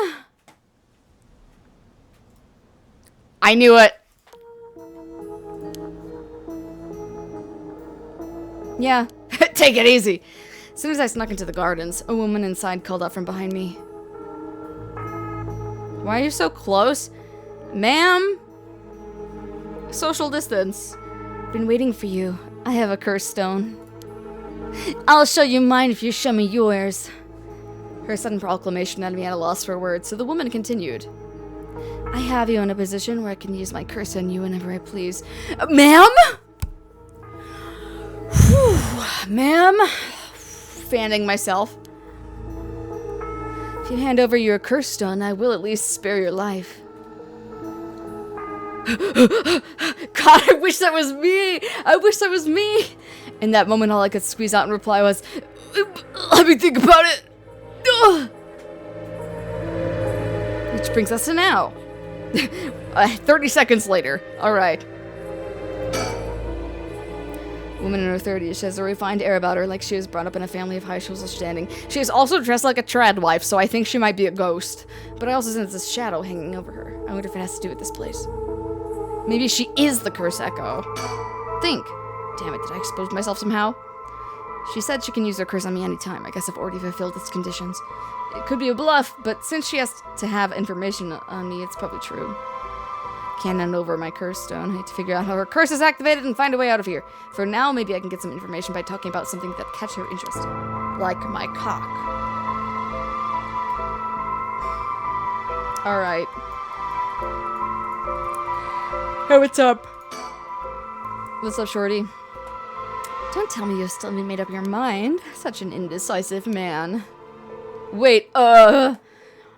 I knew it. Yeah, take it easy. As soon as I snuck into the gardens, a woman inside called out from behind me. Why are you so close? Ma'am? Social distance. Been waiting for you. I have a curse stone. I'll show you mine if you show me yours. Her sudden proclamation had me at a loss for words, so the woman continued. I have you in a position where I can use my curse on you whenever I please. Ma'am? Ma'am? Fanning myself. If you hand over your curse stone, I will at least spare your life. God, I wish that was me! I wish that was me! In that moment, all I could squeeze out in reply was, let me think about it! Which brings us to now. 30 seconds later. Alright. Woman in her 30s. She has a refined air about her, like she was brought up in a family of high social standing. She is also dressed like a trad wife, so I think she might be a ghost. But I also sense this shadow hanging over her. I wonder if it has to do with this place. Maybe she is the curse echo. Think. Damn it, did I expose myself somehow? She said she can use her curse on me anytime. I guess I've already fulfilled its conditions. It could be a bluff, but since she has to have information on me, it's probably true. Can't hand over my curse stone. I need to figure out how her curse is activated and find a way out of here. For now, maybe I can get some information by talking about something that catches her interest. Like my cock. Alright. Hey, what's up? What's up, shorty? Don't tell me you still haven't made up your mind. Such an indecisive man. Wait, I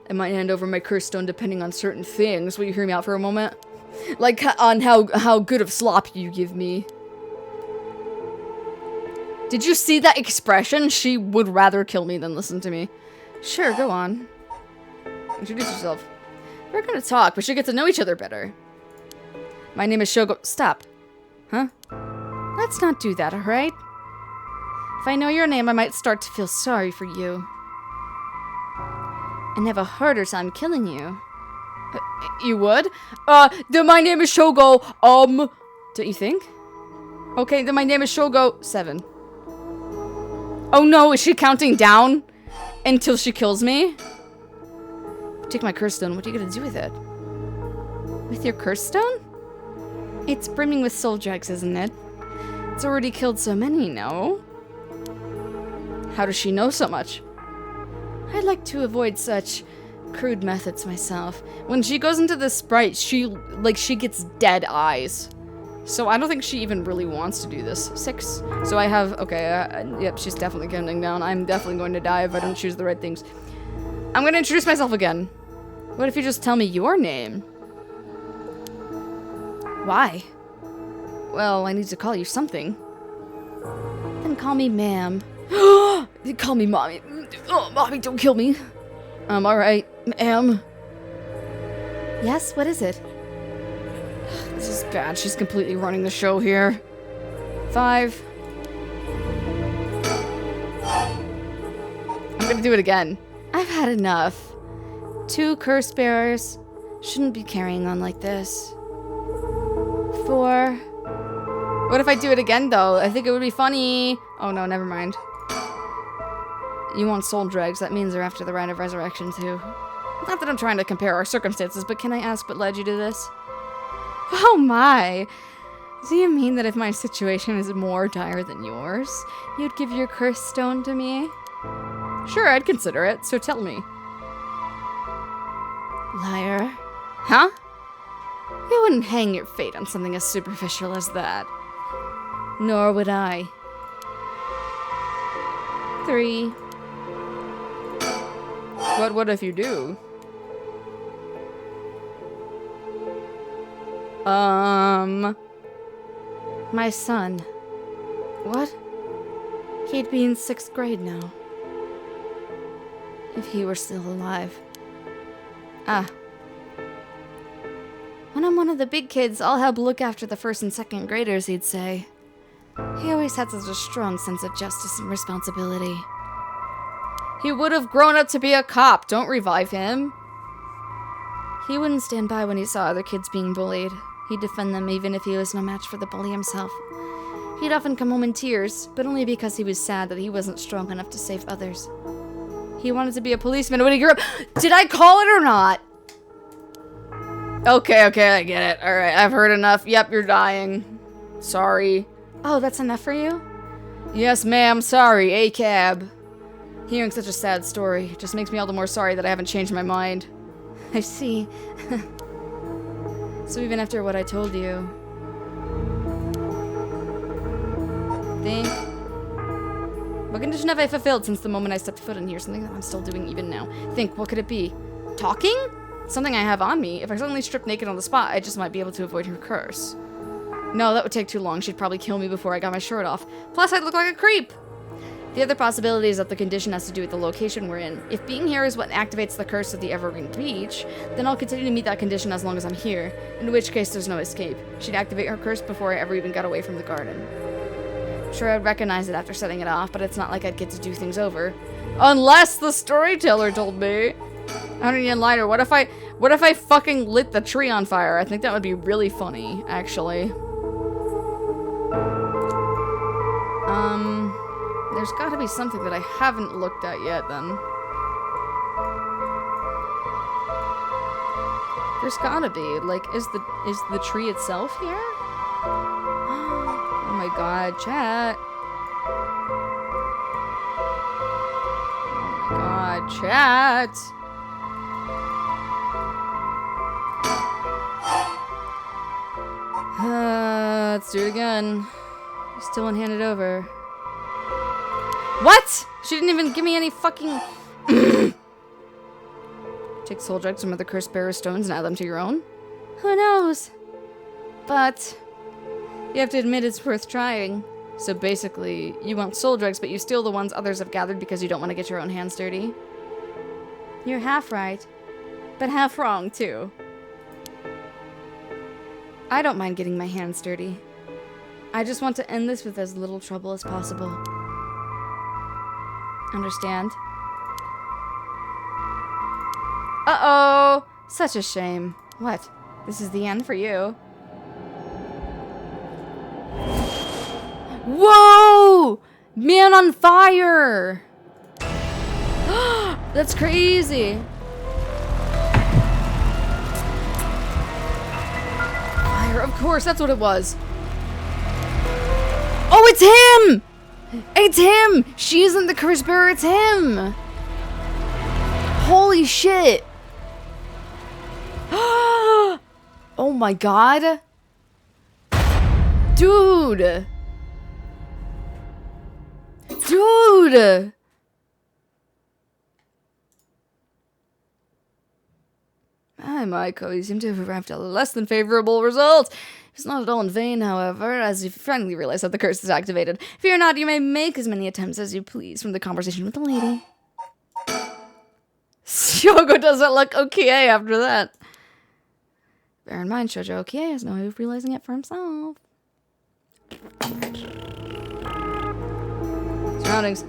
might hand over my curse stone depending on certain things. Will you hear me out for a moment? Like, on how good of slop you give me. Did you see that expression? She would rather kill me than listen to me. Sure, go on. Introduce yourself. We're gonna talk. We should get to know each other better. My name is Shogo. Stop. Huh? Let's not do that, alright? If I know your name, I might start to feel sorry for you. And have a harder time killing you. You would? Then my name is Shogo, don't you think? Okay, then my name is Shogo 7. Oh no, is she counting down until she kills me? Take my curse stone, what are you gonna do with it? With your curse stone? It's brimming with soul dregs, isn't it? It's already killed so many, no? How does she know so much? I'd like to avoid such crude methods myself. When she goes into the sprite, she gets dead eyes. So I don't think she even really wants to do this. 6. So I have, okay, yep, she's definitely counting down. I'm definitely going to die if I don't choose the right things. I'm going to introduce myself again. What if you just tell me your name? Why? Well, I need to call you something. Then call me ma'am. Call me mommy. Oh, mommy, don't kill me. Alright, ma'am. Yes, what is it? This is bad. She's completely running the show here. 5. I'm gonna do it again. I've had enough. 2 curse bearers. Shouldn't be carrying on like this. 4. What if I do it again, though? I think it would be funny. Oh, no, never mind. You want soul dregs. That means they're after the rite of resurrection, too. Not that I'm trying to compare our circumstances, but can I ask what led you to this? Oh, my. Do you mean that if my situation is more dire than yours, you'd give your curse stone to me? Sure, I'd consider it, so tell me. Liar. Huh? You wouldn't hang your fate on something as superficial as that. Nor would I. 3. What if you do? My son. What? He'd be in 6th grade now. If he were still alive. Ah. When I'm one of the big kids, I'll help look after the 1st and 2nd graders, he'd say. He always had such a strong sense of justice and responsibility. He would have grown up to be a cop. Don't revive him. He wouldn't stand by when he saw other kids being bullied. He'd defend them even if he was no match for the bully himself. He'd often come home in tears, but only because he was sad that he wasn't strong enough to save others. He wanted to be a policeman when he grew up. Did I call it or not? Okay, I get it. Alright, I've heard enough. Yep, you're dying. Sorry. Oh, that's enough for you? Yes, ma'am. Sorry. A cab. Hearing such a sad story just makes me all the more sorry that I haven't changed my mind. I see. So even after what I told you... Think... What condition have I fulfilled since the moment I stepped foot in here? Something that I'm still doing even now. Think, what could it be? Talking? Something I have on me. If I suddenly stripped naked on the spot, I just might be able to avoid her curse. No, that would take too long. She'd probably kill me before I got my shirt off. Plus, I'd look like a creep. The other possibility is that the condition has to do with the location we're in. If being here is what activates the curse of the Evergreen Beach, then I'll continue to meet that condition as long as I'm here, in which case there's no escape. She'd activate her curse before I ever even got away from the garden. I'm sure I'd recognize it after setting it off, but it's not like I'd get to do things over. Unless the storyteller told me. 100 yen lighter. What if I fucking lit the tree on fire? I think that would be really funny, actually. There's gotta be something that I haven't looked at yet, then. There's gotta be. Like, is the tree itself here? Oh my god, chat. Oh my god, chat. Let's do it again. Still one-handed over. What? She didn't even give me any fucking... Take soul drugs from other cursed bearer stones and add them to your own? Who knows? But... you have to admit it's worth trying. So basically, you want soul drugs, but you steal the ones others have gathered because you don't want to get your own hands dirty. You're half right. But half wrong, too. I don't mind getting my hands dirty. I just want to end this with as little trouble as possible. Understand? Uh-oh! Such a shame. What? This is the end for you. Whoa! Man on fire! That's crazy! Fire, of course, that's what it was. Oh, it's him! It's him! She isn't the curse bearer, it's him! Holy shit! Oh my god! Dude! Dude! Hi, Maiko. You seem to have arrived at a less than favorable result. It's not at all in vain, however, as you finally realize that the curse is activated. Fear not, you may make as many attempts as you please from the conversation with the lady. Shogo doesn't look okay after that. Bear in mind, Shoujo Okie has no way of realizing it for himself. Surroundings.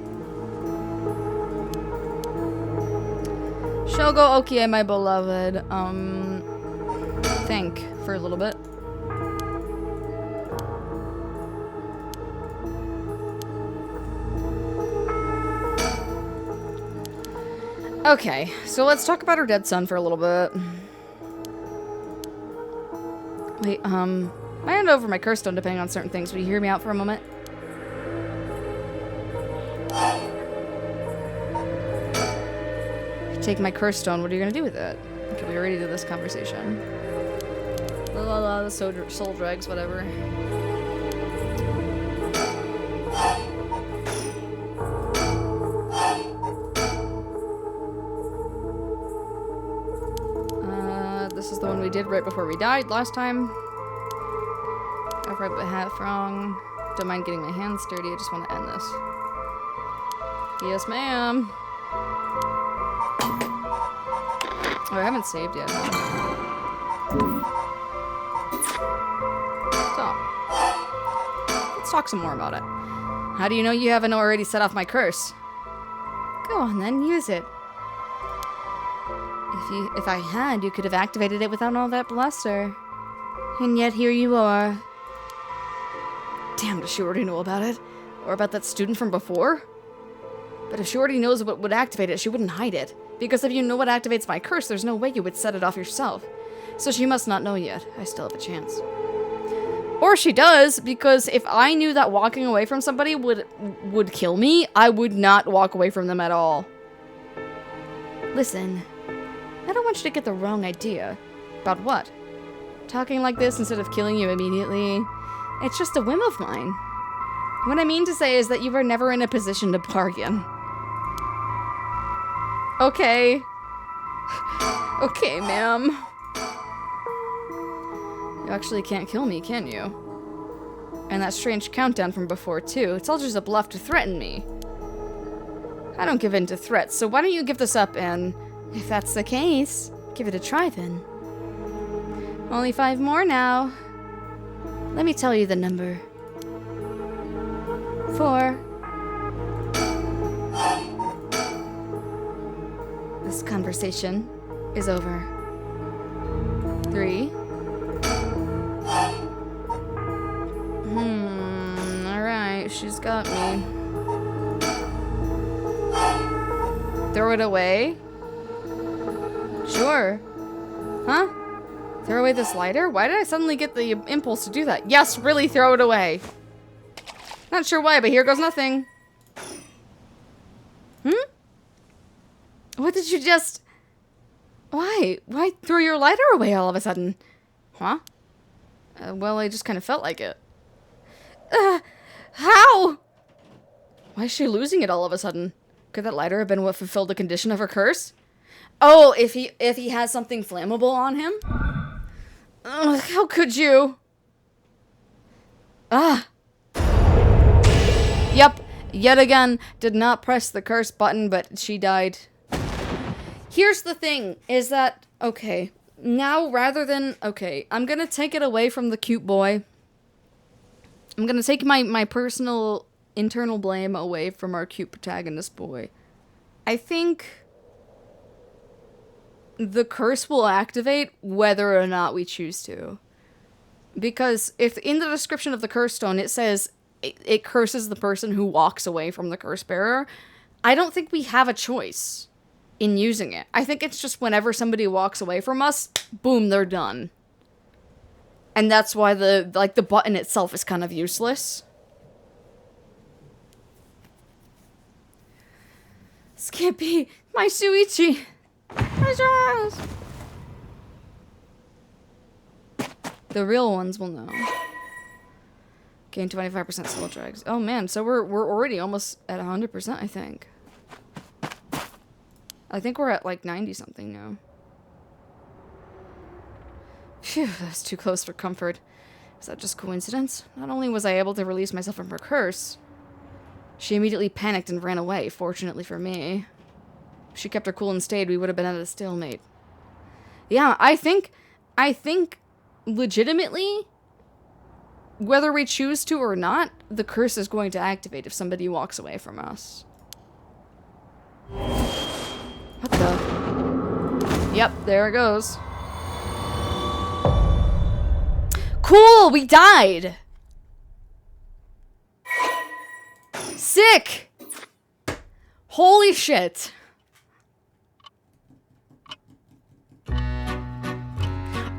Shogo Okie, my beloved. Think for a little bit. Okay, so let's talk about her dead son for a little bit. Wait, I hand over my curse stone depending on certain things. Will you hear me out for a moment? Take my curse stone, what are you gonna do with it? Okay, we already did this conversation. The soul dregs, whatever. This is the one we did right before we died last time. Got right but half wrong. Don't mind getting my hands dirty, I just want to end this. Yes, ma'am. Oh, I haven't saved yet. So, let's talk some more about it. How do you know you haven't already set off my curse? Go on then, use it. If I had, you could have activated it without all that bluster. And yet here you are. Damn, does she already know about it? Or about that student from before? But if she already knows what would activate it, she wouldn't hide it. Because if you know what activates my curse, there's no way you would set it off yourself. So she must not know yet. I still have a chance. Or she does, because if I knew that walking away from somebody would kill me, I would not walk away from them at all. Listen, I don't want you to get the wrong idea. About what? Talking like this instead of killing you immediately? It's just a whim of mine. What I mean to say is that you were never in a position to bargain. Okay. Okay, ma'am. You actually can't kill me, can you? And that strange countdown from before, too. It's all just a bluff to threaten me. I don't give in to threats, so why don't you give this up and, if that's the case, give it a try then. Only 5 more now. Let me tell you the number. 4. This conversation is over. 3. Alright, she's got me. Throw it away? Sure. Huh? Throw away this lighter? Why did I suddenly get the impulse to do that? Yes, really, throw it away. Not sure why, but here goes nothing. What did you just... Why? Why throw your lighter away all of a sudden? Huh? Well, I just kind of felt like it. How? Why is she losing it all of a sudden? Could that lighter have been what fulfilled the condition of her curse? Oh, if he has something flammable on him? Ugh, how could you? Ah. Yep, yet again, did not press the curse button, but she died. Here's the thing, is that, okay, now rather than, okay, I'm gonna take it away from the cute boy. I'm gonna take my personal internal blame away from our cute protagonist boy. I think the curse will activate whether or not we choose to. Because if in the description of the curse stone it says it curses the person who walks away from the curse bearer, I don't think we have a choice in using it. I think it's just whenever somebody walks away from us, boom, they're done. And that's why the button itself is kind of useless. This can't be my Suichi. The real ones will know. Gain 25% soul drags. Oh man, so we're already almost at 100%, I think. I think we're at like 90 something now. Phew, that's too close for comfort. Is that just coincidence? Not only was I able to release myself from her curse, she immediately panicked and ran away, fortunately for me. If she kept her cool and stayed, we would have been at a stalemate. Yeah, I think legitimately, whether we choose to or not, the curse is going to activate if somebody walks away from us. What the? Yep, there it goes. Cool, we died! Sick! Holy shit.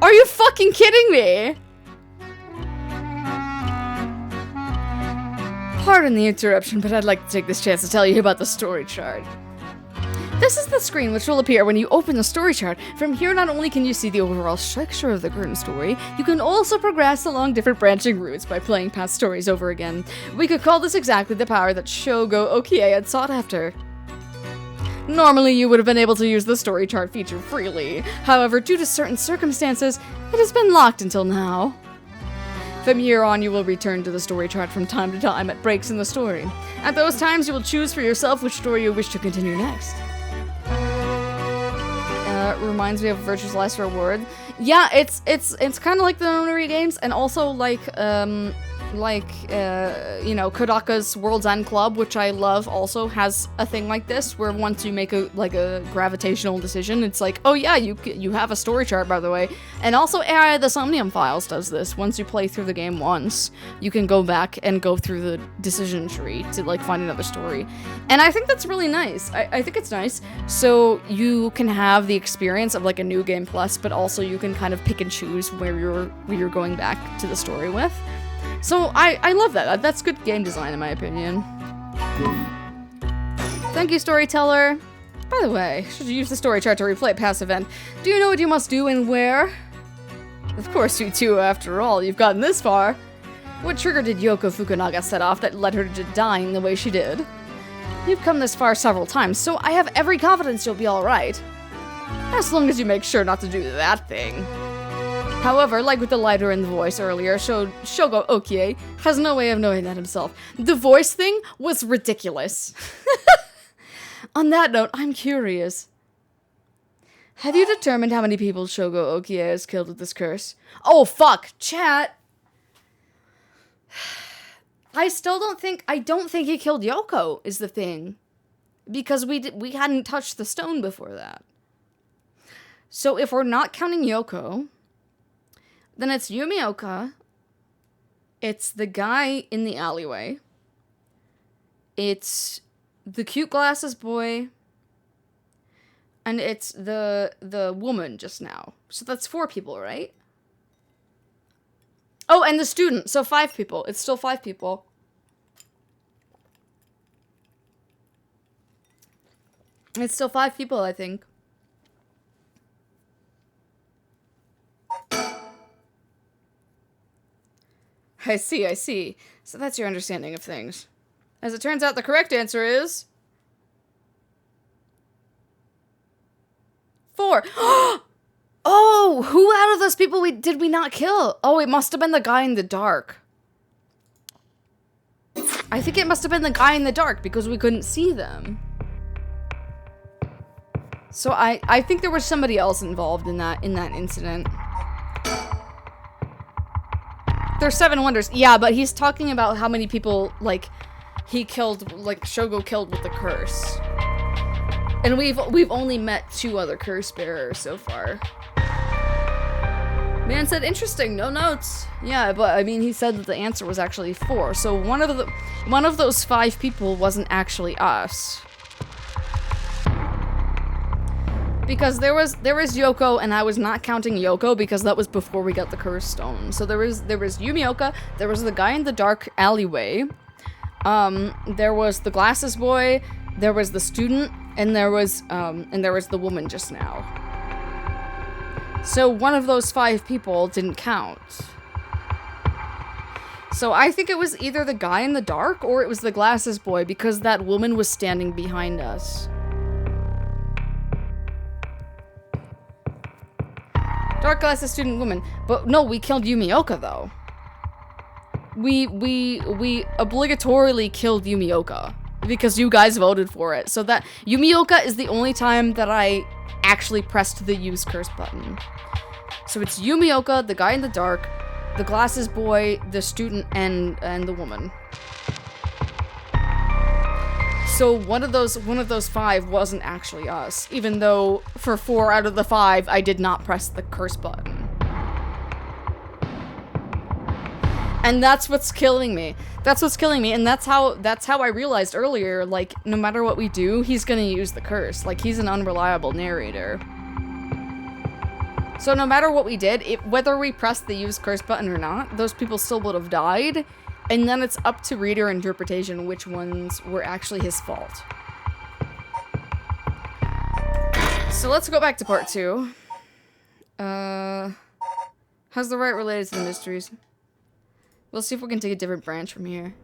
Are you fucking kidding me? Pardon the interruption, but I'd like to take this chance to tell you about the story chart. This is the screen which will appear when you open the story chart. From here, not only can you see the overall structure of the current story, you can also progress along different branching routes by playing past stories over again. We could call this exactly the power that Shogo Okie had sought after. Normally, you would have been able to use the story chart feature freely. However, due to certain circumstances, it has been locked until now. From here on, you will return to the story chart from time to time at breaks in the story. At those times, you will choose for yourself which story you wish to continue next. Reminds me of Virtue's Last Reward. Yeah, it's kind of like the Nonary games, and also like you know, Kodaka's World's End Club, which I love, also has a thing like this, where once you make a gravitational decision, it's like, oh yeah, you have a story chart, by the way. And also the Somnium Files does this. Once you play through the game once, you can go back and go through the decision tree to like find another story. And I think that's really nice. I think it's nice. So you can have the experience of like a new game plus, but also you can kind of pick and choose where you're going back to the story with. So I love that. That's good game design in my opinion. Thank you, storyteller. By the way, should you use the story chart to replay a past event, do you know what you must do and where? Of course you do, after all. You've gotten this far. What trigger did Yoko Fukunaga set off that led her to dying the way she did? You've come this far several times, so I have every confidence you'll be alright. As long as you make sure not to do that thing. However, like with the lighter in the voice earlier, Shogo Okie has no way of knowing that himself. The voice thing was ridiculous. On that note, I'm curious. Have you determined how many people Shogo Okie has killed with this curse? Oh, fuck! Chat! I don't think he killed Yoko, is the thing. Because we hadn't touched the stone before that. So if we're not counting Yoko, then it's Yumioka, it's the guy in the alleyway, it's the cute glasses boy, and it's the woman just now. So that's 4 people, right? Oh, and the student, so 5 people. It's still 5 people. It's still 5 people, I think. I see. So that's your understanding of things. As it turns out, the correct answer is... 4. Oh, who out of those people did we not kill? Oh, it must have been the guy in the dark. I think it must have been the guy in the dark because we couldn't see them. So I think there was somebody else involved in that incident. There's 7 wonders. Yeah, but he's talking about how many people, like, he killed, like, Shogo killed with the curse. And we've only met 2 other curse bearers so far. Man said, interesting, no notes. Yeah, but, I mean, he said that the answer was actually 4. So one of those 5 people wasn't actually us. Because there was Yoko, and I was not counting Yoko because that was before we got the curse stone. So there was Yumioka, there was the guy in the dark alleyway, there was the glasses boy, there was the student, and there was the woman just now. So one of those 5 people didn't count. So I think it was either the guy in the dark or it was the glasses boy because that woman was standing behind us. Dark glasses student woman. But no, we killed Yumioka though. We obligatorily killed Yumioka because you guys voted for it. So that Yumioka is the only time that I actually pressed the use curse button. So it's Yumioka, the guy in the dark, the glasses boy, the student, and the woman. So one of those 5 wasn't actually us, even though for 4 out of the 5 I did not press the curse button. And that's what's killing me. That's what's killing me, and that's how I realized earlier, like, no matter what we do, he's gonna use the curse. Like, he's an unreliable narrator. So no matter what we did, whether we pressed the use curse button or not, those people still would have died. And then it's up to reader interpretation which ones were actually his fault. So let's go back to part 2. How's the right related to the mysteries? We'll see if we can take a different branch from here.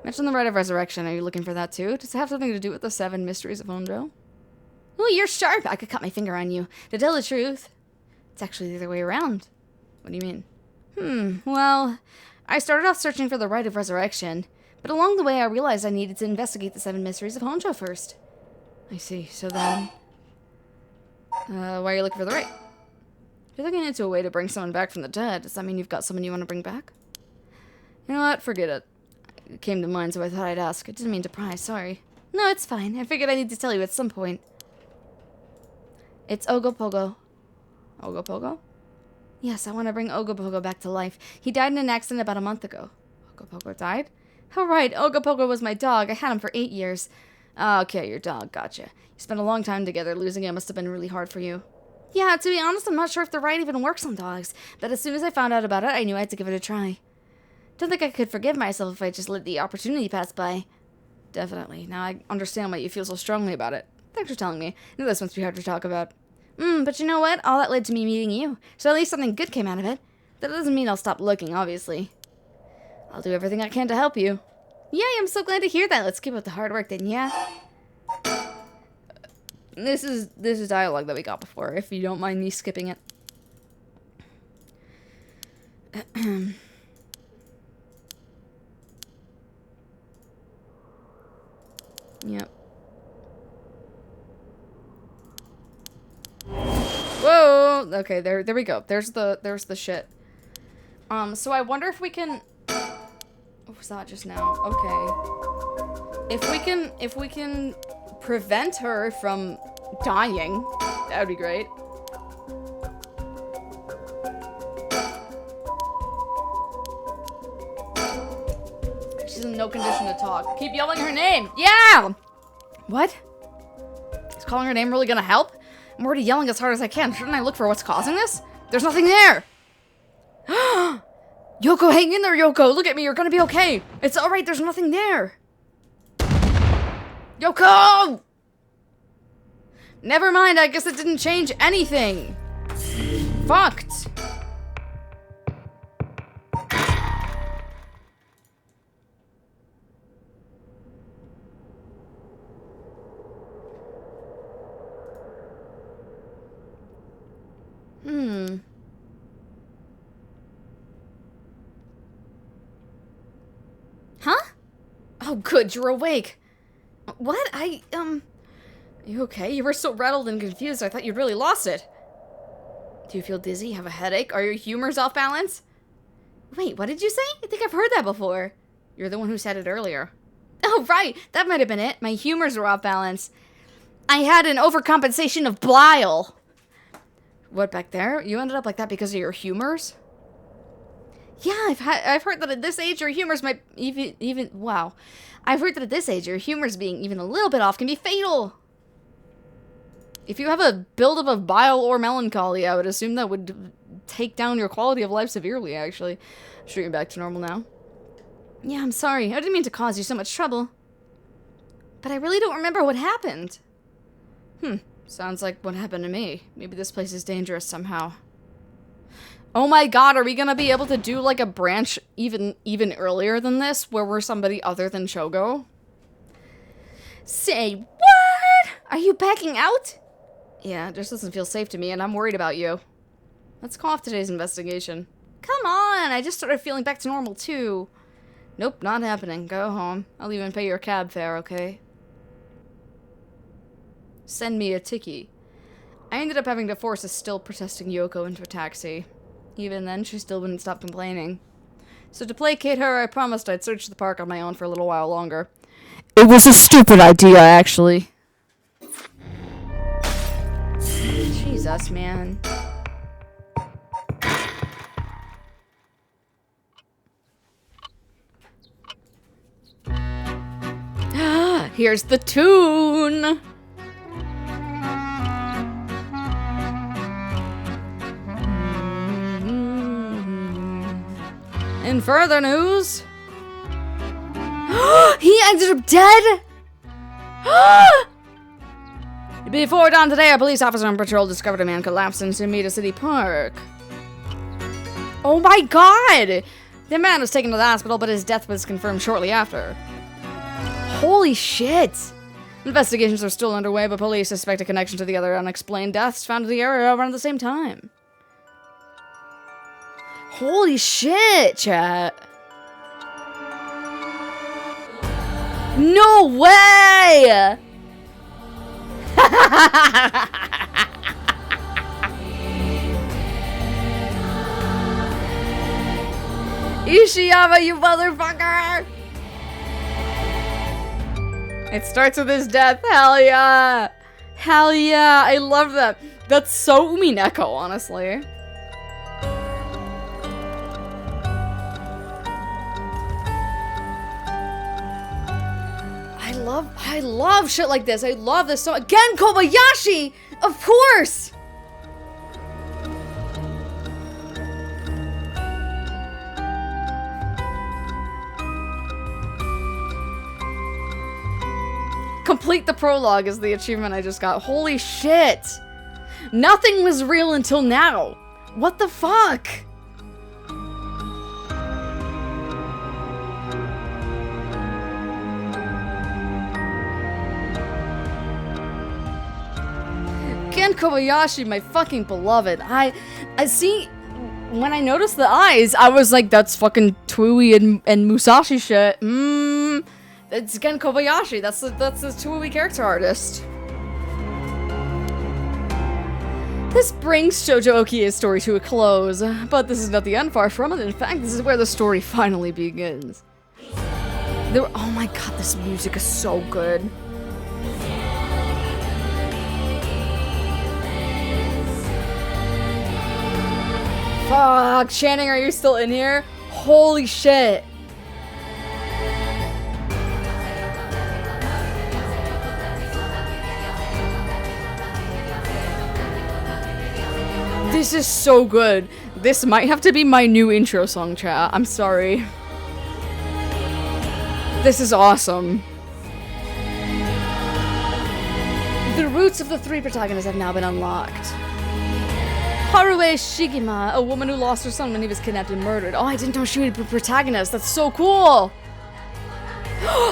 Mention the Rite of Resurrection. Are you looking for that too? Does it have something to do with the 7 mysteries of Honjo? Oh, you're sharp! I could cut my finger on you. To tell the truth, it's actually the other way around. What do you mean? Well, I started off searching for the Rite of Resurrection, but along the way I realized I needed to investigate the 7 mysteries of Honjo first. I see, so then... why are you looking for the Rite? If you're looking into a way to bring someone back from the dead, does that mean you've got someone you want to bring back? You know what? Forget it. It came to mind, so I thought I'd ask. I didn't mean to pry, sorry. No, it's fine. I figured I need to tell you at some point. It's Ogopogo. Ogopogo? Yes, I want to bring Ogopogo back to life. He died in an accident about a month ago. Ogopogo died? Oh, right. Ogopogo was my dog. I had him for 8 years. Ah, okay, your dog. Gotcha. You spent a long time together. Losing him must have been really hard for you. Yeah, to be honest, I'm not sure if the right even works on dogs. But as soon as I found out about it, I knew I had to give it a try. Don't think I could forgive myself if I just let the opportunity pass by. Definitely. Now I understand why you feel so strongly about it. Thanks for telling me. I know this must be hard to talk about. But you know what? All that led to me meeting you. So at least something good came out of it. That doesn't mean I'll stop looking, obviously. I'll do everything I can to help you. Yay, I'm so glad to hear that. Let's keep up the hard work then, yeah? This is dialogue that we got before, if you don't mind me skipping it. okay, there we go. There's the shit. So I wonder if we can... What was that just now? Okay. If we can prevent her from dying, that would be great. She's in no condition to talk. Keep yelling her name. Yeah! What? Is calling her name really gonna help? I'm already yelling as hard as I can. Shouldn't I look for what's causing this? There's nothing there! Yoko, hang in there, Yoko! Look at me, you're gonna be okay! It's alright, there's nothing there! Yoko! Never mind, I guess it didn't change anything! Fucked! Huh? Oh, good, you're awake. What? You okay? You were so rattled and confused, I thought you'd really lost it. Do you feel dizzy? Have a headache? Are your humors off balance? Wait, what did you say? I think I've heard that before. You're the one who said it earlier. Oh, right. That might have been it. My humors were off balance. I had an overcompensation of bile. What, back there? You ended up like that because of your humors? Yeah, I've heard that at this age your humors might wow. I've heard that at this age your humors being even a little bit off can be fatal. If you have a buildup of bile or melancholy, I would assume that would take down your quality of life severely, actually. Sure, you're back to normal now. Yeah, I'm sorry. I didn't mean to cause you so much trouble. But I really don't remember what happened. Sounds like what happened to me. Maybe this place is dangerous somehow. Oh my god, are we gonna be able to do like a branch even earlier than this, where we're somebody other than Shogo? Say what? Are you backing out? Yeah, it just doesn't feel safe to me, and I'm worried about you. Let's call off today's investigation. Come on, I just started feeling back to normal too. Nope, not happening. Go home. I'll even pay your cab fare, okay? Send me a ticky. I ended up having to force a still protesting Yoko into a taxi. Even then, she still wouldn't stop complaining. So to placate her, I promised I'd search the park on my own for a little while longer. It was a stupid idea, actually. Jesus, man. Here's the tune! In further news... He ended up dead? Before dawn today, a police officer on patrol discovered a man collapsed in Sumida City Park. Oh my god! The man was taken to the hospital, but his death was confirmed shortly after. Holy shit! Investigations are still underway, but police suspect a connection to the other unexplained deaths found in the area around the same time. Holy shit, chat! No way! Ishiyama, you motherfucker! It starts with his death. Hell yeah! Hell yeah! I love that. That's so Umineko, honestly. I love shit like this. I love this so again, Kobayashi! Of course! Complete the prologue is the achievement I just got. Holy shit! Nothing was real until now. What the fuck? Ken Kobayashi, my fucking beloved. I see, when I noticed the eyes, I was like, that's fucking Tui and Musashi shit. It's Ken Kobayashi. That's the Tui character artist. This brings Shoujo Okie's story to a close, but this is not the end, far from it. In fact, this is where the story finally begins. Oh my god, this music is so good. Fuck, Channing, are you still in here? Holy shit. This is so good. This might have to be my new intro song, chat. I'm sorry. This is awesome. The roots of the three protagonists have now been unlocked. Harue Shigima, a woman who lost her son when he was kidnapped and murdered. Oh, I didn't know she would be a protagonist. That's so cool.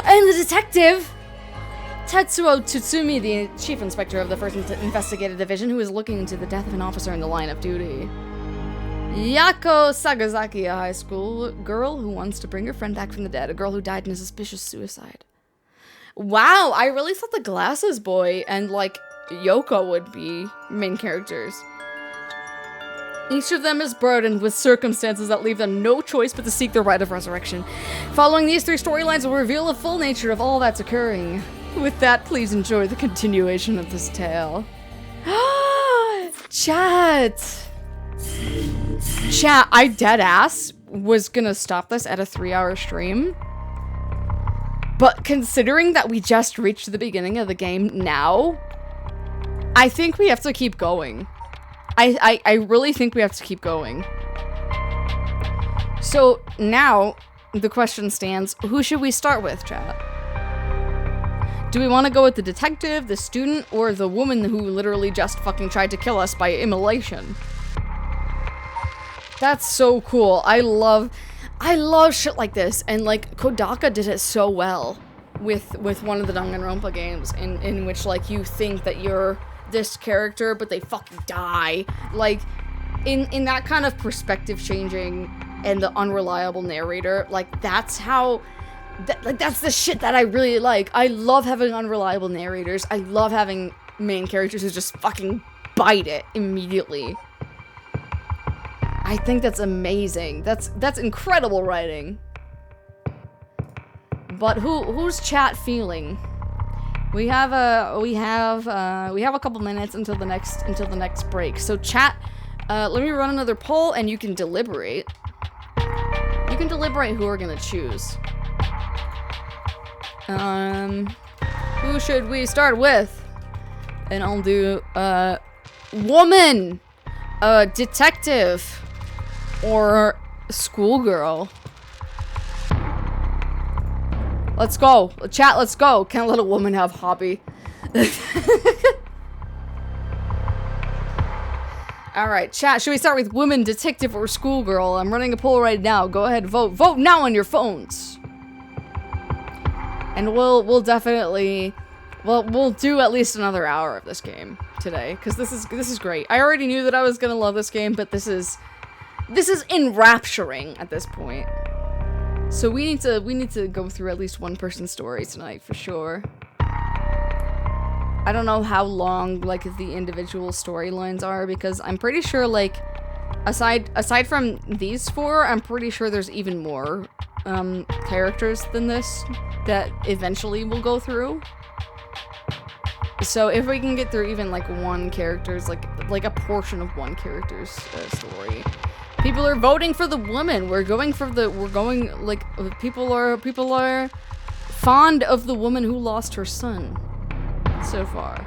And the detective, Tetsuo Tsutsumi, the chief inspector of the 1st Investigator Division, who is looking into the death of an officer in the line of duty. Yako Sagazaki, a high school girl who wants to bring her friend back from the dead, a girl who died in a suspicious suicide. Wow, I really thought the Glasses Boy and, like, Yoko would be main characters. Each of them is burdened with circumstances that leave them no choice but to seek the right of resurrection. Following these three storylines will reveal the full nature of all that's occurring. With that, please enjoy the continuation of this tale. Chat! Chat, I deadass was gonna stop this at a 3-hour stream. But considering that we just reached the beginning of the game now, I think we have to keep going. I really think we have to keep going. So now, the question stands, who should we start with, chat? Do we want to go with the detective, the student, or the woman who literally just fucking tried to kill us by immolation? That's so cool. I love shit like this, and like Kodaka did it so well with one of the Danganronpa games in which like you think that you're this character but they fucking die. Like in that kind of perspective changing and the unreliable narrator, like that's how that's the shit that I really like. I love having unreliable narrators. I love having main characters who just fucking bite it immediately. I think that's amazing. That's incredible writing. But who's chat feeling? We have a couple minutes until the next break. So chat, let me run another poll and you can deliberate. You can deliberate who we're gonna choose. Who should we start with? And I'll do woman, detective, or schoolgirl. Let's go. Chat, let's go. Can't let a woman have hobby. Alright, chat, should we start with woman, detective, or schoolgirl? I'm running a poll right now. Go ahead, vote. Vote now on your phones. And we'll definitely we'll do at least another hour of this game today, because this is great. I already knew that I was gonna love this game, but this is enrapturing at this point. So we need to go through at least one person's story tonight for sure. I don't know how long like the individual storylines are, because I'm pretty sure like aside from these four, I'm pretty sure there's even more characters than this that eventually we'll go through. So if we can get through even like one character's like a portion of one character's story. People are voting for the woman. We're going like people are fond of the woman who lost her son so far.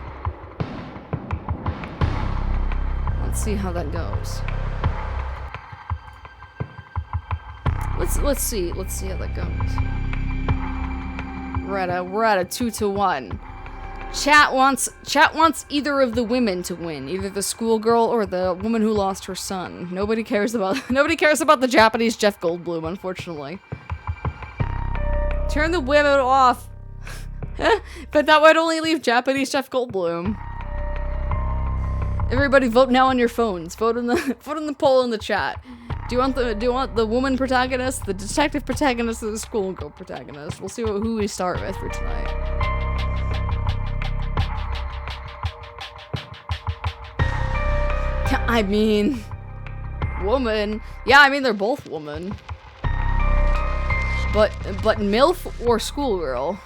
Let's see how that goes. Let's see how that goes. We're at a 2-1. Chat wants either of the women to win, either the schoolgirl or the woman who lost her son. Nobody cares about the Japanese Jeff Goldblum, unfortunately. Turn the women off. But that would only leave Japanese Jeff Goldblum. Everybody vote now on your phones. Vote in the poll in the chat. Do you want the woman protagonist, the detective protagonist, or the schoolgirl protagonist? We'll see who we start with for tonight. I mean, woman. Yeah, I mean, they're both woman. But MILF or schoolgirl?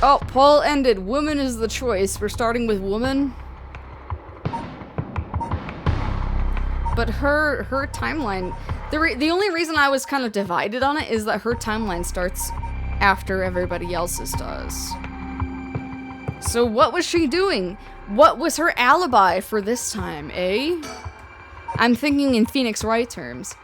Oh, poll ended. Woman is the choice. We're starting with woman. But her timeline, the only reason I was kind of divided on it is that her timeline starts after everybody else's does. So what was she doing? What was her alibi for this time, eh? I'm thinking in Phoenix Wright terms.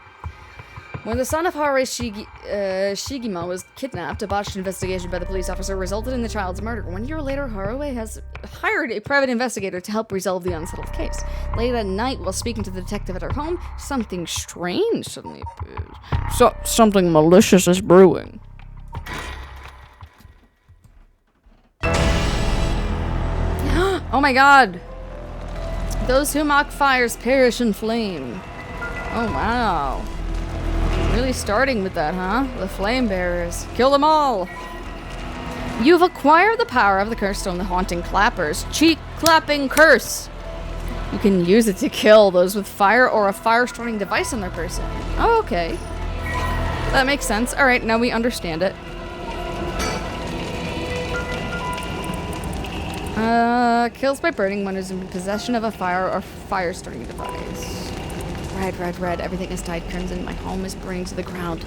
When the son of Hare Shigima was kidnapped, a botched investigation by the police officer resulted in the child's murder. 1 year later, Haruo has hired a private investigator to help resolve the unsettled case. Late at night, while speaking to the detective at her home, something strange suddenly appears. Something malicious is brewing. Oh my god! Those who mock fires perish in flame. Oh wow. Really starting with that, huh? The flame bearers. Kill them all! You've acquired the power of the curse stone, the haunting clappers. Cheek clapping curse! You can use it to kill those with fire or a fire-starting device on their person. Oh, okay. That makes sense. Alright, now we understand it. Kills by burning when is in possession of a fire or fire-starting device. Red. Everything is dyed crimson. My home is burning to the ground.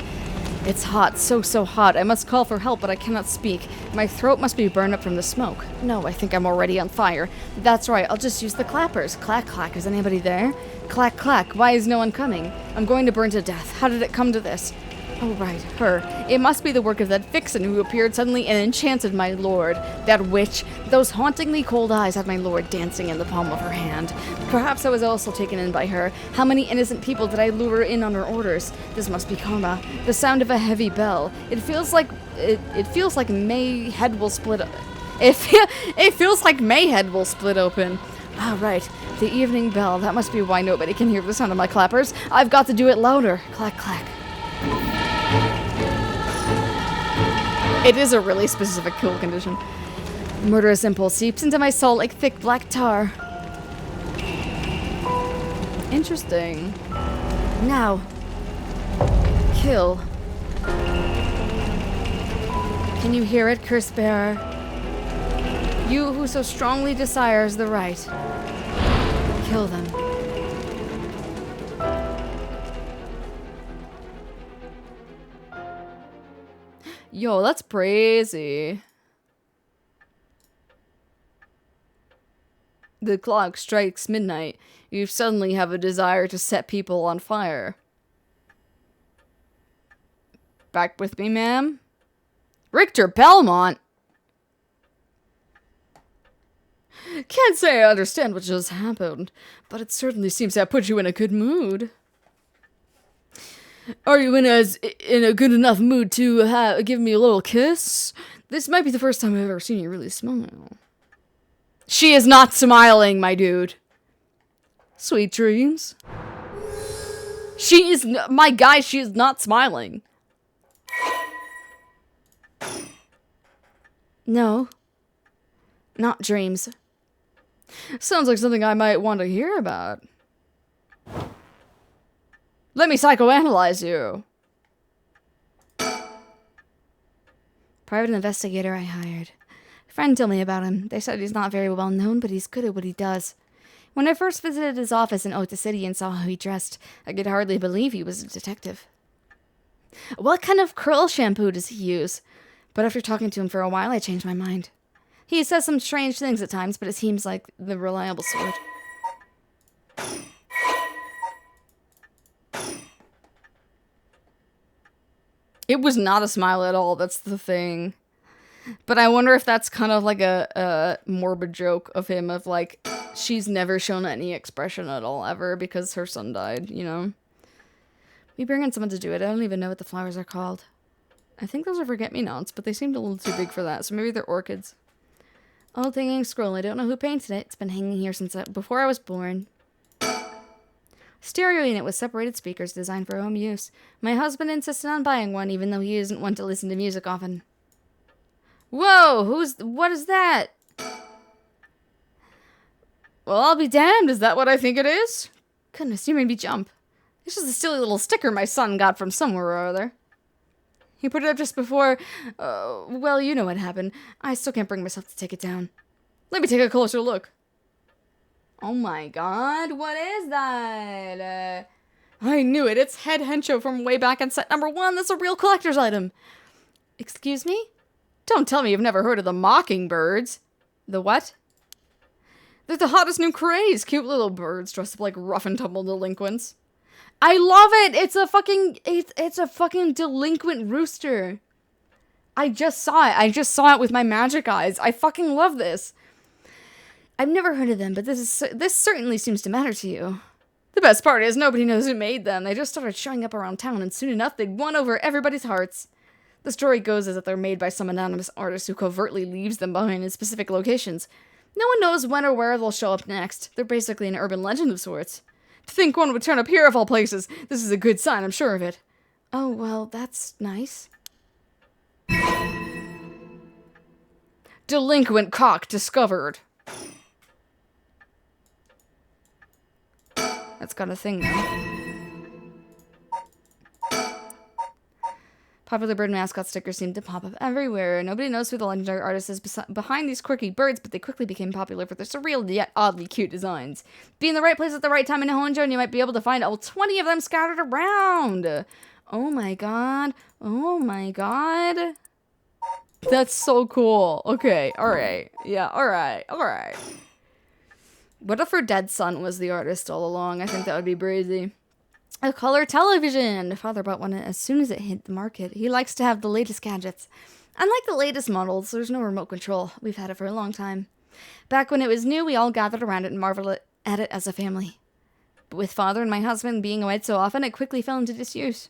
It's hot. So hot. I must call for help, but I cannot speak. My throat must be burned up from the smoke. No, I think I'm already on fire. That's right. I'll just use the clappers. Clack, clack. Is anybody there? Clack, clack. Why is no one coming? I'm going to burn to death. How did it come to this? Oh, right. Her. It must be the work of that vixen who appeared suddenly and enchanted my lord. That witch. Those hauntingly cold eyes had my lord dancing in the palm of her hand. Perhaps I was also taken in by her. How many innocent people did I lure in on her orders? This must be karma. The sound of a heavy bell. It feels like May head will split. It feels like May head will split open. Ah, right. The evening bell. That must be why nobody can hear the sound of my clappers. I've got to do it louder. Clack, clack. It is a really specific kill condition. Murderous impulse seeps into my soul like thick black tar. Interesting. Now. Kill. Can you hear it, curse bearer? You who so strongly desires the right. Kill them. Yo, that's crazy. The clock strikes midnight. You suddenly have a desire to set people on fire. Back with me, ma'am? Richter Belmont? Can't say I understand what just happened, but it certainly seems to have put you in a good mood. Are you in a good enough mood to give me a little kiss? This might be the first time I've ever seen you really smile. She is not smiling, my dude. Sweet dreams. She is, my guy, she is not smiling. No. Not dreams. Sounds like something I might want to hear about. Let me psychoanalyze you. Private investigator I hired. A friend told me about him. They said he's not very well known, but he's good at what he does. When I first visited his office in Ota City and saw how he dressed, I could hardly believe he was a detective. What kind of curl shampoo does he use? But after talking to him for a while, I changed my mind. He says some strange things at times, but it seems like the reliable sort. It was not a smile at all, that's the thing. But I wonder if that's kind of like a morbid joke of him, of like, she's never shown any expression at all, ever, because her son died, you know? We bring in someone to do it. I don't even know what the flowers are called. I think those are forget-me-nots, but they seemed a little too big for that, so maybe they're orchids. Old hanging scroll. I don't know who painted it. It's been hanging here since before I was born. Stereo unit with separated speakers designed for home use. My husband insisted on buying one, even though he isn't one to listen to music often. Whoa! What is that? Well, I'll be damned. Is that what I think it is? Goodness, you made me jump. It's just a silly little sticker my son got from somewhere or other. He put it up just before... well, you know what happened. I still can't bring myself to take it down. Let me take a closer look. Oh my god, what is that? I knew it. It's Head Hencho from way back in set number 1. That's a real collector's item. Excuse me? Don't tell me you've never heard of the Mockingbirds. The what? They're the hottest new craze. Cute little birds dressed up like rough and tumble delinquents. I love it! It's a fucking delinquent rooster. I just saw it. I just saw it with my magic eyes. I fucking love this. I've never heard of them, but this certainly seems to matter to you. The best part is nobody knows who made them. They just started showing up around town, and soon enough they'd won over everybody's hearts. The story goes is that they're made by some anonymous artist who covertly leaves them behind in specific locations. No one knows when or where they'll show up next. They're basically an urban legend of sorts. To think one would turn up here of all places. This is a good sign, I'm sure of it. Oh, well, that's nice. Delinquent cock discovered. That's got a thing now. Popular bird mascot stickers seem to pop up everywhere. Nobody knows who the legendary artist is behind these quirky birds, but they quickly became popular for their surreal yet oddly cute designs. Be in the right place at the right time in Honjo, and you might be able to find all 20 of them scattered around. Oh my god. Oh my god. That's so cool. Okay, alright. Yeah, alright, alright. What if her dead son was the artist all along? I think that would be brazy. A color television! Father bought one as soon as it hit the market. He likes to have the latest gadgets. Unlike the latest models, there's no remote control. We've had it for a long time. Back when it was new, we all gathered around it and marveled at it as a family. But with Father and my husband being away so often, it quickly fell into disuse.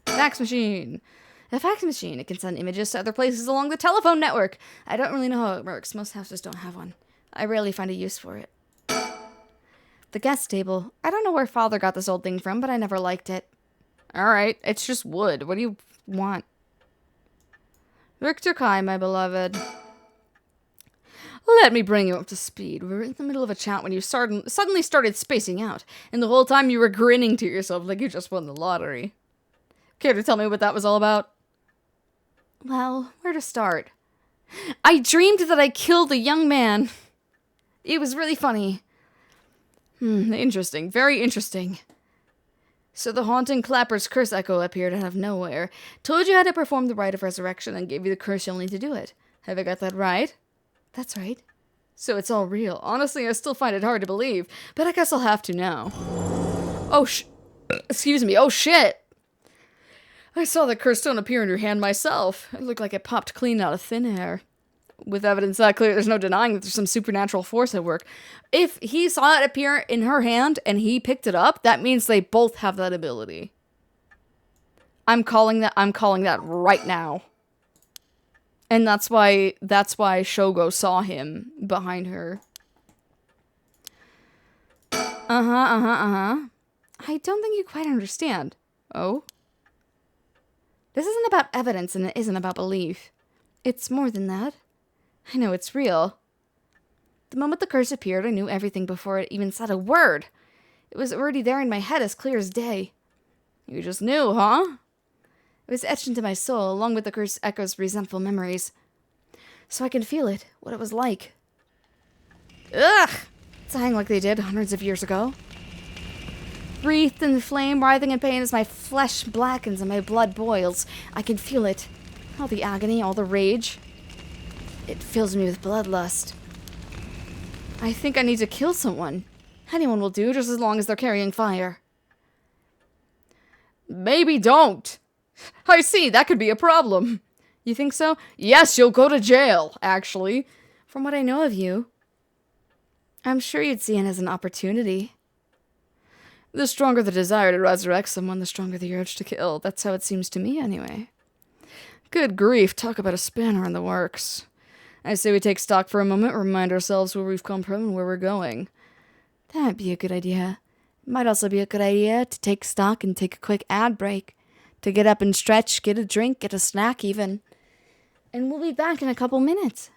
Fax machine! A fax machine. It can send images to other places along the telephone network. I don't really know how it works. Most houses don't have one. I rarely find a use for it. The guest table. I don't know where Father got this old thing from, but I never liked it. Alright, it's just wood. What do you want? Victor Kai, my beloved. Let me bring you up to speed. We were in the middle of a chat when you suddenly started spacing out, and the whole time you were grinning to yourself like you just won the lottery. Care to tell me what that was all about? Well, where to start? I dreamed that I killed a young man. It was really funny. Interesting. Very interesting. So the haunting Clapper's curse echo appeared out of nowhere, told you how to perform the rite of resurrection, and gave you the curse you'll need to do it. Have I got that right? That's right. So it's all real. Honestly, I still find it hard to believe, but I guess I'll have to now. Excuse me. Oh, shit! I saw the cursed stone appear in your hand myself. It looked like it popped clean out of thin air. With evidence that clear, there's no denying that there's some supernatural force at work. If he saw it appear in her hand and he picked it up, that means they both have that ability. I'm calling that right now. And that's why Shogo saw him behind her. I don't think you quite understand. Oh? This isn't about evidence and it isn't about belief. It's more than that. I know it's real. The moment the curse appeared, I knew everything before it even said a word. It was already there in my head as clear as day. You just knew, huh? It was etched into my soul, along with the curse echo's resentful memories. So I can feel it, what it was like. Ugh! Dying like they did hundreds of years ago. Wreathed in flame, writhing in pain as my flesh blackens and my blood boils. I can feel it. All the agony, all the rage. It fills me with bloodlust. I think I need to kill someone. Anyone will do, just as long as they're carrying fire. Maybe don't. I see, that could be a problem. You think so? Yes, you'll go to jail, actually. From what I know of you, I'm sure you'd see it as an opportunity. The stronger the desire to resurrect someone, the stronger the urge to kill. That's how it seems to me, anyway. Good grief, talk about a spanner in the works. I say we take stock for a moment, remind ourselves where we've come from and where we're going. That'd be a good idea. It might also be a good idea to take stock and take a quick ad break. To get up and stretch, get a drink, get a snack even. And we'll be back in a couple minutes.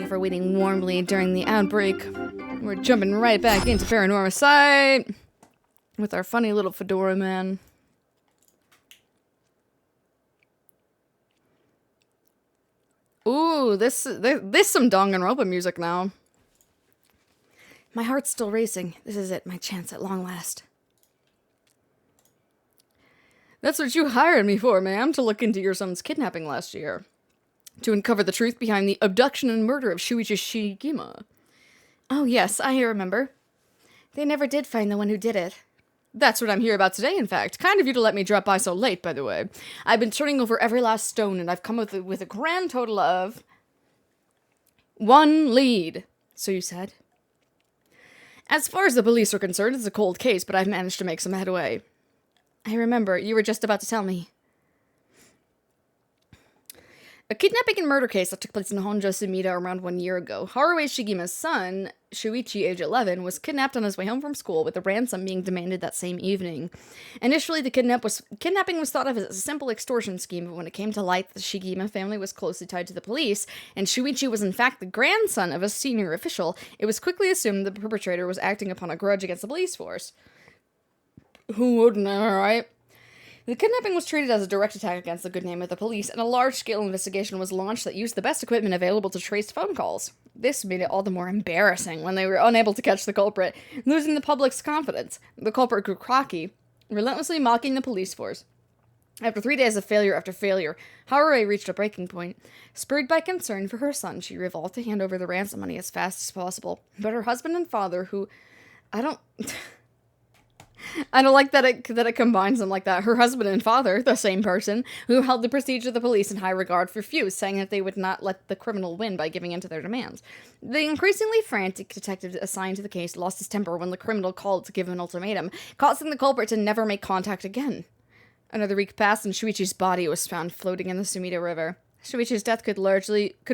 for waiting warmly during the outbreak. We're jumping right back into Paranormasight with our funny little fedora man. Ooh, this some Danganronpa music now. My heart's still racing. This is it, my chance at long last. That's what you hired me for, ma'am, to look into your son's kidnapping last year. To uncover the truth behind the abduction and murder of Shuichi Shigima. Oh yes, I remember. They never did find the one who did it. That's what I'm here about today, in fact. Kind of you to let me drop by so late, by the way. I've been turning over every last stone, and I've come with a grand total of 1 lead. So you said? As far as the police are concerned, it's a cold case, but I've managed to make some headway. I remember, you were just about to tell me. A kidnapping and murder case that took place in Honjo Sumida around 1 year ago. Haruo Shigima's son, Shuichi, age 11, was kidnapped on his way home from school, with a ransom being demanded that same evening. Initially, the kidnapping was thought of as a simple extortion scheme, but when it came to light, the Shigima family was closely tied to the police, and Shuichi was in fact the grandson of a senior official. It was quickly assumed the perpetrator was acting upon a grudge against the police force. Who wouldn't, am I right? The kidnapping was treated as a direct attack against the good name of the police, and a large-scale investigation was launched that used the best equipment available to trace phone calls. This made it all the more embarrassing when they were unable to catch the culprit, losing the public's confidence. The culprit grew cocky, relentlessly mocking the police force. After 3 days of failure after failure, Haruo reached a breaking point. Spurred by concern for her son, she resolved to hand over the ransom money as fast as possible. But her husband and father, who... I don't like that it combines them like that. Her husband and father, the same person, who held the prestige of the police in high regard, refused, saying that they would not let the criminal win by giving in to their demands. The increasingly frantic detective assigned to the case lost his temper when the criminal called to give an ultimatum, causing the culprit to never make contact again. Another week passed, and Shuichi's body was found floating in the Sumida River. Shuichi's death could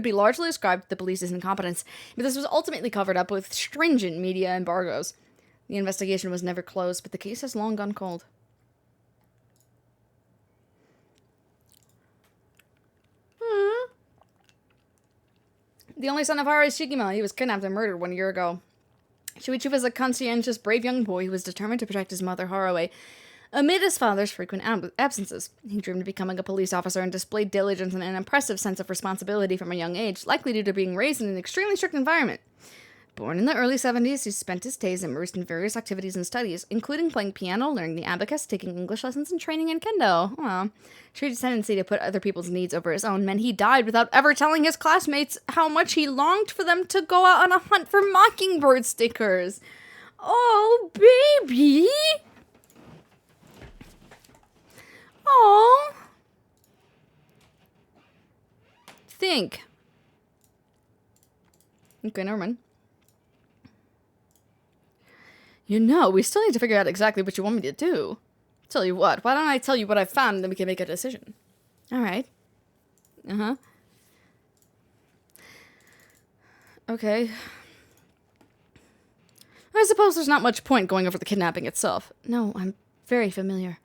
be largely ascribed to the police's incompetence, but this was ultimately covered up with stringent media embargoes. The investigation was never closed, but the case has long gone cold. The only son of Haruo Shigima, he was kidnapped and murdered 1 year ago. Shuichi was a conscientious, brave young boy who was determined to protect his mother, Haruo, amid his father's frequent absences. He dreamed of becoming a police officer and displayed diligence and an impressive sense of responsibility from a young age, likely due to being raised in an extremely strict environment. Born in the early 70s, he spent his days immersed in various activities and studies, including playing piano, learning the abacus, taking English lessons, and training in kendo. Well, Shuichi's tendency to put other people's needs over his own meant he died without ever telling his classmates how much he longed for them to go out on a hunt for mockingbird stickers. Oh, baby! Oh. Think. Okay, never mind. You know, we still need to figure out exactly what you want me to do. Tell you what, why don't I tell you what I've found and then we can make a decision. Alright. Uh-huh. Okay. I suppose there's not much point going over the kidnapping itself. No, I'm very familiar.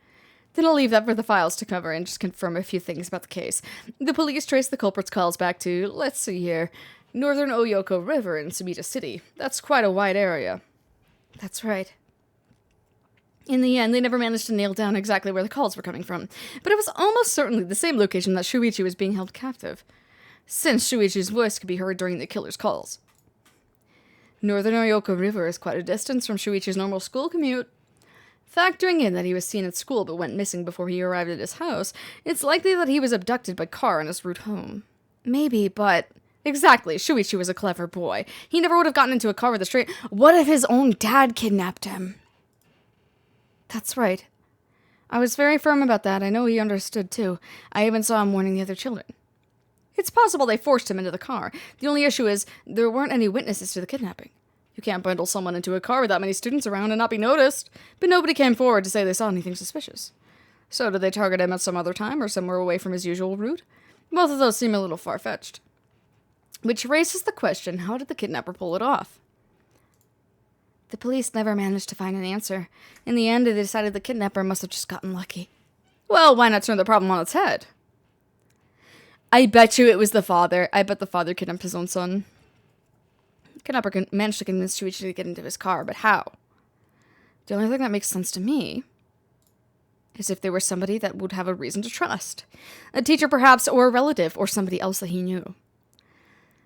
Then I'll leave that for the files to cover and just confirm a few things about the case. The police traced the culprit's calls back to, let's see here, Northern Oyoko River in Sumida City. That's quite a wide area. That's right. In the end, they never managed to nail down exactly where the calls were coming from, but it was almost certainly the same location that Shuichi was being held captive, since Shuichi's voice could be heard during the killer's calls. Northern Oyoko River is quite a distance from Shuichi's normal school commute. Factoring in that he was seen at school but went missing before he arrived at his house, it's likely that he was abducted by car on his route home. Maybe, but... Exactly, Shuichi was a clever boy. He never would have gotten into a car with a straight... What if his own dad kidnapped him? That's right. I was very firm about that. I know he understood, too. I even saw him warning the other children. It's possible they forced him into the car. The only issue is, there weren't any witnesses to the kidnapping. You can't bundle someone into a car with that many students around and not be noticed. But nobody came forward to say they saw anything suspicious. So did they target him at some other time or somewhere away from his usual route? Both of those seem a little far-fetched. Which raises the question, how did the kidnapper pull it off? The police never managed to find an answer. In the end, they decided the kidnapper must have just gotten lucky. Well, why not turn the problem on its head? I bet you it was the father. I bet the father kidnapped his own son. Kidnapper managed to convince Shuichi to get into his car, but how? The only thing that makes sense to me is if they were somebody that would have a reason to trust. A teacher, perhaps, or a relative, or somebody else that he knew.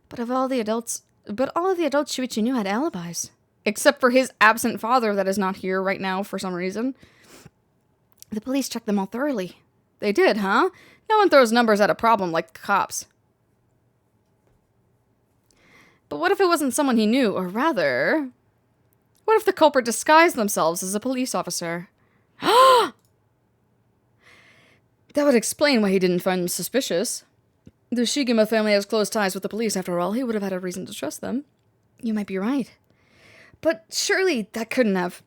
But all of the adults Shuichi knew had alibis. Except for his absent father that is not here right now for some reason. The police checked them all thoroughly. They did, huh? No one throws numbers at a problem like the cops. But what if it wasn't someone he knew? Or rather, what if the culprit disguised themselves as a police officer? That would explain why he didn't find them suspicious. The Shigema family has close ties with the police, after all. He would have had a reason to trust them. You might be right. But surely that couldn't have...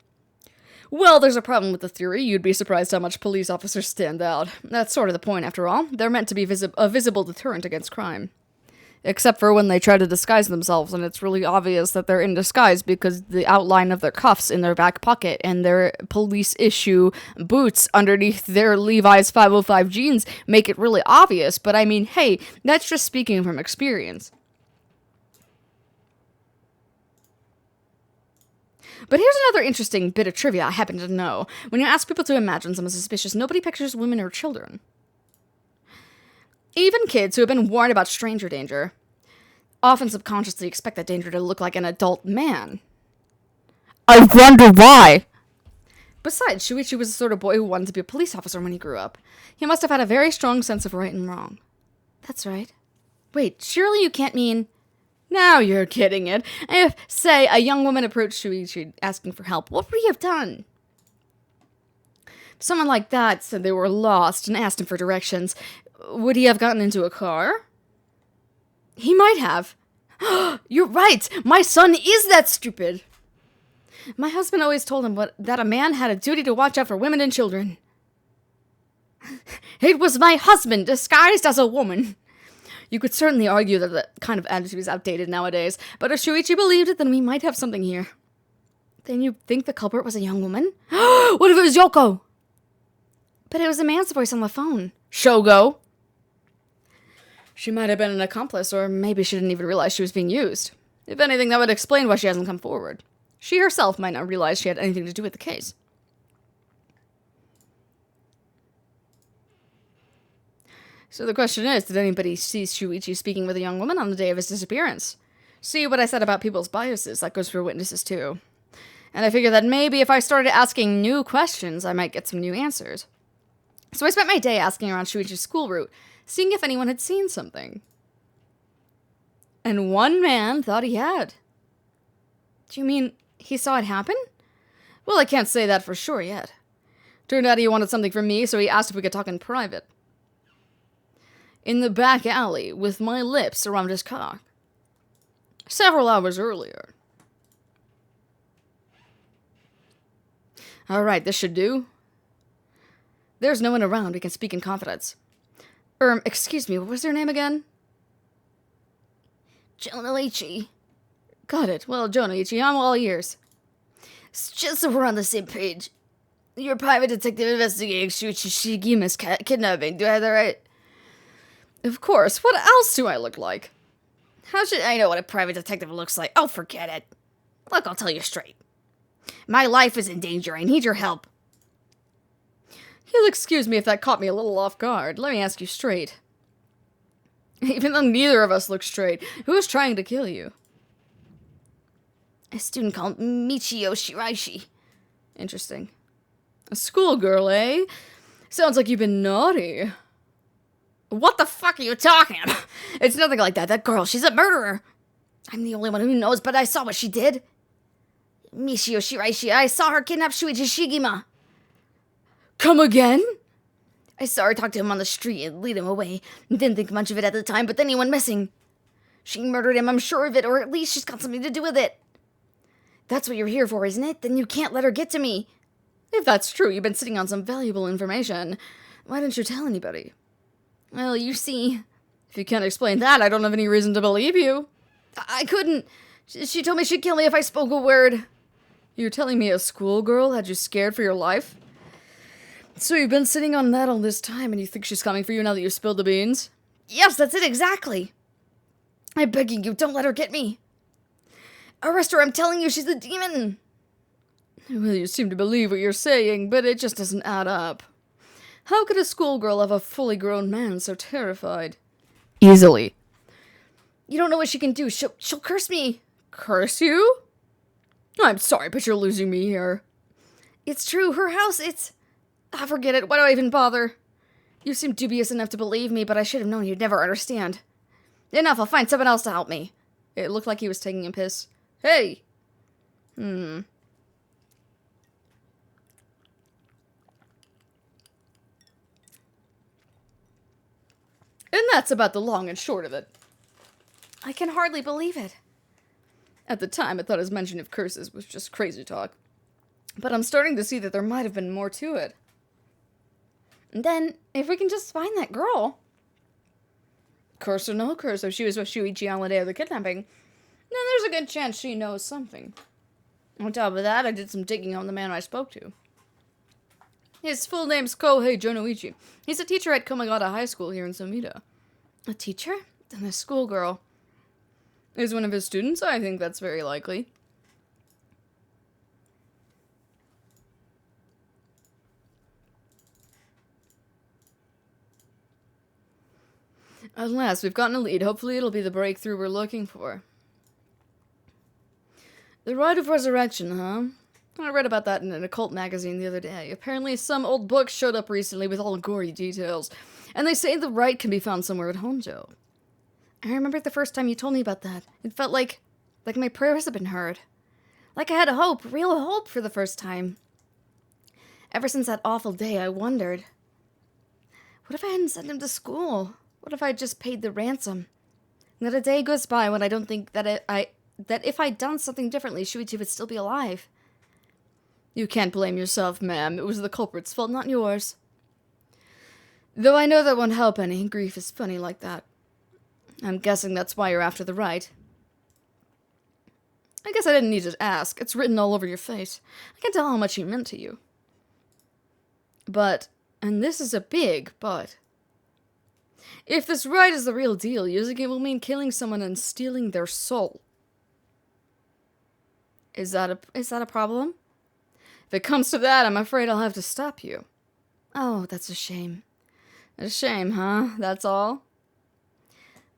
Well, there's a problem with the theory. You'd be surprised how much police officers stand out. That's sort of the point, after all. They're meant to be a visible deterrent against crime. Except for when they try to disguise themselves, and it's really obvious that they're in disguise because the outline of their cuffs in their back pocket and their police-issue boots underneath their Levi's 505 jeans make it really obvious. But I mean, hey, that's just speaking from experience. But here's another interesting bit of trivia I happen to know. When you ask people to imagine someone suspicious, nobody pictures women or children. Even kids who have been warned about stranger danger often subconsciously expect that danger to look like an adult man. I wonder why. Besides, Shuichi was the sort of boy who wanted to be a police officer when he grew up. He must have had a very strong sense of right and wrong. That's right. Wait, surely you can't mean... Now you're kidding it. If, say, a young woman approached Shuichi asking for help, what would he have done? If someone like that said they were lost and asked him for directions, would he have gotten into a car? He might have. You're right! My son is that stupid! My husband always told him that a man had a duty to watch out for women and children. It was my husband disguised as a woman. You could certainly argue that that kind of attitude is outdated nowadays, but if Shuichi believed it, then we might have something here. Then you think the culprit was a young woman? What if it was Yoko? But it was a man's voice on the phone. Shogo! She might have been an accomplice, or maybe she didn't even realize she was being used. If anything, that would explain why she hasn't come forward. She herself might not realize she had anything to do with the case. So the question is, did anybody see Shuichi speaking with a young woman on the day of his disappearance? See what I said about people's biases? That goes for witnesses too. And I figured that maybe if I started asking new questions, I might get some new answers. So I spent my day asking around Shuichi's school route, seeing if anyone had seen something. And one man thought he had. Do you mean he saw it happen? Well, I can't say that for sure yet. Turned out he wanted something from me, so he asked if we could talk in private. In the back alley, with my lips around his cock. Several hours earlier. Alright, this should do. There's no one around, we can speak in confidence. Excuse me, what was their name again? Jonoichi. Got it. Well, Jonoichi, I'm all ears. It's just so we're on the same page. You're a private detective investigating Shuichi Shigima's kidnapping, do I have that right? Of course, what else do I look like? How should I know what a private detective looks like? Oh, forget it. Look, I'll tell you straight. My life is in danger, I need your help. You'll excuse me if that caught me a little off guard. Let me ask you straight. Even though neither of us look straight, who's trying to kill you? A student called Michio Shiraishi. Interesting. A schoolgirl, eh? Sounds like you've been naughty. What the fuck are you talking about? It's nothing like that. That girl, she's a murderer. I'm the only one who knows, but I saw what she did. Michio Shiraishi, I saw her kidnap Shuichi Shigima. Come again? I saw her talk to him on the street and lead him away. Didn't think much of it at the time, but then he went missing. She murdered him, I'm sure of it, or at least she's got something to do with it. That's what you're here for, isn't it? Then you can't let her get to me. If that's true, you've been sitting on some valuable information. Why didn't you tell anybody? Well, you see, if you can't explain that, I don't have any reason to believe you. I couldn't. She told me she'd kill me if I spoke a word. You're telling me a schoolgirl had you scared for your life? So you've been sitting on that all this time and you think she's coming for you now that you spilled the beans? Yes, that's it exactly. I'm begging you, don't let her get me. Arrest her, I'm telling you, she's a demon! Well, you seem to believe what you're saying, but it just doesn't add up. How could a schoolgirl have a fully grown man so terrified? Easily. You don't know what she can do. She'll curse me. Curse you? I'm sorry, but you're losing me here. It's true, her house, forget it, why do I even bother? You seem dubious enough to believe me, but I should have known you'd never understand. Enough, I'll find someone else to help me. It looked like he was taking a piss. Hey! And that's about the long and short of it. I can hardly believe it. At the time, I thought his mention of curses was just crazy talk. But I'm starting to see that there might have been more to it. And then, if we can just find that girl. Curse or no curse, if she was with Shuichi on the day of the kidnapping, then there's a good chance she knows something. On top of that, I did some digging on the man I spoke to. His full name's Kohei Jonoichi. He's a teacher at Komagata High School here in Somida. A teacher? And a schoolgirl. Is one of his students? I think that's very likely. At last, we've gotten a lead. Hopefully it'll be the breakthrough we're looking for. The Rite of Resurrection, huh? I read about that in an occult magazine the other day. Apparently some old book showed up recently with all gory details, and they say the rite can be found somewhere at Honjo. I remember the first time you told me about that. It felt like my prayers had been heard. Like I had hope, real hope for the first time. Ever since that awful day, I wondered, what if I hadn't sent him to school? What if I had just paid the ransom? Not a day goes by when I don't think that if I'd done something differently, Shuichi would still be alive. You can't blame yourself, ma'am. It was the culprit's fault, not yours. Though I know that won't help any. Grief is funny like that. I'm guessing that's why you're after the right. I guess I didn't need to ask. It's written all over your face. I can tell how much he meant to you. But, and this is a big but, if this rite is the real deal, using it will mean killing someone and stealing their soul. Is that a problem? If it comes to that, I'm afraid I'll have to stop you. Oh, that's a shame. A shame, huh? That's all?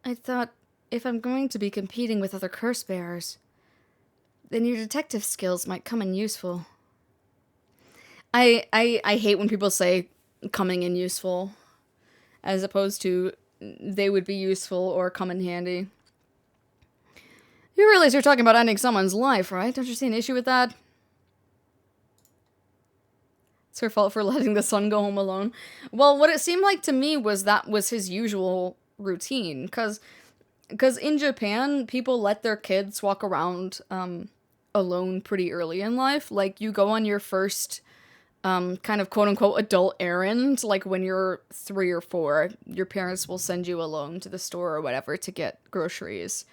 I thought, if I'm going to be competing with other curse bearers, then your detective skills might come in useful. I hate when people say coming in useful, as opposed to they would be useful or come in handy. You realize you're talking about ending someone's life, right? Don't you see an issue with that? It's her fault for letting the son go home alone. Well, what it seemed like to me was that was his usual routine, because in Japan, people let their kids walk around alone pretty early in life. Like, you go on your first kind of quote-unquote adult errand, like when you're 3 or 4, your parents will send you alone to the store or whatever to get groceries,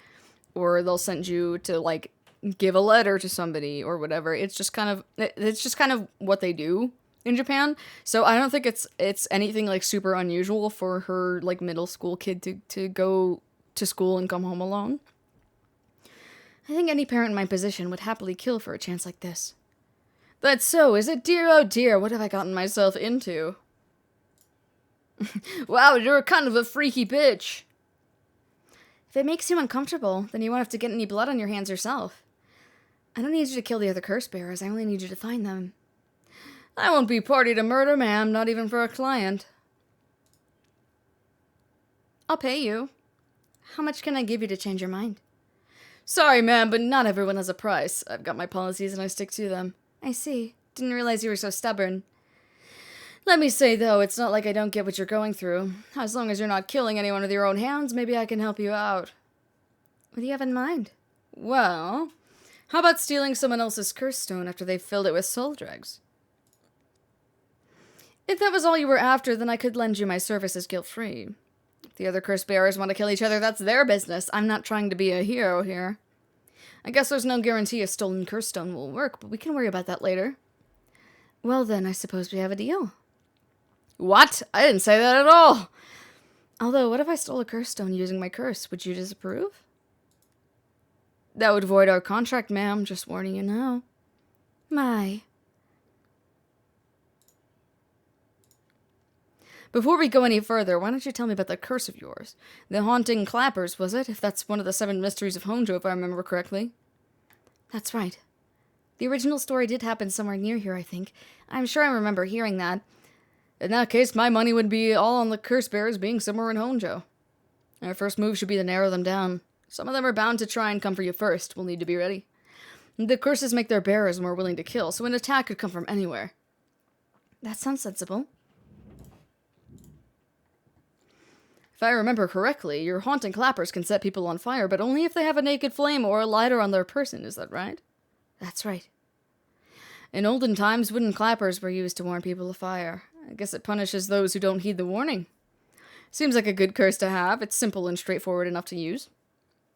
or they'll send you to, like, give a letter to somebody or whatever. It's just kind of what they do in Japan. So I don't think it's anything like super unusual for her, like, middle school kid to go to school and come home alone. I think any parent in my position would happily kill for a chance like this. That's so, is it? Dear, oh dear, what have I gotten myself into? Wow, you're kind of a freaky bitch. If it makes you uncomfortable, then you won't have to get any blood on your hands yourself. I don't need you to kill the other curse bearers, I only need you to find them. I won't be party to murder, ma'am, not even for a client. I'll pay you. How much can I give you to change your mind? Sorry, ma'am, but not everyone has a price. I've got my policies and I stick to them. I see. Didn't realize you were so stubborn. Let me say, though, it's not like I don't get what you're going through. As long as you're not killing anyone with your own hands, maybe I can help you out. What do you have in mind? Well, how about stealing someone else's curse stone after they've filled it with soul dregs? If that was all you were after, then I could lend you my services guilt-free. If the other curse bearers want to kill each other, that's their business. I'm not trying to be a hero here. I guess there's no guarantee a stolen curse stone will work, but we can worry about that later. Well then, I suppose we have a deal. What? I didn't say that at all! Although, what if I stole a curse stone using my curse? Would you disapprove? That would void our contract, ma'am. Just warning you now. My. Before we go any further, why don't you tell me about that curse of yours? The haunting clappers, was it? If that's one of the 7 mysteries of Honjo, if I remember correctly. That's right. The original story did happen somewhere near here, I think. I'm sure I remember hearing that. In that case, my money would be all on the curse bearers being somewhere in Honjo. Our first move should be to narrow them down. Some of them are bound to try and come for you first. We'll need to be ready. The curses make their bearers more willing to kill, so an attack could come from anywhere. That sounds sensible. If I remember correctly, your haunting clappers can set people on fire, but only if they have a naked flame or a lighter on their person, is that right? That's right. In olden times, wooden clappers were used to warn people of fire. I guess it punishes those who don't heed the warning. Seems like a good curse to have. It's simple and straightforward enough to use.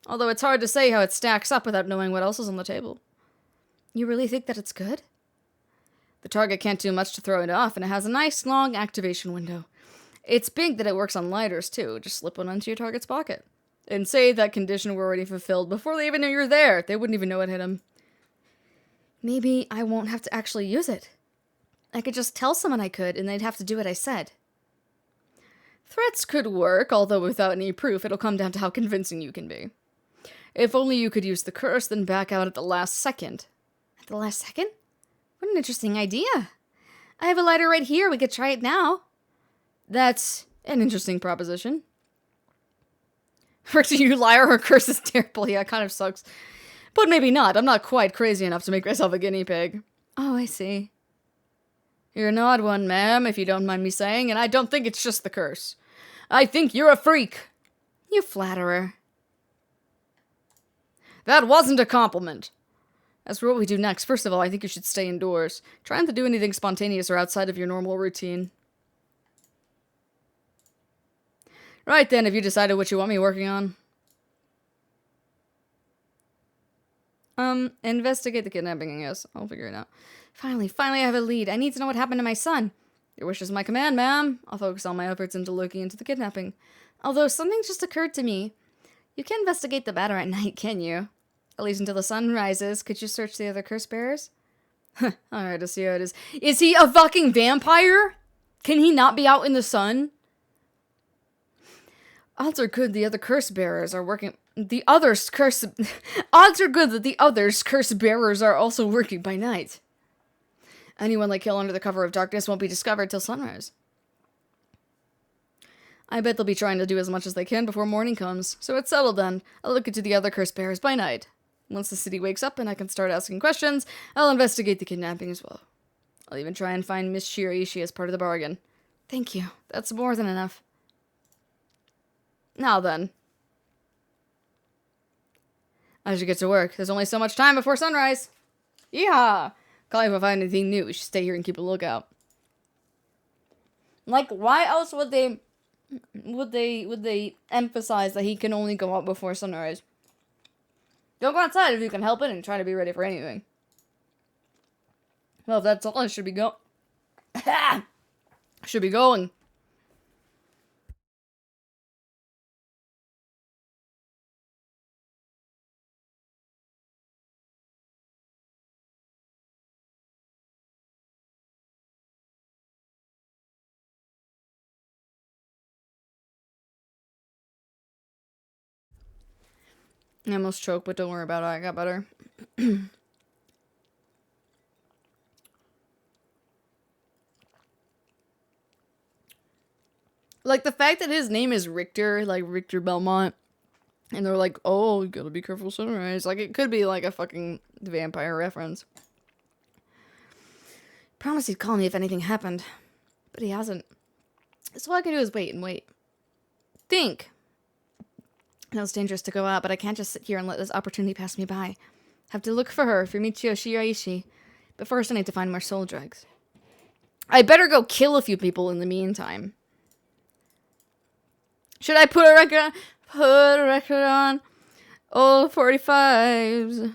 Although it's hard to say how it stacks up without knowing what else is on the table. You really think that it's good? The target can't do much to throw it off, and it has a nice long activation window. It's big that it works on lighters, too. Just slip one into your target's pocket. And say that condition were already fulfilled before they even knew you're there. They wouldn't even know it hit them. Maybe I won't have to actually use it. I could just tell someone I could, and they'd have to do what I said. Threats could work, although without any proof, it'll come down to how convincing you can be. If only you could use the curse, then back out at the last second. At the last second? What an interesting idea. I have a lighter right here. We could try it now. That's an interesting proposition. Rixie, you liar, her curse is terrible. Yeah, it kind of sucks. But maybe not. I'm not quite crazy enough to make myself a guinea pig. Oh, I see. You're an odd one, ma'am, if you don't mind me saying, and I don't think it's just the curse. I think you're a freak. You flatterer. That wasn't a compliment. As for what we do next, first of all, I think you should stay indoors. Try not to do anything spontaneous or outside of your normal routine. Right then, have you decided what you want me working on? Investigate the kidnapping, I guess. I'll figure it out. Finally, I have a lead. I need to know what happened to my son. Your wish is my command, ma'am. I'll focus all my efforts into looking into the kidnapping. Although, something just occurred to me. You can't investigate the matter at night, can you? At least until the sun rises. Could you search the other curse bearers? Alright, let's see how it is. Is he a fucking vampire? Can he not be out in the sun? Odds are good the other curse bearers are working... Odds are good that the others curse bearers are also working by night. Anyone they kill under the cover of darkness won't be discovered till sunrise. I bet they'll be trying to do as much as they can before morning comes. So it's settled then. I'll look into the other curse bearers by night. Once the city wakes up and I can start asking questions, I'll investigate the kidnapping as well. I'll even try and find Miss Shiraishi as part of the bargain. Thank you. That's more than enough. Now then. I should get to work. There's only so much time before sunrise. Yeehaw! Call if I find anything new. We should stay here and keep a lookout. Like, why else would they emphasize that he can only go out before sunrise? Don't go outside if you can help it and try to be ready for anything. Well, if that's all, I should be should be going. I almost choked, but don't worry about it. I got better. Like, the fact that his name is Richter, like Richter Belmont, and they're like, oh, you gotta be careful sunrise. Like, it could be like a fucking vampire reference. Promised he'd call me if anything happened, but he hasn't. So all I can do is wait and wait. Think. I know it's dangerous to go out, but I can't just sit here and let this opportunity pass me by. Have to look for her, for Michio Shiraishi. But first I need to find more soul drugs. I better go kill a few people in the meantime. Should I put a record on? Put a record on. Old 45s.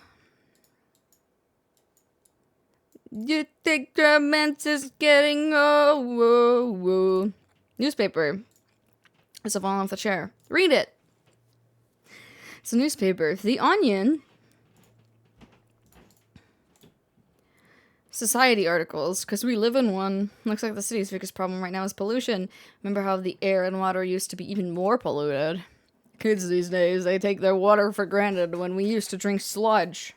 You think romance is getting old. Newspaper. It's fallen off the chair. Read it. It's a newspaper. The Onion. Society articles, because we live in one. Looks like the city's biggest problem right now is pollution. Remember how the air and water used to be even more polluted? Kids these days, they take their water for granted when we used to drink sludge.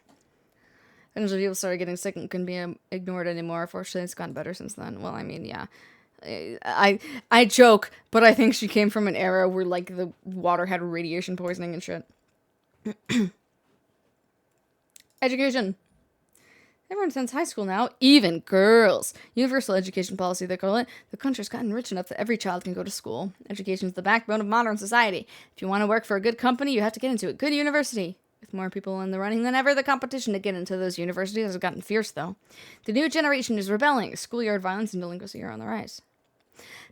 And people started getting sick and couldn't be ignored anymore. Fortunately, it's gotten better since then. Well, I mean, yeah. I joke, but I think she came from an era where, like, the water had radiation poisoning and shit. Education. Everyone attends high school now, even girls. Universal education policy, they call it. The country's gotten rich enough that every child can go to school. Education is the backbone of modern society. If you want to work for a good company, you have to get into a good university. With more people in the running than ever, the competition to get into those universities has gotten fierce, though. The new generation is rebelling. Schoolyard violence and delinquency are on the rise.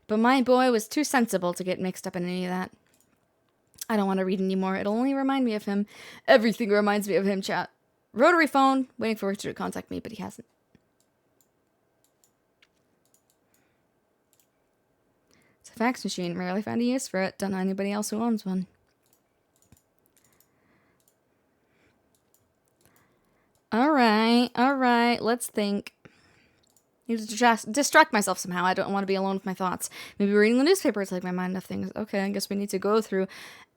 But my boy was too sensible to get mixed up in any of that. I don't want to read anymore. It'll only remind me of him. Everything reminds me of him, chat. Rotary phone, waiting for Richard to contact me, but he hasn't. It's a fax machine. Rarely found a use for it. Don't know anybody else who owns one. Alright, let's think. I need to distract myself somehow. I don't want to be alone with my thoughts. Maybe reading the newspaper is like my mind of things. Okay, I guess we need to go through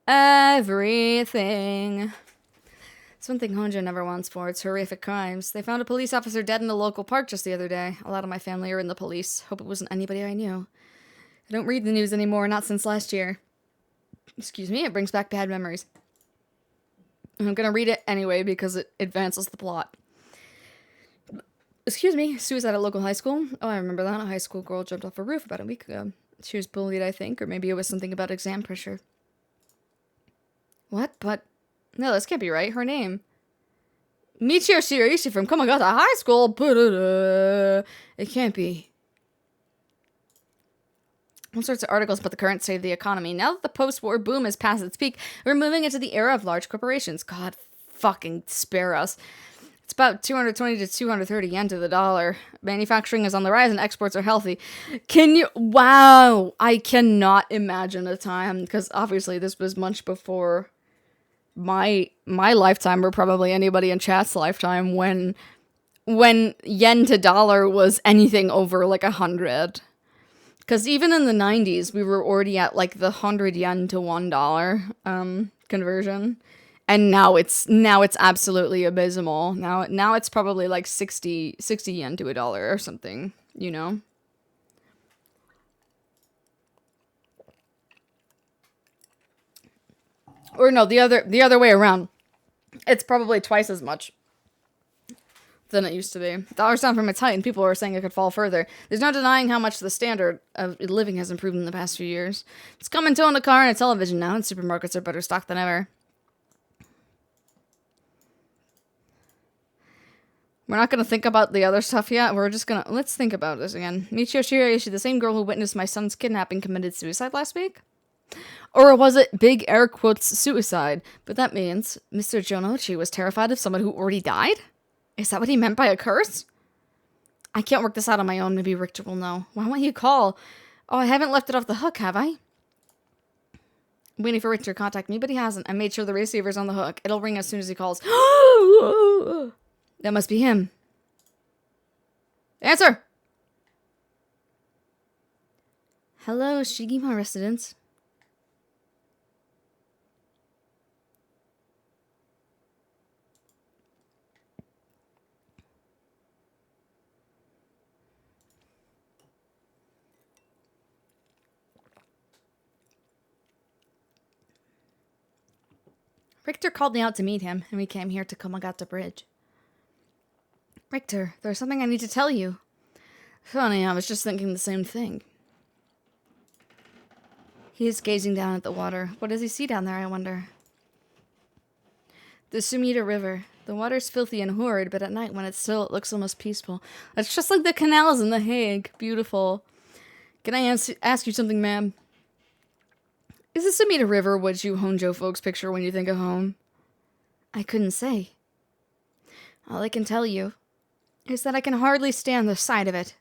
everything. It's one thing Honjo never wants for. It's horrific crimes. They found a police officer dead in a local park just the other day. A lot of my family are in the police. Hope it wasn't anybody I knew. I don't read the news anymore, not since last year. Excuse me, it brings back bad memories. I'm gonna read it anyway because it advances the plot. Excuse me, suicide at local high school. Oh, I remember that. A high school girl jumped off a roof about a week ago. She was bullied, I think, or maybe it was something about exam pressure. What? But... no, this can't be right. Her name. Michio Shiraishi from Komagata High School. It can't be. All sorts of articles about the current state of the economy. Now that the post-war boom has passed its peak, we're moving into the era of large corporations. God fucking spare us. It's about 220 to 230 yen to the dollar. Manufacturing is on the rise and exports are healthy. Can you... wow. I cannot imagine a time, because obviously this was much before my lifetime, or probably anybody in chat's lifetime, when yen to dollar was anything over like 100. Because even in the 90s, we were already at like the 100 yen to $1 conversion. And now it's absolutely abysmal. Now it's probably like 60 yen to $1 or something, you know? Or no, the other way around. It's probably twice as much than it used to be. The dollar's down from its height, and people are saying it could fall further. There's no denying how much the standard of living has improved in the past few years. It's coming to own a car and a television now, and supermarkets are better stocked than ever. We're not going to think about the other stuff yet. We're just going to... let's think about this again. Michio Shiraishi, the same girl who witnessed my son's kidnapping, committed suicide last week? Or was it big air quotes suicide? But that means Mr. Jonochi was terrified of someone who already died? Is that what he meant by a curse? I can't work this out on my own. Maybe Richter will know. Why won't you call? Oh, I haven't left it off the hook, have I? I'm waiting for Richter to contact me, but he hasn't. I made sure the receiver's on the hook. It'll ring as soon as he calls. That must be him. Answer! Hello, Shigima residence. Richter called me out to meet him, and we came here to Komagata Bridge. Richter, there's something I need to tell you. Funny, I was just thinking the same thing. He is gazing down at the water. What does he see down there, I wonder? The Sumida River. The water's filthy and horrid, but at night when it's still, it looks almost peaceful. It's just like the canals in The Hague. Beautiful. Can I ask you something, ma'am? Is the Sumida River what you Honjo folks picture when you think of home? I couldn't say. All I can tell you is that I can hardly stand the sight of it.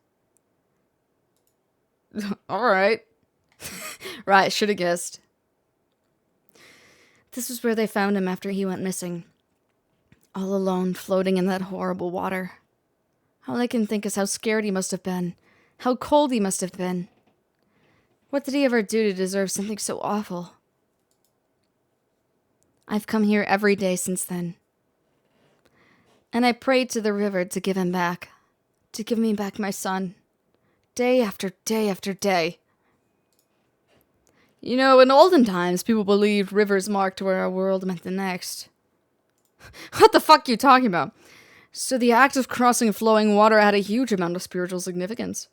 Alright. Right, should have guessed. This was where they found him after he went missing. All alone, floating in that horrible water. All I can think is how scared he must have been. How cold he must have been. What did he ever do to deserve something so awful? I've come here every day since then. And I prayed to the river to give him back. To give me back my son. Day after day after day. You know, in olden times, people believed rivers marked where our world met the next. What the fuck are you talking about? So the act of crossing flowing water had a huge amount of spiritual significance.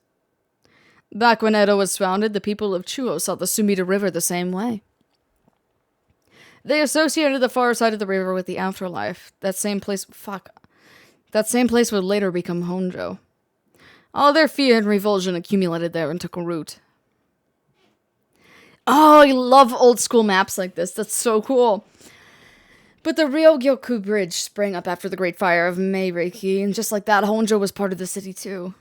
Back when Edo was founded, the people of Chuo saw the Sumida River the same way. They associated the far side of the river with the afterlife. That same place would later become Honjo. All their fear and revulsion accumulated there and took root. Oh, I love old school maps like this. That's so cool. But the Ryogyoku Bridge sprang up after the Great Fire of Meiriki, and just like that, Honjo was part of the city too.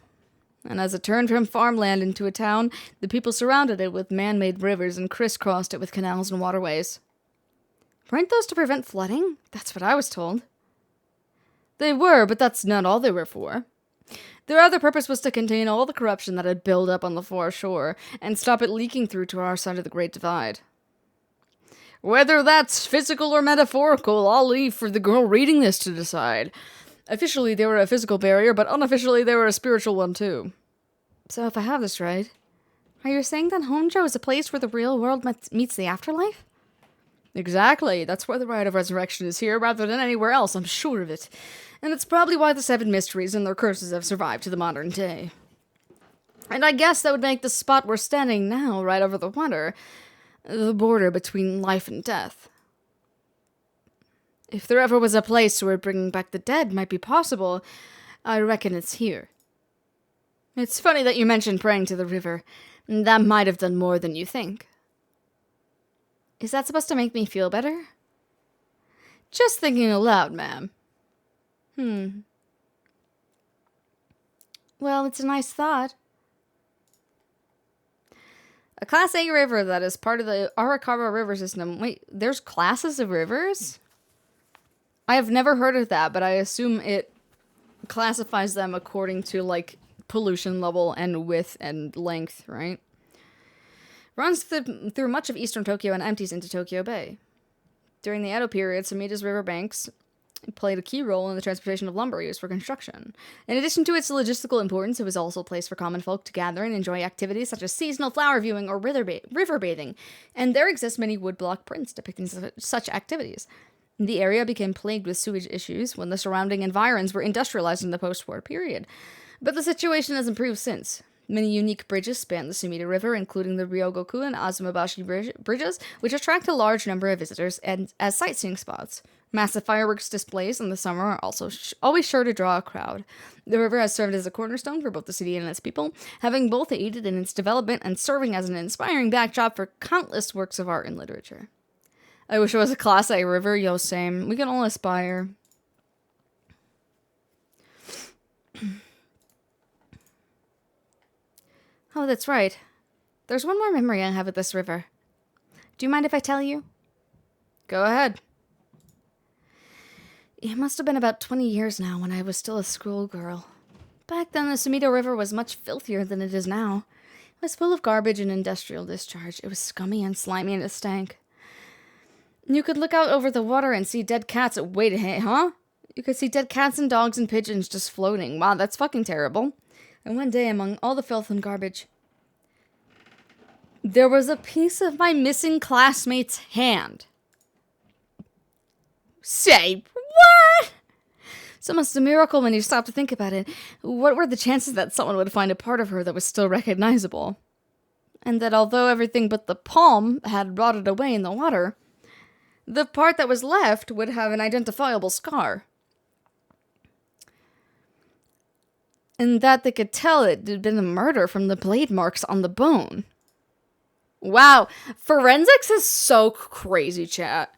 And as it turned from farmland into a town, the people surrounded it with man-made rivers and crisscrossed it with canals and waterways. Weren't those to prevent flooding? That's what I was told. They were, but that's not all they were for. Their other purpose was to contain all the corruption that had built up on the far shore, and stop it leaking through to our side of the Great Divide. Whether that's physical or metaphorical, I'll leave for the girl reading this to decide. Officially, they were a physical barrier, but unofficially, they were a spiritual one too. So if I have this right, are you saying that Honjo is a place where the real world meets the afterlife? Exactly. That's why the rite of resurrection is here, rather than anywhere else, I'm sure of it. And it's probably why the 7 mysteries and their curses have survived to the modern day. And I guess that would make the spot we're standing now, right over the water, the border between life and death. If there ever was a place where bringing back the dead might be possible, I reckon it's here. It's funny that you mentioned praying to the river. That might have done more than you think. Is that supposed to make me feel better? Just thinking aloud, ma'am. Well, it's a nice thought. A Class A river that is part of the Arakawa River system. Wait, there's classes of rivers? I have never heard of that, but I assume it classifies them according to, like, pollution level and width and length, right? Runs through much of eastern Tokyo and empties into Tokyo Bay. During the Edo period, Sumida's riverbanks played a key role in the transportation of lumber used for construction. In addition to its logistical importance, it was also a place for common folk to gather and enjoy activities such as seasonal flower viewing or river bathing, and there exist many woodblock prints depicting such activities. The area became plagued with sewage issues when the surrounding environs were industrialized in the post-war period, but the situation has improved since. Many unique bridges span the Sumida River, including the Ryogoku and Azumabashi bridges, which attract a large number of visitors and as sightseeing spots. Massive fireworks displays in the summer are also always sure to draw a crowd. The river has served as a cornerstone for both the city and its people, having both aided in its development and serving as an inspiring backdrop for countless works of art and literature. I wish it was a Class A river, yo, same. We can all aspire. Oh, that's right. There's one more memory I have of this river. Do you mind if I tell you? Go ahead. It must have been about 20 years now when I was still a schoolgirl. Back then, the Sumida River was much filthier than it is now. It was full of garbage and industrial discharge. It was scummy and slimy and it stank. You could look out over the water and see dead cats. Wait, hey, huh? You could see dead cats and dogs and pigeons just floating. Wow, that's fucking terrible. And one day, among all the filth and garbage, there was a piece of my missing classmate's hand. Say, what? It's almost a miracle when you stop to think about it. What were the chances that someone would find a part of her that was still recognizable? And that although everything but the palm had rotted away in the water, the part that was left would have an identifiable scar. And that they could tell it had been a murder from the blade marks on the bone. Wow, forensics is so crazy, chat.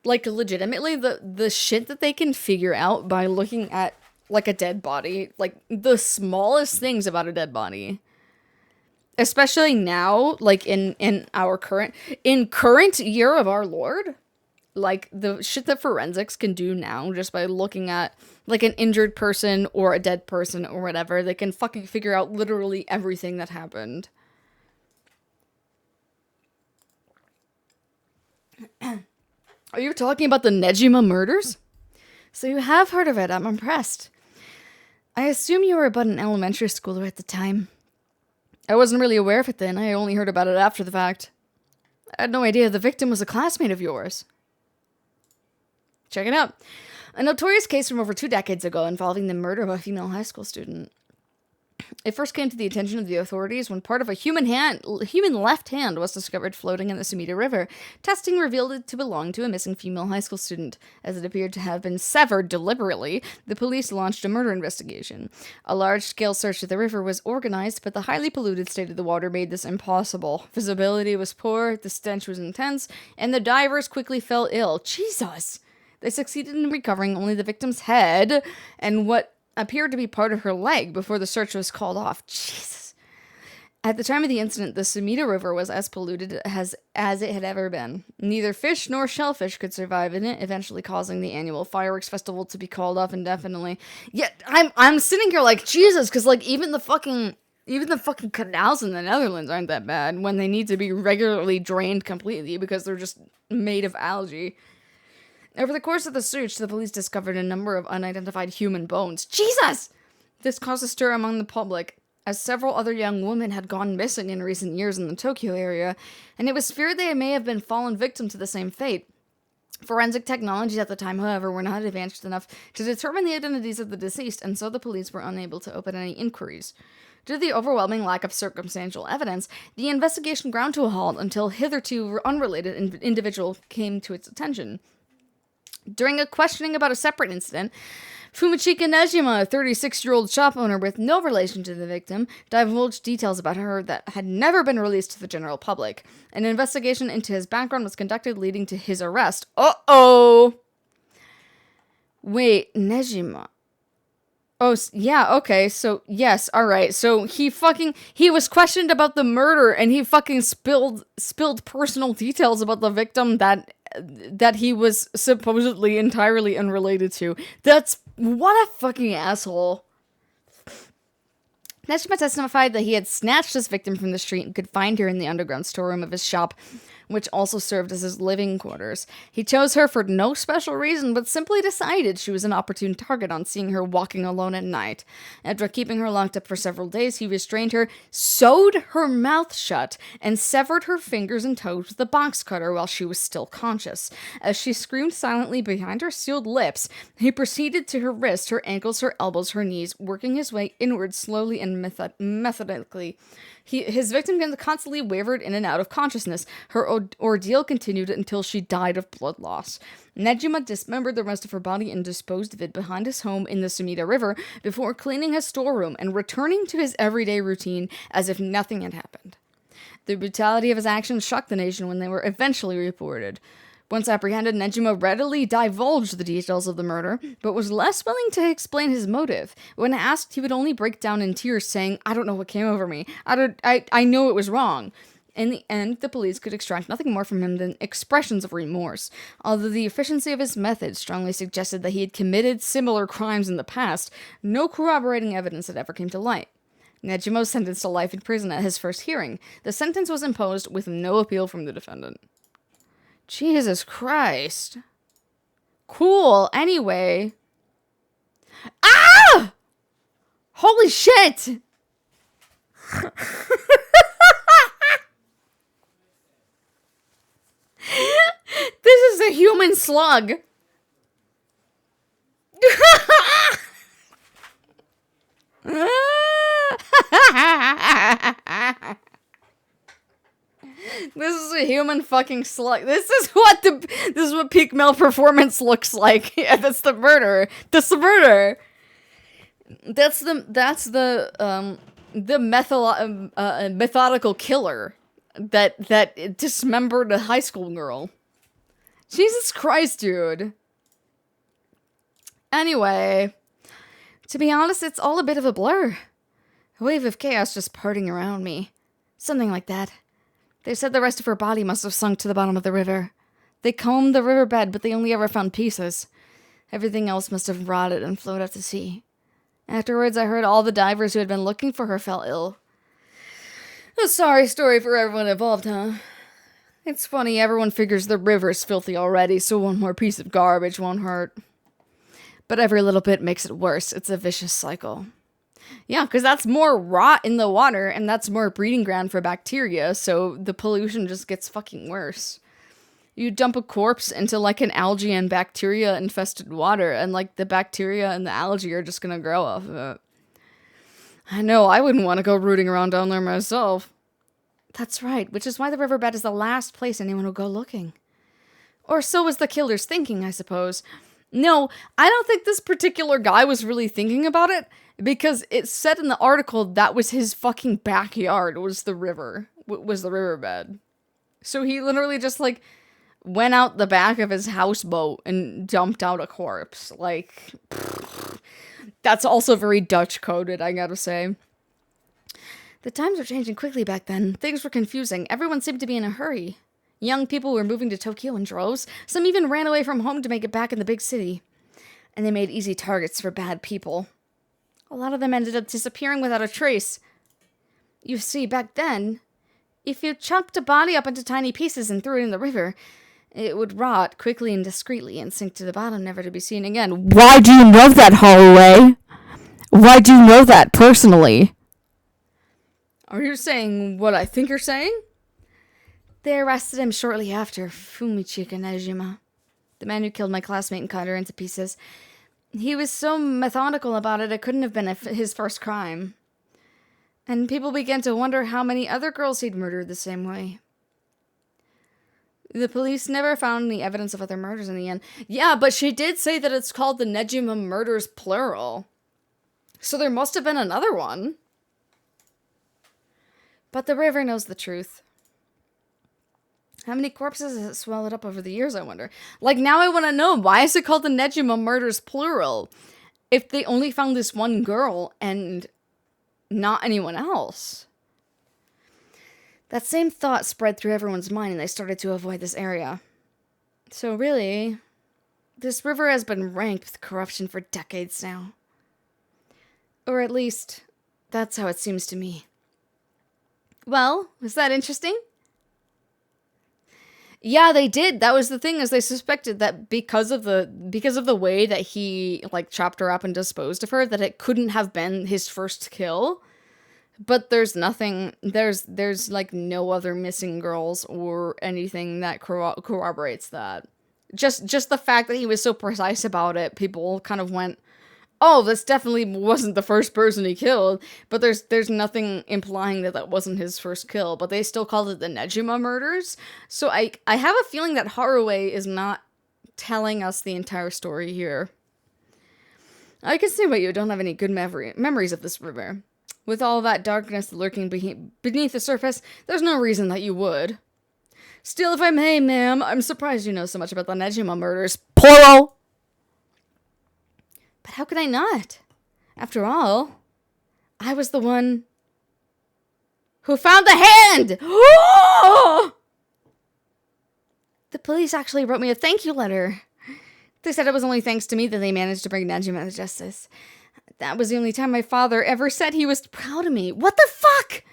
Like, legitimately, the shit that they can figure out by looking at, like, a dead body, like, the smallest things about a dead body. Especially now, like, in our current year of our Lord, like the shit that forensics can do now just by looking at like an injured person or a dead person or whatever. They can fucking figure out literally everything that happened. Are you talking about the Nejima murders? So you have heard of it. I'm impressed. I assume you were but an elementary schooler at the time. I wasn't really aware of it then. I only heard about it after the fact. I had no idea the victim was a classmate of yours. Check it out. A notorious case from over 2 decades ago involving the murder of a female high school student. It first came to the attention of the authorities when part of a human left hand was discovered floating in the Sumida River. Testing revealed it to belong to a missing female high school student. As it appeared to have been severed deliberately, the police launched a murder investigation. A large-scale search of the river was organized, but the highly polluted state of the water made this impossible. Visibility was poor, the stench was intense, and the divers quickly fell ill. Jesus! They succeeded in recovering only the victim's head and what appeared to be part of her leg before the search was called off. Jesus. At the time of the incident, the Sumida River was as polluted as it had ever been. Neither fish nor shellfish could survive in it, eventually causing the annual fireworks festival to be called off indefinitely. Yet, I'm sitting here like, Jesus, because like even the fucking canals in the Netherlands aren't that bad when they need to be regularly drained completely because they're just made of algae. Over the course of the search, the police discovered a number of unidentified human bones. Jesus! This caused a stir among the public, as several other young women had gone missing in recent years in the Tokyo area, and it was feared they may have been fallen victim to the same fate. Forensic technologies at the time, however, were not advanced enough to determine the identities of the deceased, and so the police were unable to open any inquiries. Due to the overwhelming lack of circumstantial evidence, the investigation ground to a halt until hitherto unrelated individual came to its attention. During a questioning about a separate incident, Fumichika Nejima, a 36-year-old shop owner with no relation to the victim, divulged details about her that had never been released to the general public. An investigation into his background was conducted, leading to his arrest. Uh-oh! Wait, Nejima. Oh, yeah, okay, so, yes, alright, so he was questioned about the murder, and he fucking spilled personal details about the victim that he was supposedly entirely unrelated to. What a fucking asshole. Nejima testified that he had snatched his victim from the street and could find her in the underground storeroom of his shop, which also served as his living quarters. He chose her for no special reason, but simply decided she was an opportune target on seeing her walking alone at night. After keeping her locked up for several days, he restrained her, sewed her mouth shut, and severed her fingers and toes with a box cutter while she was still conscious. As she screamed silently behind her sealed lips, he proceeded to her wrists, her ankles, her elbows, her knees, working his way inward slowly and methodically. His victim constantly wavered in and out of consciousness. Her ordeal continued until she died of blood loss. Nejima dismembered the rest of her body and disposed of it behind his home in the Sumida River before cleaning his storeroom and returning to his everyday routine as if nothing had happened. The brutality of his actions shocked the nation when they were eventually reported. Once apprehended, Nejima readily divulged the details of the murder, but was less willing to explain his motive. When asked, he would only break down in tears, saying, "I don't know what came over me. I know it was wrong." In the end, the police could extract nothing more from him than expressions of remorse. Although the efficiency of his methods strongly suggested that he had committed similar crimes in the past, no corroborating evidence had ever come to light. Nejima was sentenced to life in prison at his first hearing. The sentence was imposed with no appeal from the defendant. Jesus Christ. Cool. Anyway. Ah! Holy shit! This is a human slug. This is a human fucking slug. This is what peak male performance looks like. Yeah, that's the murder. That's the murder. That's the methodical killer that dismembered a high school girl. Jesus Christ, dude. Anyway, to be honest, it's all a bit of a blur. A wave of chaos just parting around me. Something like that. They said the rest of her body must have sunk to the bottom of the river. They combed the riverbed, but they only ever found pieces. Everything else must have rotted and floated out to sea. Afterwards, I heard all the divers who had been looking for her fell ill. A sorry story for everyone involved, huh? It's funny, everyone figures the river's filthy already, so one more piece of garbage won't hurt. But every little bit makes it worse. It's a vicious cycle. Yeah, because that's more rot in the water, and that's more breeding ground for bacteria, so the pollution just gets fucking worse. You dump a corpse into, like, an algae and bacteria-infested water, and, like, the bacteria and the algae are just gonna grow off of it. I know, I wouldn't want to go rooting around down there myself. That's right, which is why the riverbed is the last place anyone will go looking. Or so was the killer's thinking, I suppose. No, I don't think this particular guy was really thinking about it, because it said in the article that was his fucking backyard, was the river, was the riverbed. So he literally just, like, went out the back of his houseboat and dumped out a corpse. Like, that's also very Dutch-coded, I gotta say. The times were changing quickly back then. Things were confusing. Everyone seemed to be in a hurry. Young people were moving to Tokyo in droves. Some even ran away from home to make it back in the big city. And they made easy targets for bad people. A lot of them ended up disappearing without a trace. You see, back then, if you chopped a body up into tiny pieces and threw it in the river, it would rot quickly and discreetly and sink to the bottom, never to be seen again. Why do you know that, Holloway? Why do you know that personally? Are you saying what I think you're saying? They arrested him shortly after, Fumichika Nejima, the man who killed my classmate and cut her into pieces. He was so methodical about it, it couldn't have been his first crime. And people began to wonder how many other girls he'd murdered the same way. The police never found any evidence of other murders in the end. Yeah, but she did say that it's called the Nejima murders, plural. So there must have been another one. But the river knows the truth. How many corpses has it swallowed up over the years, I wonder? Like, now I want to know, why is it called the Nejima murders, plural? If they only found this one girl and not anyone else. That same thought spread through everyone's mind and they started to avoid this area. So really, this river has been ranked with corruption for decades now. Or at least, that's how it seems to me. Well, was that interesting? Yeah, they did. That was the thing, is they suspected that because of the way that he, like, chopped her up and disposed of her, that it couldn't have been his first kill. But there's nothing, there's like no other missing girls or anything that corroborates that. Just the fact that he was so precise about it, people kind of went, oh, this definitely wasn't the first person he killed, but there's nothing implying that that wasn't his first kill, but they still called it the Nejima murders. So I have a feeling that Haruwe is not telling us the entire story here. I can see why you don't have any good memories of this river. With all that darkness lurking beneath the surface, there's no reason that you would. Still, if I may, ma'am, I'm surprised you know so much about the Nejima murders. Plural! But how could I not? After all, I was the one who found the hand! The police actually wrote me a thank you letter. They said it was only thanks to me that they managed to bring Nejima to justice. That was the only time my father ever said he was proud of me. What the fuck?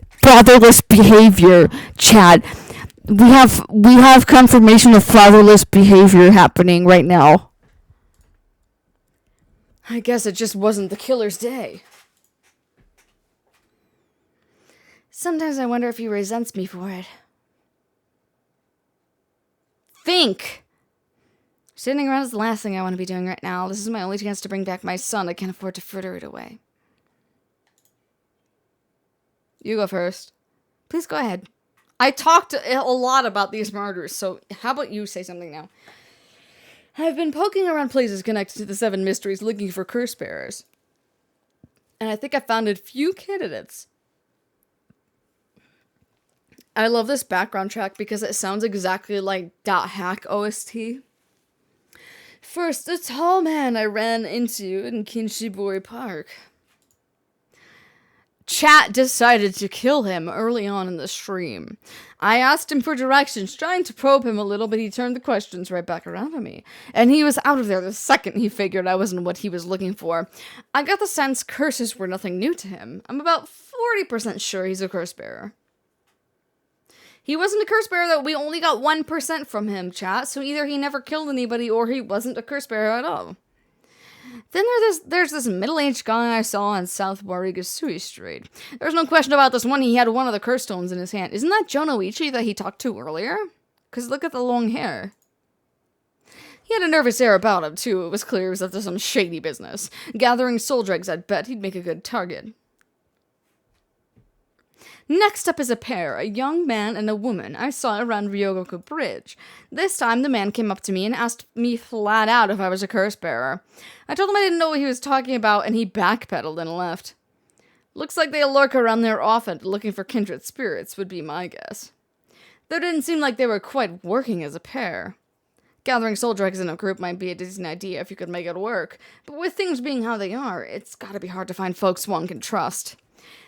Fatherless behavior, Chad. We have confirmation of fatherless behavior happening right now. I guess it just wasn't the killer's day. Sometimes I wonder if he resents me for it. Think! Sitting around is the last thing I want to be doing right now. This is my only chance to bring back my son. I can't afford to fritter it away. You go first. Please go ahead. I talked a lot about these murders, so how about you say something now? I've been poking around places connected to the 7 mysteries looking for curse bearers. And I think I found a few candidates. I love this background track because it sounds exactly like .hack OST. First, a tall man I ran into in Kinshibori Park. chat decided to kill him early on in the stream. I asked him for directions, trying to probe him a little, but he turned the questions right back around to me. And he was out of there the second he figured I wasn't what he was looking for. I got the sense curses were nothing new to him. I'm about 40% sure he's a curse bearer. He wasn't a curse bearer, though. We only got 1% from him, chat, so either he never killed anybody or he wasn't a curse bearer at all. Then there's this middle-aged guy I saw on South Warigasui Street. There's no question about this one. He had one of the curse stones in his hand. Isn't that Jonoichi that he talked to earlier? Because look at the long hair. He had a nervous air about him, too. It was clear he was up to some shady business. Gathering soul dregs, I'd bet he'd make a good target. Next up is a pair, a young man and a woman I saw around Ryogoku Bridge. This time, the man came up to me and asked me flat out if I was a curse bearer. I told him I didn't know what he was talking about, and he backpedaled and left. Looks like they lurk around there often, looking for kindred spirits, would be my guess. Though it didn't seem like they were quite working as a pair. Gathering soul dregs in a group might be a decent idea if you could make it work, but with things being how they are, it's gotta be hard to find folks one can trust.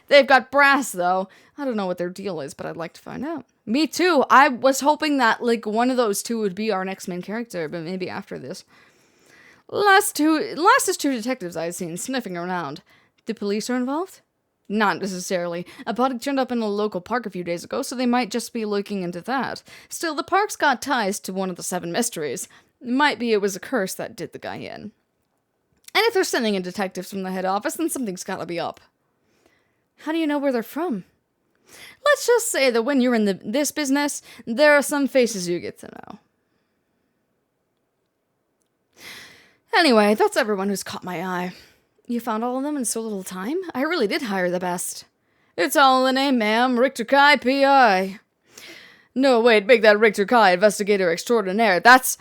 They've got brass, though. I don't know what their deal is, but I'd like to find out. Me too. I was hoping that, like, one of those two would be our next main character, but maybe after this. Last is two detectives I had seen sniffing around. The police are involved? Not necessarily. A body turned up in a local park a few days ago, so they might just be looking into that. Still, the park's got ties to one of the 7 mysteries. Might be it was a curse that did the guy in. And if they're sending in detectives from the head office, then something's gotta be up. How do you know where they're from? Let's just say that when you're in this business, there are some faces you get to know. Anyway, that's everyone who's caught my eye. You found all of them in so little time? I really did hire the best. It's all in the name, ma'am. Richter Kai, P.I. No, wait, make that Richter Kai Investigator Extraordinaire. That's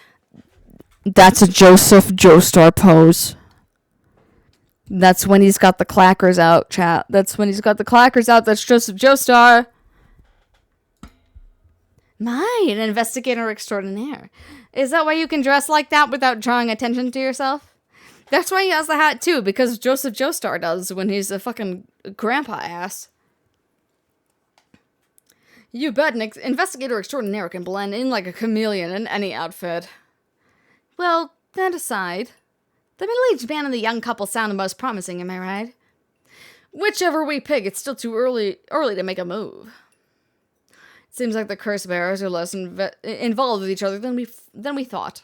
a Joseph Joestar pose. That's when he's got the clackers out, chat. That's when he's got the clackers out. That's Joseph Joestar. An investigator extraordinaire. Is that why you can dress like that without drawing attention to yourself? That's why he has the hat, too, because Joseph Joestar does when he's a fucking grandpa ass. You bet an investigator extraordinaire can blend in like a chameleon in any outfit. Well, that aside, the middle-aged man and the young couple sound the most promising, am I right? Whichever we pick, it's still too early to make a move. It seems like the curse bearers are less involved with each other than we thought.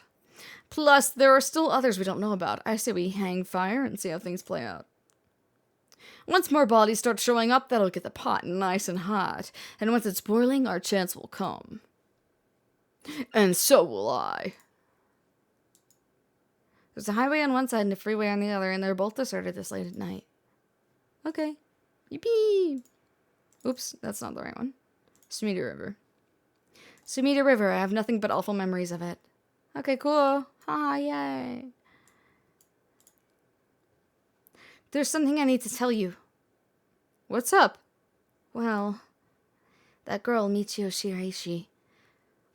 Plus, there are still others we don't know about. I say we hang fire and see how things play out. Once more bodies start showing up, that'll get the pot nice and hot. And once it's boiling, our chance will come. And so will I. There's a highway on one side and a freeway on the other, and they're both deserted this late at night. Okay. Yippee! Oops, that's not the right one. Sumida River. Sumida River, I have nothing but awful memories of it. Okay, cool. Ah, yay. There's something I need to tell you. What's up? Well, that girl, Michio Shiraishi.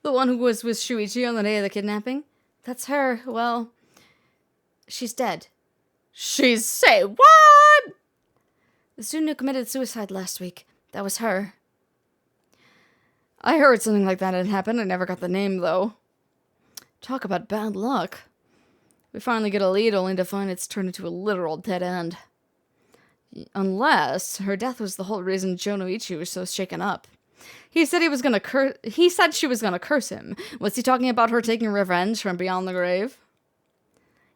The one who was with Shuichi on the day of the kidnapping? That's her. Well, she's dead. Say what? The student who committed suicide last week. That was her. I heard something like that had happened. I never got the name, though. Talk about bad luck. We finally get a lead only to find it's turned into a literal dead end. Unless her death was the whole reason Jonoichi was so shaken up. He said she was gonna curse him. Was he talking about her taking revenge from beyond the grave?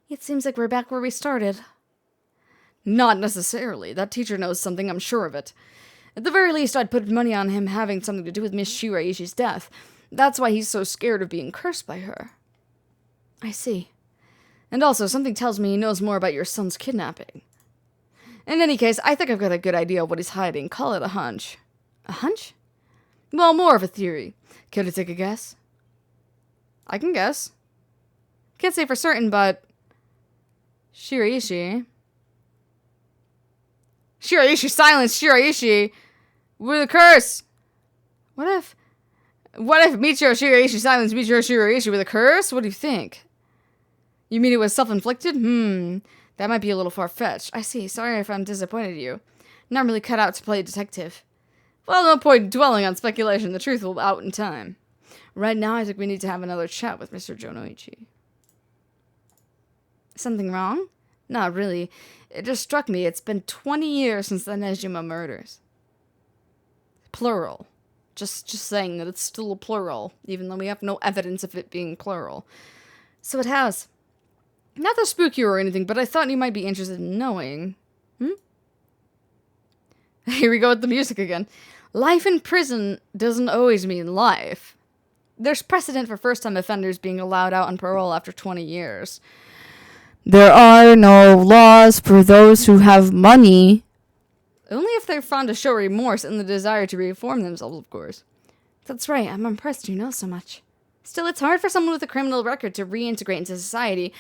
It seems like we're back where we started. Not necessarily. That teacher knows something, I'm sure of it. At the very least, I'd put money on him having something to do with Miss Shiraishi's death. That's why he's so scared of being cursed by her. I see. And also, something tells me he knows more about your son's kidnapping. In any case, I think I've got a good idea of what he's hiding. Call it a hunch. A hunch? Well, more of a theory. Care to take a guess? I can guess. Can't say for certain, but... Shiraishi, silence! Shiraishi! With a curse! What if Michio Shiraishi silenced Michio Shiraishi with a curse? What do you think? You mean it was self-inflicted? That might be a little far-fetched. I see. Sorry if I'm disappointed you. Not really cut out to play a detective. Well, no point dwelling on speculation. The truth will out in time. Right now, I think we need to have another chat with Mr. Jonoichi. Something wrong? Not really. It just struck me. It's been 20 years since the Nejima murders. Plural. Just saying that it's still a plural, even though we have no evidence of it being plural. So it has. Not to spook you or anything, but I thought you might be interested in knowing. Here we go with the music again. Life in prison doesn't always mean life. There's precedent for first-time offenders being allowed out on parole after 20 years. There are no laws for those who have money. Only if they're fond to show remorse and the desire to reform themselves, of course. That's right, I'm impressed you know so much. Still, it's hard for someone with a criminal record to reintegrate into society,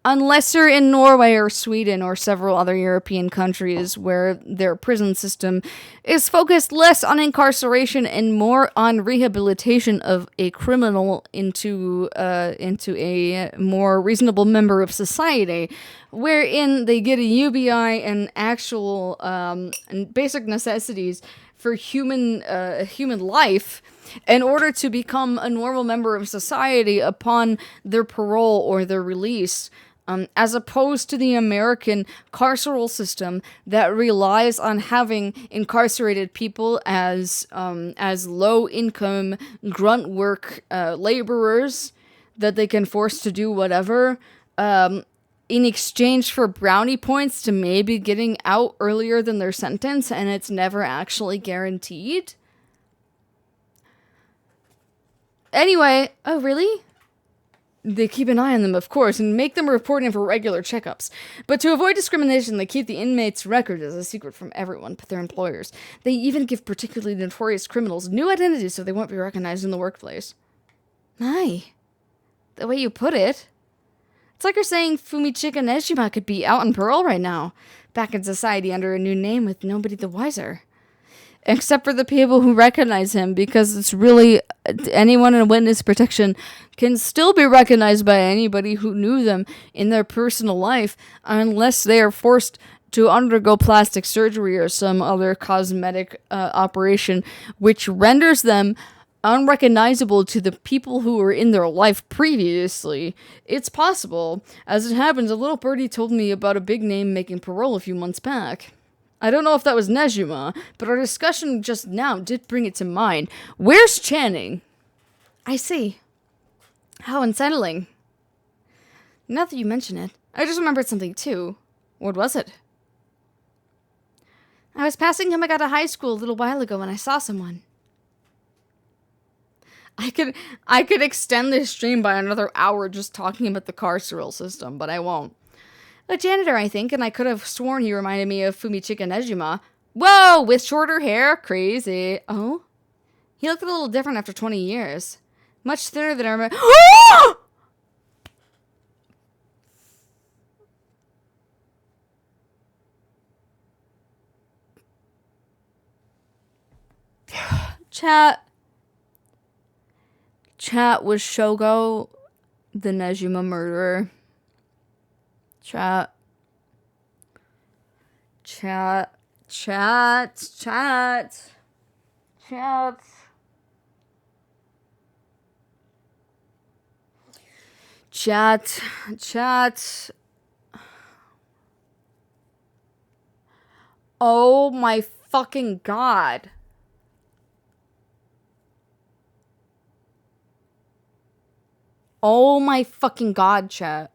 unless you're in Norway or Sweden or several other European countries where their prison system is focused less on incarceration and more on rehabilitation of a criminal into a more reasonable member of society, wherein they get a UBI and actual and basic necessities for human life in order to become a normal member of society upon their parole or their release, as opposed to the American carceral system that relies on having incarcerated people as low-income grunt work laborers that they can force to do whatever, in exchange for brownie points to maybe getting out earlier than their sentence, and it's never actually guaranteed. Anyway, oh really? They keep an eye on them, of course, and make them report in for regular checkups. But to avoid discrimination, they keep the inmates' record as a secret from everyone but their employers. They even give particularly notorious criminals new identities so they won't be recognized in the workplace. My, the way you put it. It's like you're saying Fumichika Nejima could be out on parole right now, back in society under a new name with nobody the wiser. Except for the people who recognize him, because it's really anyone in witness protection can still be recognized by anybody who knew them in their personal life, unless they are forced to undergo plastic surgery or some other cosmetic operation, which renders them unrecognizable to the people who were in their life previously. It's possible. As it happens, a little birdie told me about a big name making parole a few months back. I don't know if that was Nejima, but our discussion just now did bring it to mind. Where's Channing? I see. How unsettling. Now that you mention it, I just remembered something too. What was it? I was passing him out of high school a little while ago when I saw someone. I could extend this stream by another hour just talking about the carceral system, but I won't. A janitor, I think, and I could have sworn he reminded me of Fumichika Nejima. Whoa, with shorter hair? Crazy. Oh? He looked a little different after 20 years. Much thinner than I remember. Chat, was Shogo the Nejima murderer? Chat. Oh my fucking god. Oh my fucking god, chat.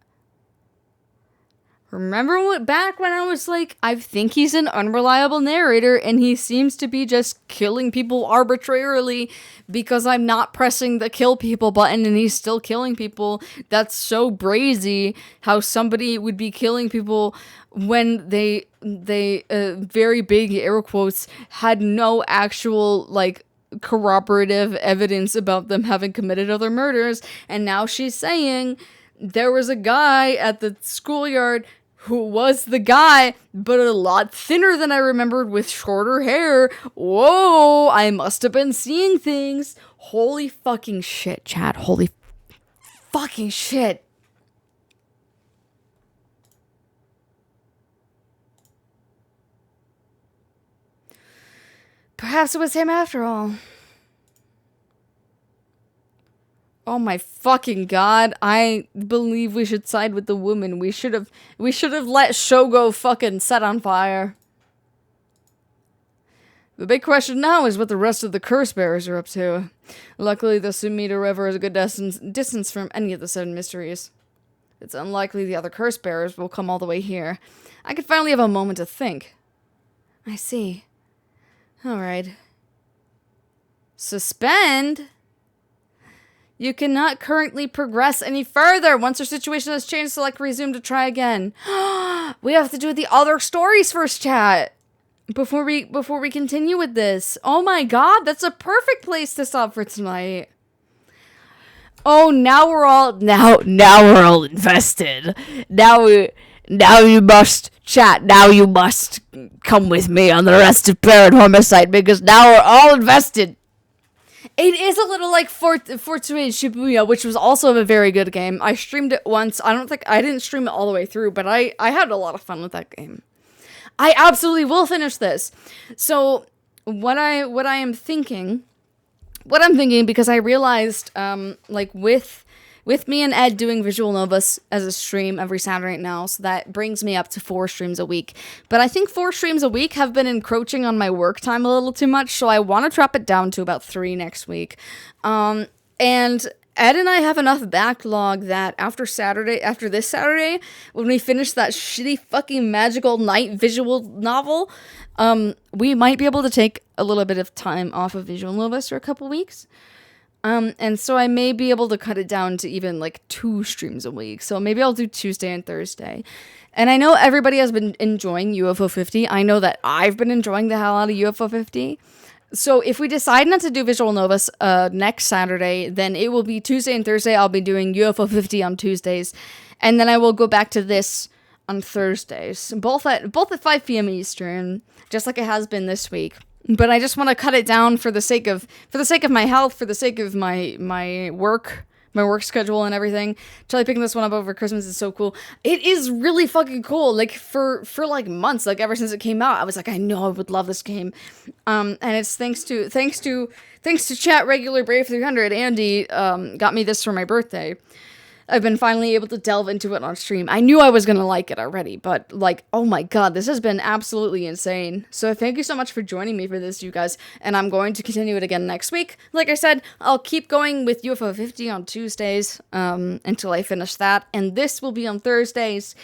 Remember back when I was like, I think he's an unreliable narrator and he seems to be just killing people arbitrarily because I'm not pressing the kill people button and he's still killing people. That's so brazy how somebody would be killing people when they very big air quotes, had no actual, like, corroborative evidence about them having committed other murders. And now she's saying there was a guy at the schoolyard who was the guy, but a lot thinner than I remembered with shorter hair. Whoa, I must have been seeing things. Holy fucking shit, chat. Holy fucking shit. Perhaps it was him after all. Oh my fucking god, I believe we should side with the woman. We should have let Shogo fucking set on fire. The big question now is what the rest of the curse bearers are up to. Luckily, the Sumida River is a good distance from any of the 7 mysteries. It's unlikely the other curse bearers will come all the way here. I could finally have a moment to think. I see. Alright. Suspend? You cannot currently progress any further. Once your situation has changed, select resume to try again. We have to do the other stories first, chat. Before we continue with this. Oh my god, that's a perfect place to stop for tonight. Oh, now we're all invested. Now you must chat. Now you must come with me on the rest of Paranormasight because now we're all invested. It is a little like Fortune Shibuya, which was also a very good game. I streamed it once. I didn't stream it all the way through, but I had a lot of fun with that game. I absolutely will finish this. So what I'm thinking, because I realized, like with me and Ed doing Visual Novas as a stream every Saturday now, so that brings me up to 4 streams a week. But I think 4 streams a week have been encroaching on my work time a little too much, so I want to drop it down to about 3 next week. And Ed and I have enough backlog that after this Saturday, when we finish that shitty fucking magical night visual novel, we might be able to take a little bit of time off of Visual Novas for a couple weeks. And so I may be able to cut it down to even like 2 streams a week. So maybe I'll do Tuesday and Thursday. And I know everybody has been enjoying UFO 50. I know that I've been enjoying the hell out of UFO 50. So if we decide not to do Visual Novas next Saturday, then it will be Tuesday and Thursday. I'll be doing UFO 50 on Tuesdays. And then I will go back to this on Thursdays. Both at 5 p.m. Eastern, just like it has been this week. But I just want to cut it down for the sake of my health, for the sake of my work schedule and everything. Charlie picking this one up over Christmas is so cool. It is really fucking cool. Like for like months, like ever since it came out, I was like, I know I would love this game. And it's thanks to chat regular Brave 300. Andy got me this for my birthday. I've been finally able to delve into it on stream. I knew I was going to like it already, but like, oh my god, this has been absolutely insane. So thank you so much for joining me for this, you guys, and I'm going to continue it again next week. Like I said, I'll keep going with UFO 50 on Tuesdays until I finish that, and this will be on Thursdays,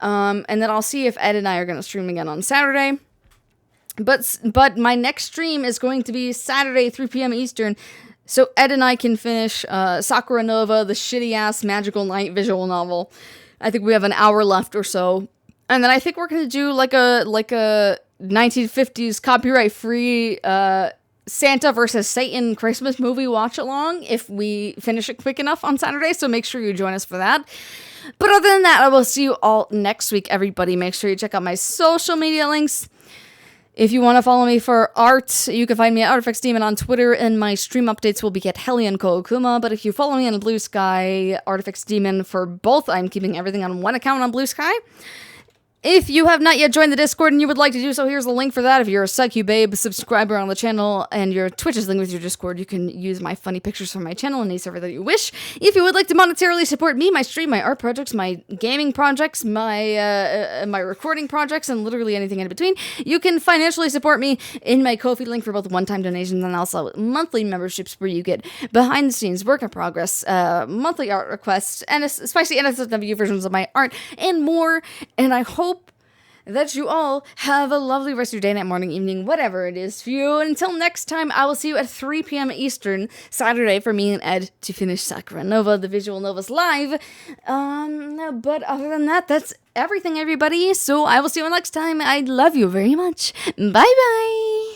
and then I'll see if Ed and I are going to stream again on Saturday. But my next stream is going to be Saturday, 3 p.m. Eastern, so Ed and I can finish Sakura Nova, the shitty-ass magical night visual novel. I think we have an hour left or so. And then I think we're going to do like a 1950s copyright-free Santa versus Satan Christmas movie watch-along if we finish it quick enough on Saturday, so make sure you join us for that. But other than that, I will see you all next week, everybody. Make sure you check out my social media links. If you want to follow me for art, you can find me at ArtifactsDemon on Twitter, and my stream updates will be at Hellion Kookuma. But if you follow me on Blue Sky, ArtifactsDemon for both, I'm keeping everything on one account on Blue Sky. If you have not yet joined the Discord and you would like to do so, here's the link for that. If you're a Succubabe subscriber on the channel and your Twitch is linked with your Discord, you can use my funny pictures from my channel in any server that you wish. If you would like to monetarily support me, my stream, my art projects, my gaming projects, my recording projects, and literally anything in between, you can financially support me in my Ko-fi link for both one-time donations and also monthly memberships where you get behind-the-scenes work in progress, monthly art requests, and spicy NSFW versions of my art, and more. And I hope that you all have a lovely rest of your day, night, morning, evening, whatever it is for you. Until next time, I will see you at 3 p.m. Eastern, Saturday, for me and Ed to finish Sakura Nova, the Visual Novas live. But other than that, that's everything, everybody. So I will see you next time. I love you very much. Bye-bye.